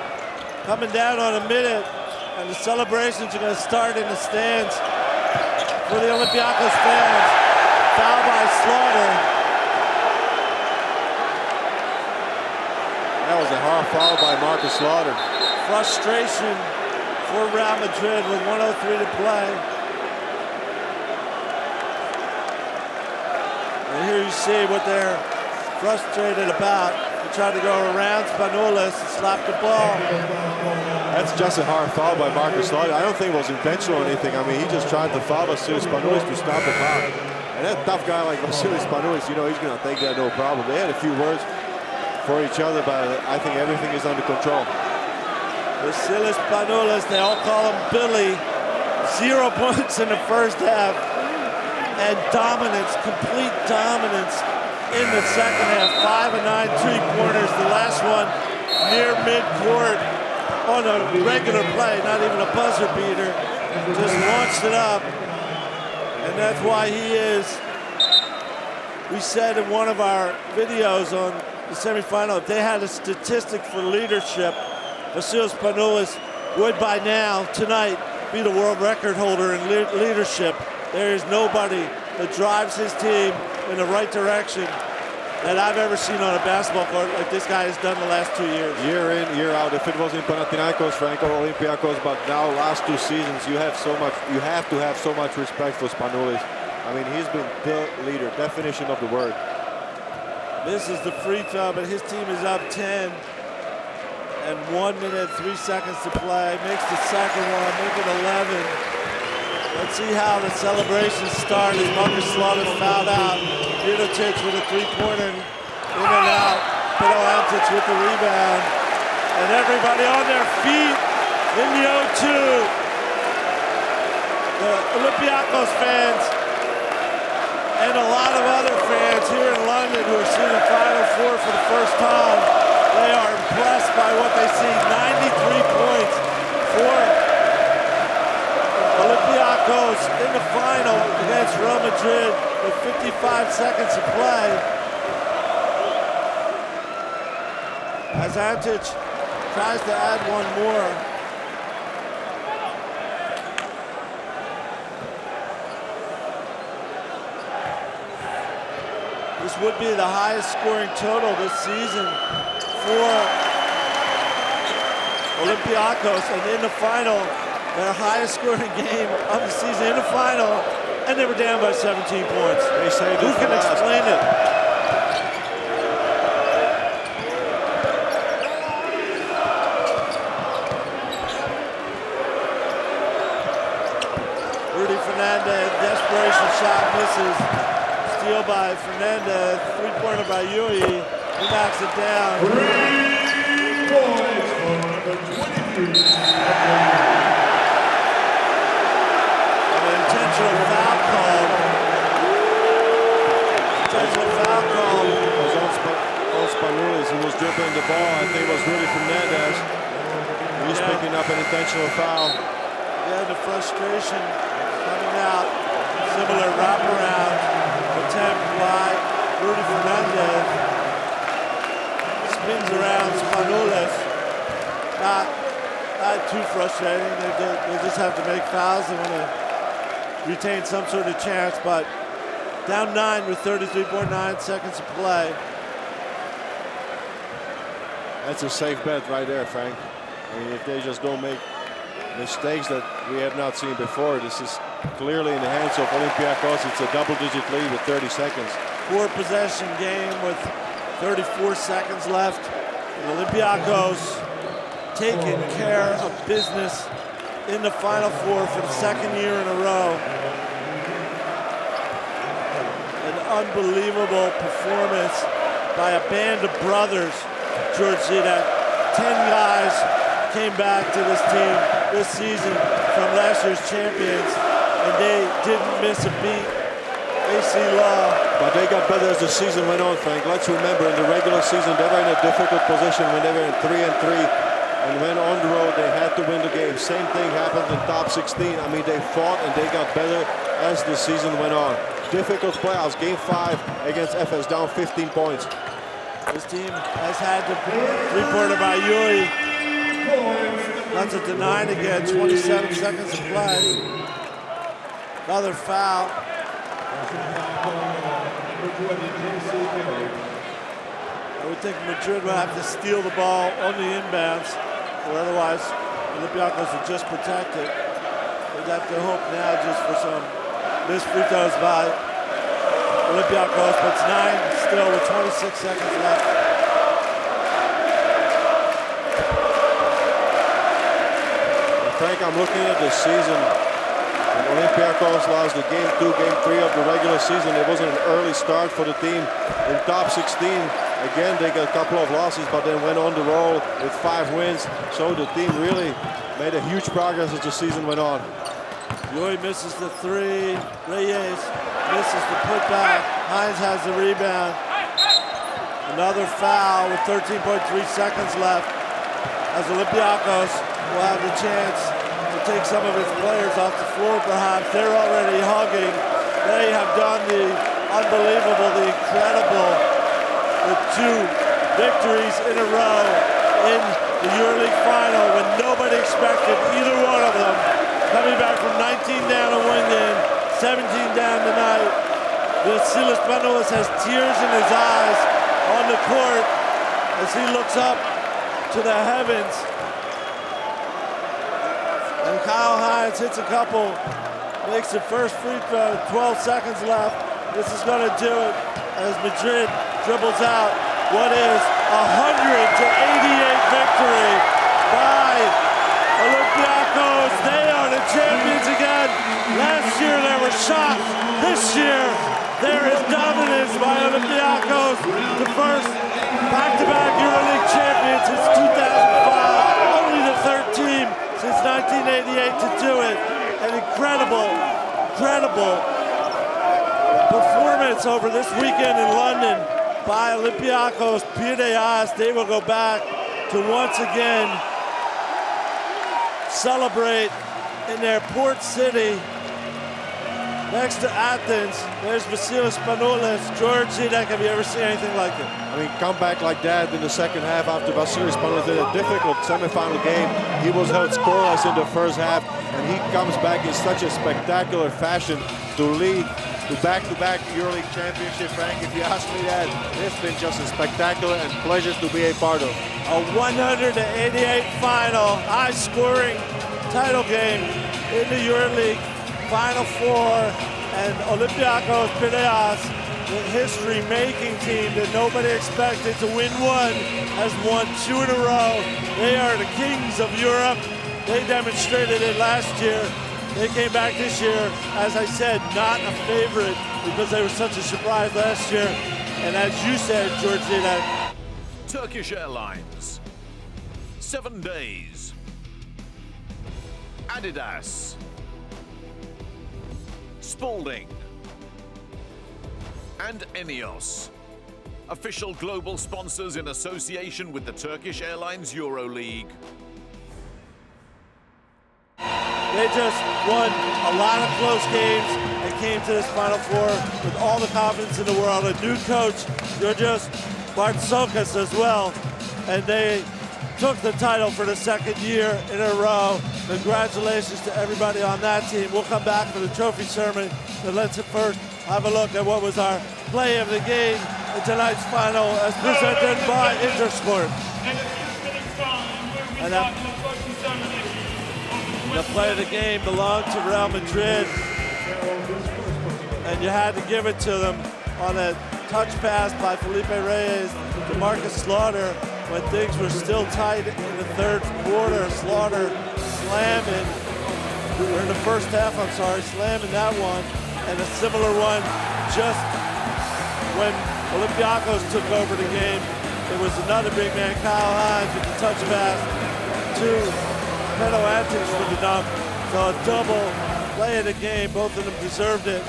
coming down on a minute, and the celebrations are going to start in the stands for the Olympiacos fans. Foul by Slaughter. That was a hard foul by Marcus Slaughter. Frustration for Real Madrid with 1:03 to play. And here you see what they're frustrated about. They tried to go around Spanoulis and slap the ball. That's just a hard foul by Marcus Slaughter. I don't think it was intentional or anything. I mean, he just tried to foul Vasil Spanoulis to stop the clock. And that tough guy like Vasil Spanoulis, you know, he's going to take that no problem. They had a few words for each other, but I think everything is under control. Vasil Spanoulis, they all call him Billy. 0 points in the first half. And dominance, complete dominance in the second half. 5 of 9 3-pointers. The last one near midcourt on a regular play, not even a buzzer beater. Just launched it up. And that's why he is, we said in one of our videos on the semifinal, if they had a statistic for leadership, Vasilis Spanoulis would by now, tonight, be the world record holder in leadership. There is nobody that drives his team in the right direction that I've ever seen on a basketball court like this guy has done the last 2 years. Year in, year out. If it was in Panathinaikos, Frank, or Olympiacos, but now last 2 seasons, you have to have so much respect for Spanoulis. I mean, he's been the leader, definition of the word. This is the free throw, but his team is up 10. And 1 minute, 3 seconds to play. Makes the second one, make it 11. Let's see how the celebration starts. Marcus Slaughter fouled out. Mirotic with a 3-pointer in and out. Piraeus with the rebound. And everybody on their feet in the O2. The Olympiacos fans and a lot of other fans here in London who are seeing the Final Four for the first time. They are impressed by what they see. 93 points for Olympiacos in the final against Real Madrid with 55 seconds to play. As Antic tries to add one more. This would be the highest scoring total this season for Olympiacos, and in the final, their highest scoring game of the season in the final, and they were down by 17 points. They say who can explain it? Rudy Fernandez, desperation shot misses. Steal by Fernandez, 3-pointer by Yui. He knocks it down. 3 points for number 23. An intentional foul call. Intentional foul call. It was on Spanoulis. He was dribbling the ball. I think it was Rudy Fernandez. He was picking up an intentional foul. Yeah, the frustration coming out. Similar wraparound attempt by Rudy Fernandez. Spins around Spanoulis. Not too frustrating. They just have to make fouls. They want to retain some sort of chance, but down 9 with 33.9 seconds to play. That's a safe bet right there, Frank. I mean, if they just don't make mistakes that we have not seen before, this is clearly in the hands of Olympiacos. It's a double-digit lead with 30 seconds. 4-possession game with 34 seconds left. And Olympiacos taking care of business in the Final Four for the second year in a row. An unbelievable performance by a band of brothers, George Zidek. 10 guys came back to this team this season from last year's champions, and they didn't miss a beat. AC Law. But they got better as the season went on, Frank. Let's remember, in the regular season, they were in a difficult position when they were in 3-3. And when on the road, they had to win the game. Same thing happened in top 16. I mean, they fought and they got better as the season went on. Difficult playoffs. Game 5 against FS, down 15 points. This team has had the 3-pointer by Yui. That's it to 9 again, 27 seconds to play. Another foul. I would think Madrid would have to steal the ball on the inbounds, or otherwise Olympiacos would just protect it. They'd have to hope now just for some missed free throws by Olympiacos, but it's 9 still with 26 seconds left. Frank, I'm looking at this season. When Olympiacos lost the game 2, game 3 of the regular season, it wasn't an early start for the team. In top 16, again, they got a couple of losses, but then went on the roll with 5 wins. So the team really made a huge progress as the season went on. Yui misses the 3. Reyes misses the putback. Hines has the rebound. Another foul with 13.3 seconds left as Olympiacos will have the chance to take some of its players off the floor perhaps. They're already hugging. They have done the unbelievable, the incredible, with 2 victories in a row in the EuroLeague final when nobody expected either one of them. Coming back from 19 down to win game, 17 down tonight. Spanoulis has tears in his eyes on the court as he looks up to the heavens. And Kyle Hines hits a couple, makes the first free throw, 12 seconds left. This is going to do it as Madrid dribbles out what is a 100-88 victory by Olympiacos. They are the champions again. Last year they were shocked. This year there is dominance by Olympiacos, the first back-to-back EuroLeague champion since 2005. Only the third team since 1988 to do it. An incredible performance over this weekend in London by Olympiacos Piraeus. They will go back to once again celebrate in their port city next to Athens. There's Spanoulis. George Zidek, have you ever seen anything like it? I mean, come back like that in the second half after Spanoulis did a difficult semifinal game. He was held scoreless in the first half, and he comes back in such a spectacular fashion to lead to back-to-back EuroLeague championship. Frank, if you ask me that, it's been just a spectacular and pleasure to be a part of. A 188 final, high-scoring title game in the EuroLeague Final Four, and Olympiacos Piraeus, the history-making team that nobody expected to win one, has won 2 in a row. They are the kings of Europe. They demonstrated it last year. They came back this year, as I said, not a favorite because they were such a surprise last year. And as you said, George Zidek, Turkish Airlines, 7 days. Adidas, Spalding, and Enios, official global sponsors in association with the Turkish Airlines Euroleague. they just won a lot of close games and came to this Final Four with all the confidence in the world. A new coach, Georgios Bartsokas as well, and they took the title for the second year in a row. Congratulations to everybody on that team. We'll come back for the trophy ceremony, but let's first have a look at what was our play of the game in tonight's final as presented by Intersport. And the play of the game belonged to Real Madrid, and you had to give it to them on a touch pass by Felipe Reyes to Marcus Slaughter when things were still tight in the third quarter. Slaughter slamming, or in the first half, I'm sorry, slamming that one, and a similar one just when Olympiacos took over the game. It was another big man, Kyle Hines, with the touch pass to Pedro Antics for the dunk. So a double play of the game. Both of them deserved it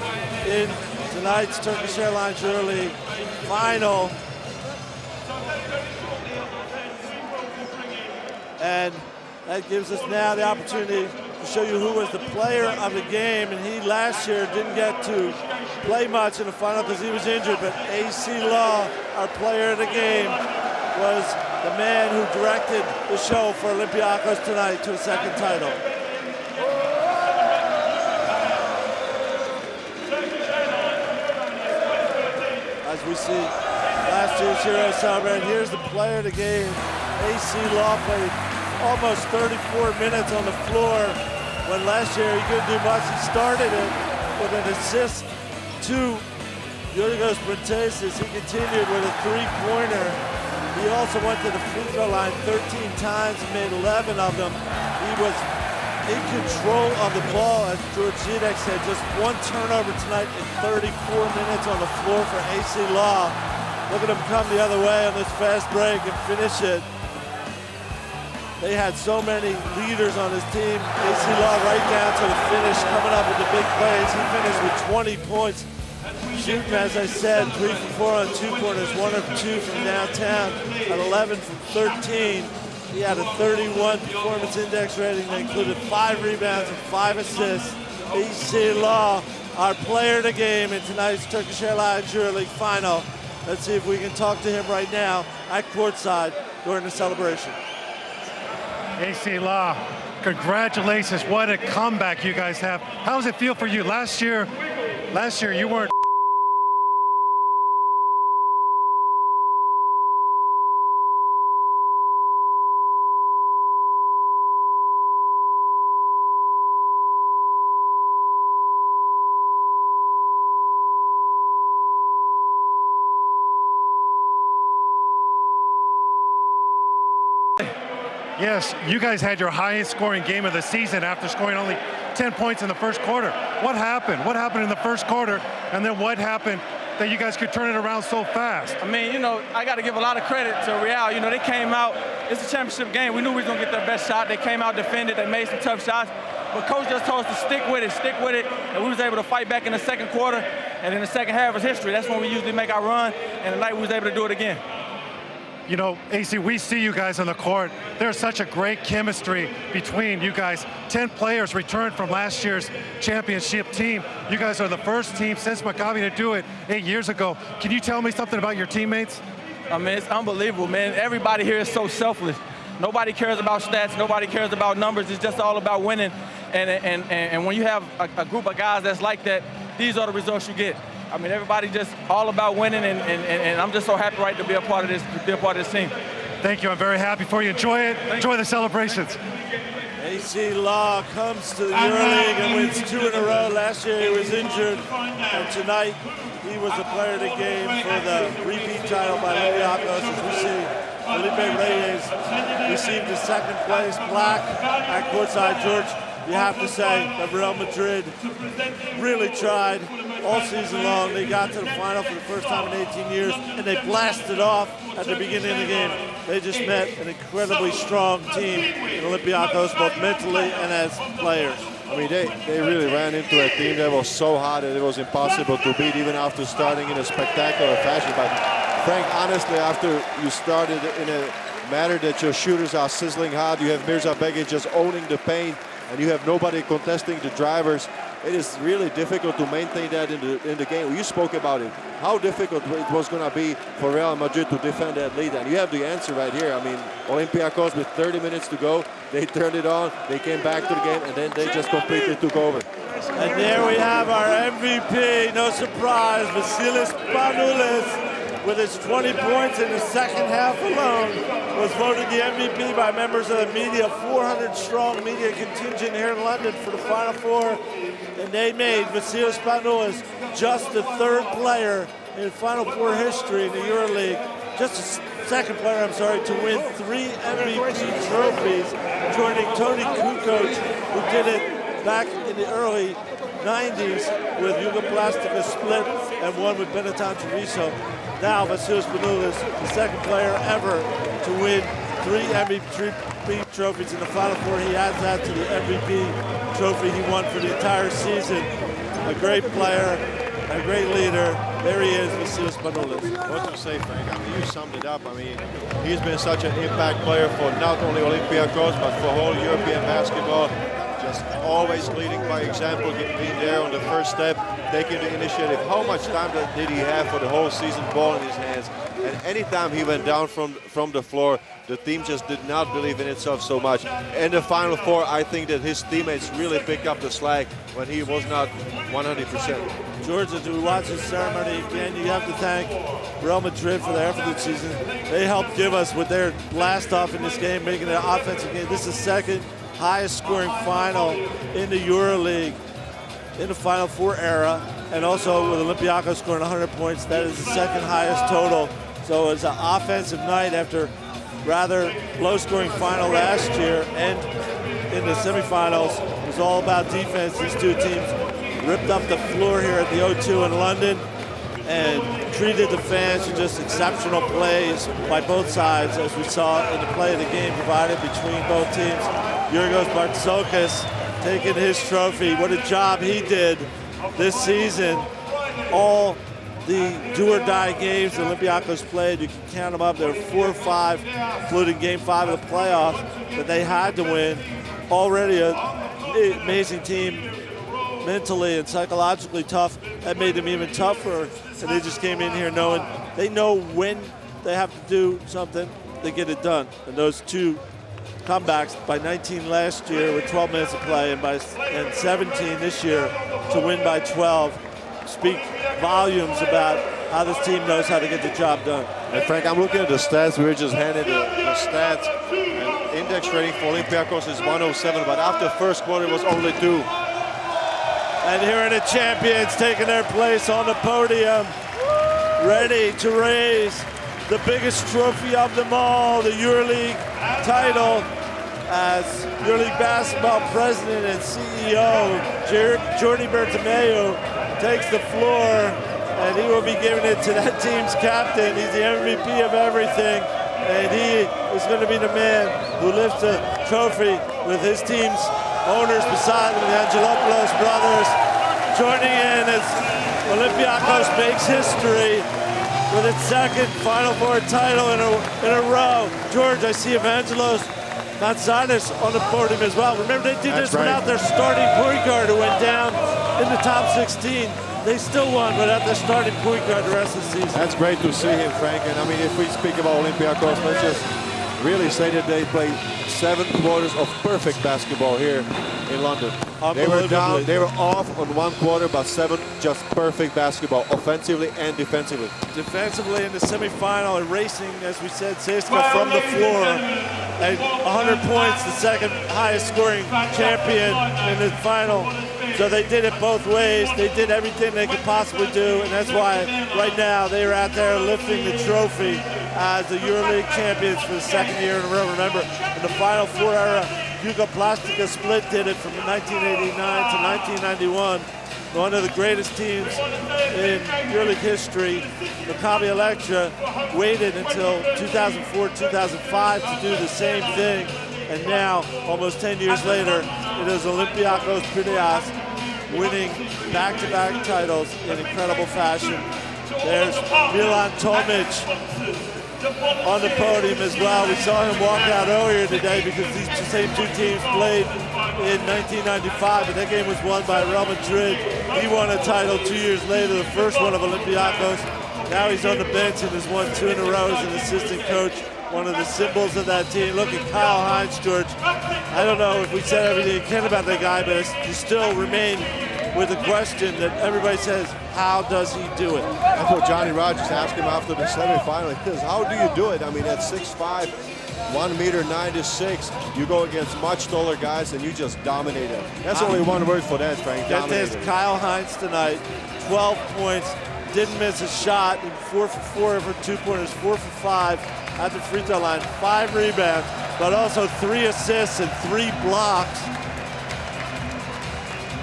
in tonight's Turkish Airlines Euroleague final. And that gives us now the opportunity to show you who was the player of the game. And he last year didn't get to play much in the final because he was injured, but AC Law, our player of the game, was the man who directed the show for Olympiacos tonight to a second title. As we see last year's hero celebrate, here's the player of the game. AC Law played almost 34 minutes on the floor when last year he couldn't do much. He started it with an assist to Euroleague Basketball. He continued with a three-pointer. He also went to the free throw line 13 times and made 11 of them. He was in control of the ball, as George Zidek said. Just one turnover tonight in 34 minutes on the floor for AC Law. Look at him come the other way on this fast break and finish it. They had so many leaders on his team. AC Law right down to the finish, coming up with the big plays. He finished with 20 points. Shooting, as I said, 3 for 4 on 2 corners, 1 of 2 from downtown, at 11 from 13. He had a 31 performance index rating that included 5 rebounds and 5 assists. AC Law, our player of the game in tonight's Turkish Airlines EuroLeague final. Let's see if we can talk to him right now at courtside during the celebration. AC Law, congratulations. What a comeback you guys have. How does it feel for you? Last year you weren't. Yes, you guys had your highest scoring game of the season after scoring only 10 points in the first quarter. What happened? What happened in the first quarter? And then what happened that you guys could turn it around so fast? I mean, you know, I got to give a lot of credit to Real. You know, they came out, it's a championship game. We knew we was going to get their best shot. They came out, defended, they made some tough shots. But coach just told us to stick with it, and we was able to fight back in the second quarter. And in the second half is history. That's when we usually make our run, and tonight we was able to do it again. You know, AC, we see you guys on the court. There's such a great chemistry between you guys. 10 players returned from last year's championship team. You guys are the first team since Maccabi to do it 8 years ago. Can you tell me something about your teammates? I mean, it's unbelievable, man. Everybody here is so selfless. Nobody cares about stats. Nobody cares about numbers. It's just all about winning. And when you have a group of guys that's like that, these are the results you get. I mean, everybody just all about winning, and I'm just so happy to be a part of this team. Thank you. I'm very happy for you. Enjoy it. Enjoy the celebrations. AC Law comes to the EuroLeague and wins 2 in a row. Last year he was injured, and tonight he was the player of the game for the repeat title by Olympiacos. As we see, Felipe Reyes received the second place plaque at courtside. George, you have to say that Real Madrid really tried all season long. They got to the final for the first time in 18 years, and they blasted off at the beginning of the game. They just met an incredibly strong team in Olympiacos, both mentally and as players. I mean, they really ran into a team that was so hot that it was impossible to beat, even after starting in a spectacular fashion. But Frank, honestly, after you started in a manner that your shooters are sizzling hot, you have Mirza Begic just owning the paint, and you have nobody contesting the drivers, it is really difficult to maintain that in the game. You spoke about it, how difficult it was going to be for Real Madrid to defend that lead, and you have the answer right here. I mean, Olympiacos with 30 minutes to go, they turned it on, they came back to the game, and then they just completely took over. And there we have our MVP, no surprise, Vasilis Spanoulis, with his 20 points in the second half alone, was voted the MVP by members of the media, 400-strong media contingent here in London for the Final Four. And they made Vasilis Spanoulis just the third player in Final Four history in the EuroLeague, just the second player, to win 3 MVP trophies, joining Tony Kukoc, who did it back in the early 90s with Euroclastica Split and one with Benetton Treviso. Now Vasilis Spanoulis, the second player ever to win 3 MVP trophies in the Final Four. He adds that to the MVP trophy he won for the entire season. A great player, a great leader. There he is, Vasilis Spanoulis. What to say, Frank? I mean, you summed it up. I mean, he's been such an impact player for not only Olympiacos, but for whole European basketball. Just always leading by example, being there on the first step, taking the initiative. How much time did he have for the whole season, ball in his hands? And anytime he went down from the floor, the team just did not believe in itself so much. In the Final Four, I think that his teammates really picked up the slack when he was not 100%. George, as we watch this ceremony again, you have to thank Real Madrid for their effort this season. They helped give us with their blast off in this game, making it an offensive game. This is the second highest scoring final in the EuroLeague in the Final Four era, and also with Olympiacos scoring 100 points, that is the second highest total. So it's an offensive night after rather low-scoring final last year, and in the semifinals, it was all about defense. These two teams ripped up the floor here at the O2 in London and treated the fans to just exceptional plays by both sides, as we saw in the play of the game provided between both teams. Yorgos Bartzokas taking his trophy. What a job he did this season all the do-or-die games the Olympiacos played. You can count them up. There were 4 or 5, including Game 5 of the playoffs, that they had to win. Already an amazing team, mentally and psychologically tough. That made them even tougher, and they just came in here knowing they know when they have to do something, they get it done. And those 2 comebacks by 19 last year with 12 minutes to play and 17 this year to win by 12 speak volumes about how this team knows how to get the job done. And Frank, I'm looking at the stats. We were just handed the stats. And index rating for Olympiacos is 107, but after first quarter it was only 2. And here are the champions taking their place on the podium, ready to raise the biggest trophy of them all, the EuroLeague title, as EuroLeague Basketball President and CEO, Jordi Bertomeu, takes the floor, and he will be giving it to that team's captain. He's the MVP of everything, and he is going to be the man who lifts the trophy with his team's owners beside him, the Angelopoulos brothers, joining in as Olympiacos makes history with its second Final Four title in a row. George, I see Evangelos Mantzidis on the podium as well. Remember, they did this without their starting point guard who went down in the top 16. They still won without their starting point guard the rest of the season. That's great to see him, Frank. And I mean, if we speak about Olympiacos, let's just really say that they played 7 quarters of perfect basketball here in London. They were down, they were off on 1 quarter, but 7 just perfect basketball, offensively and defensively. Defensively in the semifinal, erasing, as we said, CSKA from the floor. And 100 points, the second highest scoring champion in the final. So they did it both ways. They did everything they could possibly do, and that's why right now they are out there lifting the trophy as the EuroLeague champions for the second year in a row. Remember, in the Final Four era, Jugoplastika Split did it from 1989 to 1991. One of the greatest teams in EuroLeague history, Maccabi Electra, waited until 2004, 2005 to do the same thing. And now, almost 10 years later, it is Olympiacos Piraeus winning back-to-back titles in incredible fashion. There's Milan Tomic on the podium as well. We saw him walk out earlier today because these same 2 teams played in 1995, but that game was won by Real Madrid. He won a title 2 years later, the first one of Olympiacos. Now he's on the bench and has won 2 in a row as an assistant coach. One of the symbols of that team. Look at Kyle Hines, George. I don't know if we said everything you can about that guy, but you still remain with the question that everybody says, how does he do it? That's what Johnny Rogers asked him after the semifinal. He says, how do you do it? I mean, at 6'5", 1.96 m, you go against much taller guys and you just dominate them. That's only one word for that, Frank. Get this, Kyle Hines tonight, 12 points, didn't miss a shot, 4 for 4 over 2-pointers, 4 for 5 at the free throw line, 5 rebounds, but also 3 assists and 3 blocks.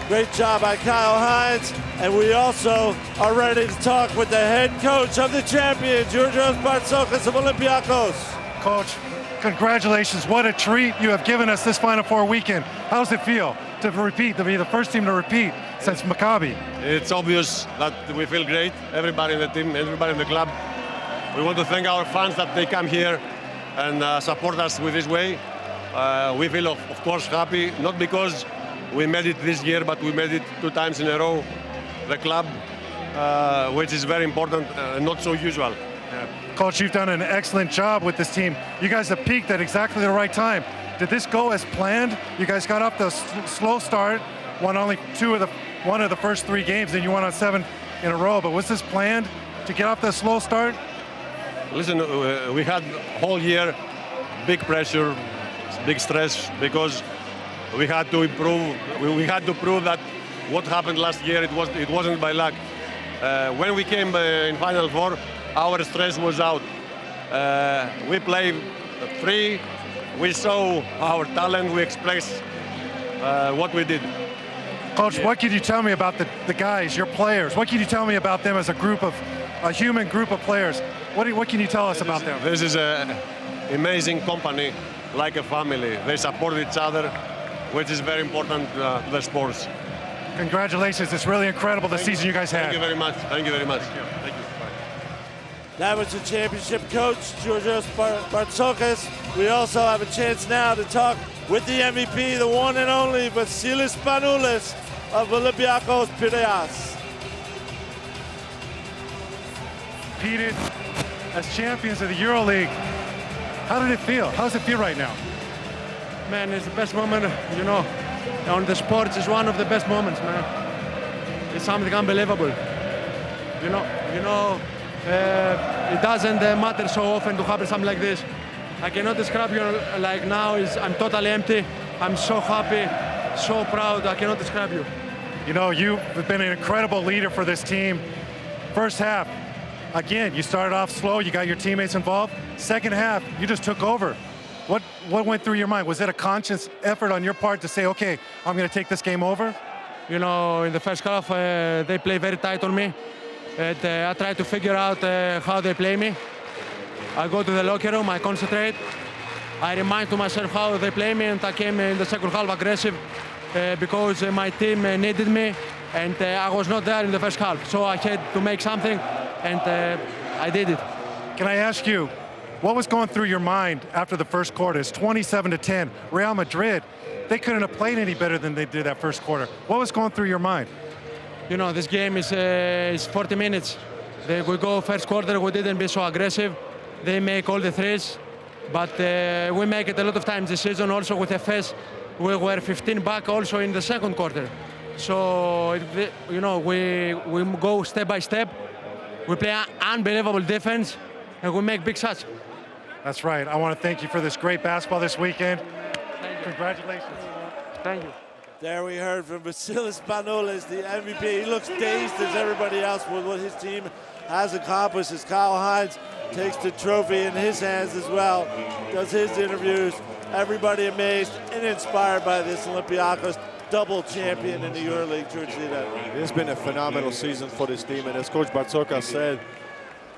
Great job by Kyle Hines. And we also are ready to talk with the head coach of the champion, Georgios Bartzokas of Olympiacos. Coach, congratulations. What a treat you have given us this Final Four weekend. How does it feel to repeat, to be the first team to repeat since Maccabi? It's obvious that we feel great. Everybody in the team, everybody in the club. We want to thank our fans that they come here and support us with this way. We feel, of course, happy, not because we made it this year, but we made it 2 times in a row. The club, which is very important, not so usual. Coach, you've done an excellent job with this team. You guys have peaked at exactly the right time. Did this go as planned? You guys got off the slow start, won only one of the first 3 games, then you won on 7 in a row. But was this planned to get off the slow start? Listen, we had whole year big pressure, big stress, because we had to improve. We had to prove that what happened last year, it wasn't by luck. When we came in Final Four, our stress was out. We played free. We saw our talent. We expressed what we did. Coach, what can you tell me about the guys, your players? What can you tell me about them as a human group of players? What can you tell us about them? This is an amazing company, like a family. They support each other, which is very important to the sports. Congratulations. It's really incredible the season you guys had. Thank you very much. Thank you very much. Thank you. That was the championship coach, Georgios Bartzokas. We also have a chance now to talk with the MVP, the one and only Vasilis Spanoulis of Olympiacos Piraeus. Competed as champions of the EuroLeague. How did it feel? How does it feel right now? Man, it's the best moment, you know, on the sports is one of the best moments, man. It's something unbelievable. You know, it doesn't matter so often to happen something like this. I cannot describe you like now. I'm totally empty. I'm so happy, so proud. I cannot describe you. You know, you've been an incredible leader for this team. First half, again, you started off slow. You got your teammates involved. Second half, you just took over. What went through your mind? Was it a conscious effort on your part to say, okay, I'm going to take this game over? You know, in the first half, they play very tight on me. And I try to figure out how they play me. I go to the locker room, I concentrate. I remind to myself how they play me, and I came in the second half aggressive because my team needed me, and I was not there in the first half. So I had to make something, and I did it. Can I ask you, what was going through your mind after the first quarter? It's 27-10. Real Madrid, they couldn't have played any better than they did that first quarter. What was going through your mind? You know, this game is 40 minutes. We go first quarter, we didn't be so aggressive. They make all the threes, but we make it a lot of times this season. Also with FS, we were 15 back also in the second quarter. So, you know, we go step by step. We play unbelievable defense, and we make big shots. That's right. I want to thank you for this great basketball this weekend. Congratulations. Thank you. There we heard from Vasilis Spanoulis, the MVP. He looks dazed as everybody else with what his team has accomplished as Kyle Hines takes the trophy in his hands as well, does his interviews. Everybody amazed and inspired by this Olympiacos double champion in the EuroLeague, Georgina. It's been a phenomenal season for this team, and as Coach Bartzokas said,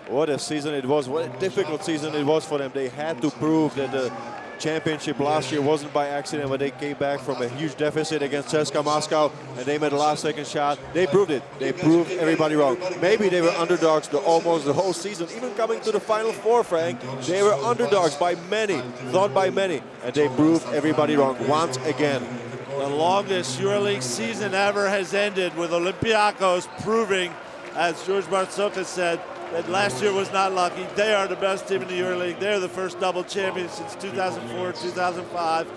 what a season it was, what a difficult season it was for them. They had to prove that the championship last year wasn't by accident when they came back from a huge deficit against CSKA Moscow and they made a last-second shot. They proved it. They proved everybody wrong. Maybe they were underdogs almost the whole season, even coming to the Final Four, Frank. They were underdogs by many, thought by many, and they proved everybody wrong once again. The longest EuroLeague season ever has ended with Olympiacos proving, as George Bartzokas said, that last year was not lucky. They are the best team in the EuroLeague. They're the first double champion since 2004, 2005,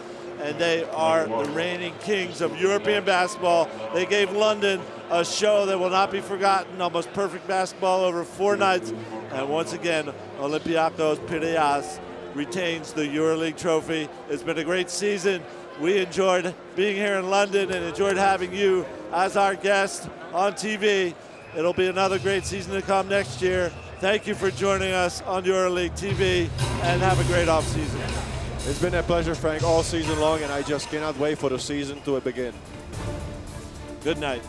and they are the reigning kings of European basketball. They gave London a show that will not be forgotten, almost perfect basketball over 4 nights. And once again, Olympiacos Piraeus retains the EuroLeague trophy. It's been a great season. We enjoyed being here in London and enjoyed having you as our guest on TV. It'll be another great season to come next year. Thank you for joining us on EuroLeague TV, and have a great offseason. It's been a pleasure, Frank, all season long, and I just cannot wait for the season to begin. Good night.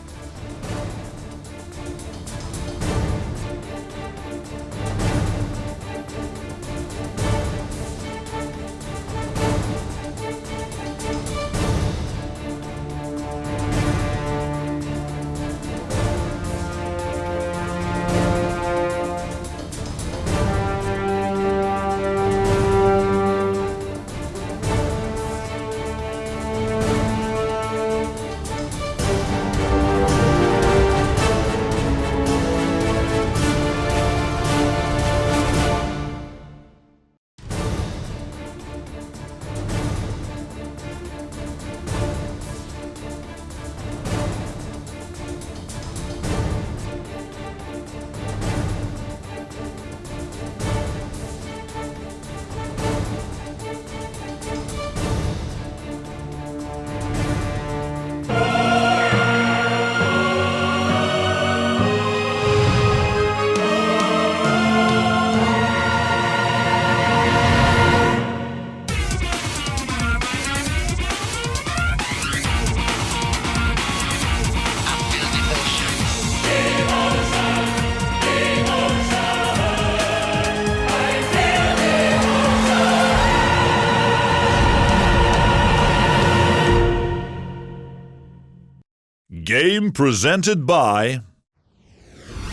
Game presented by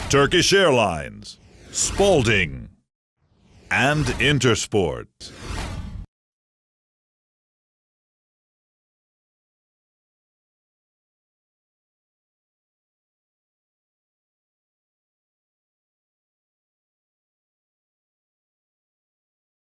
Turkish Airlines, Spalding, and Intersport.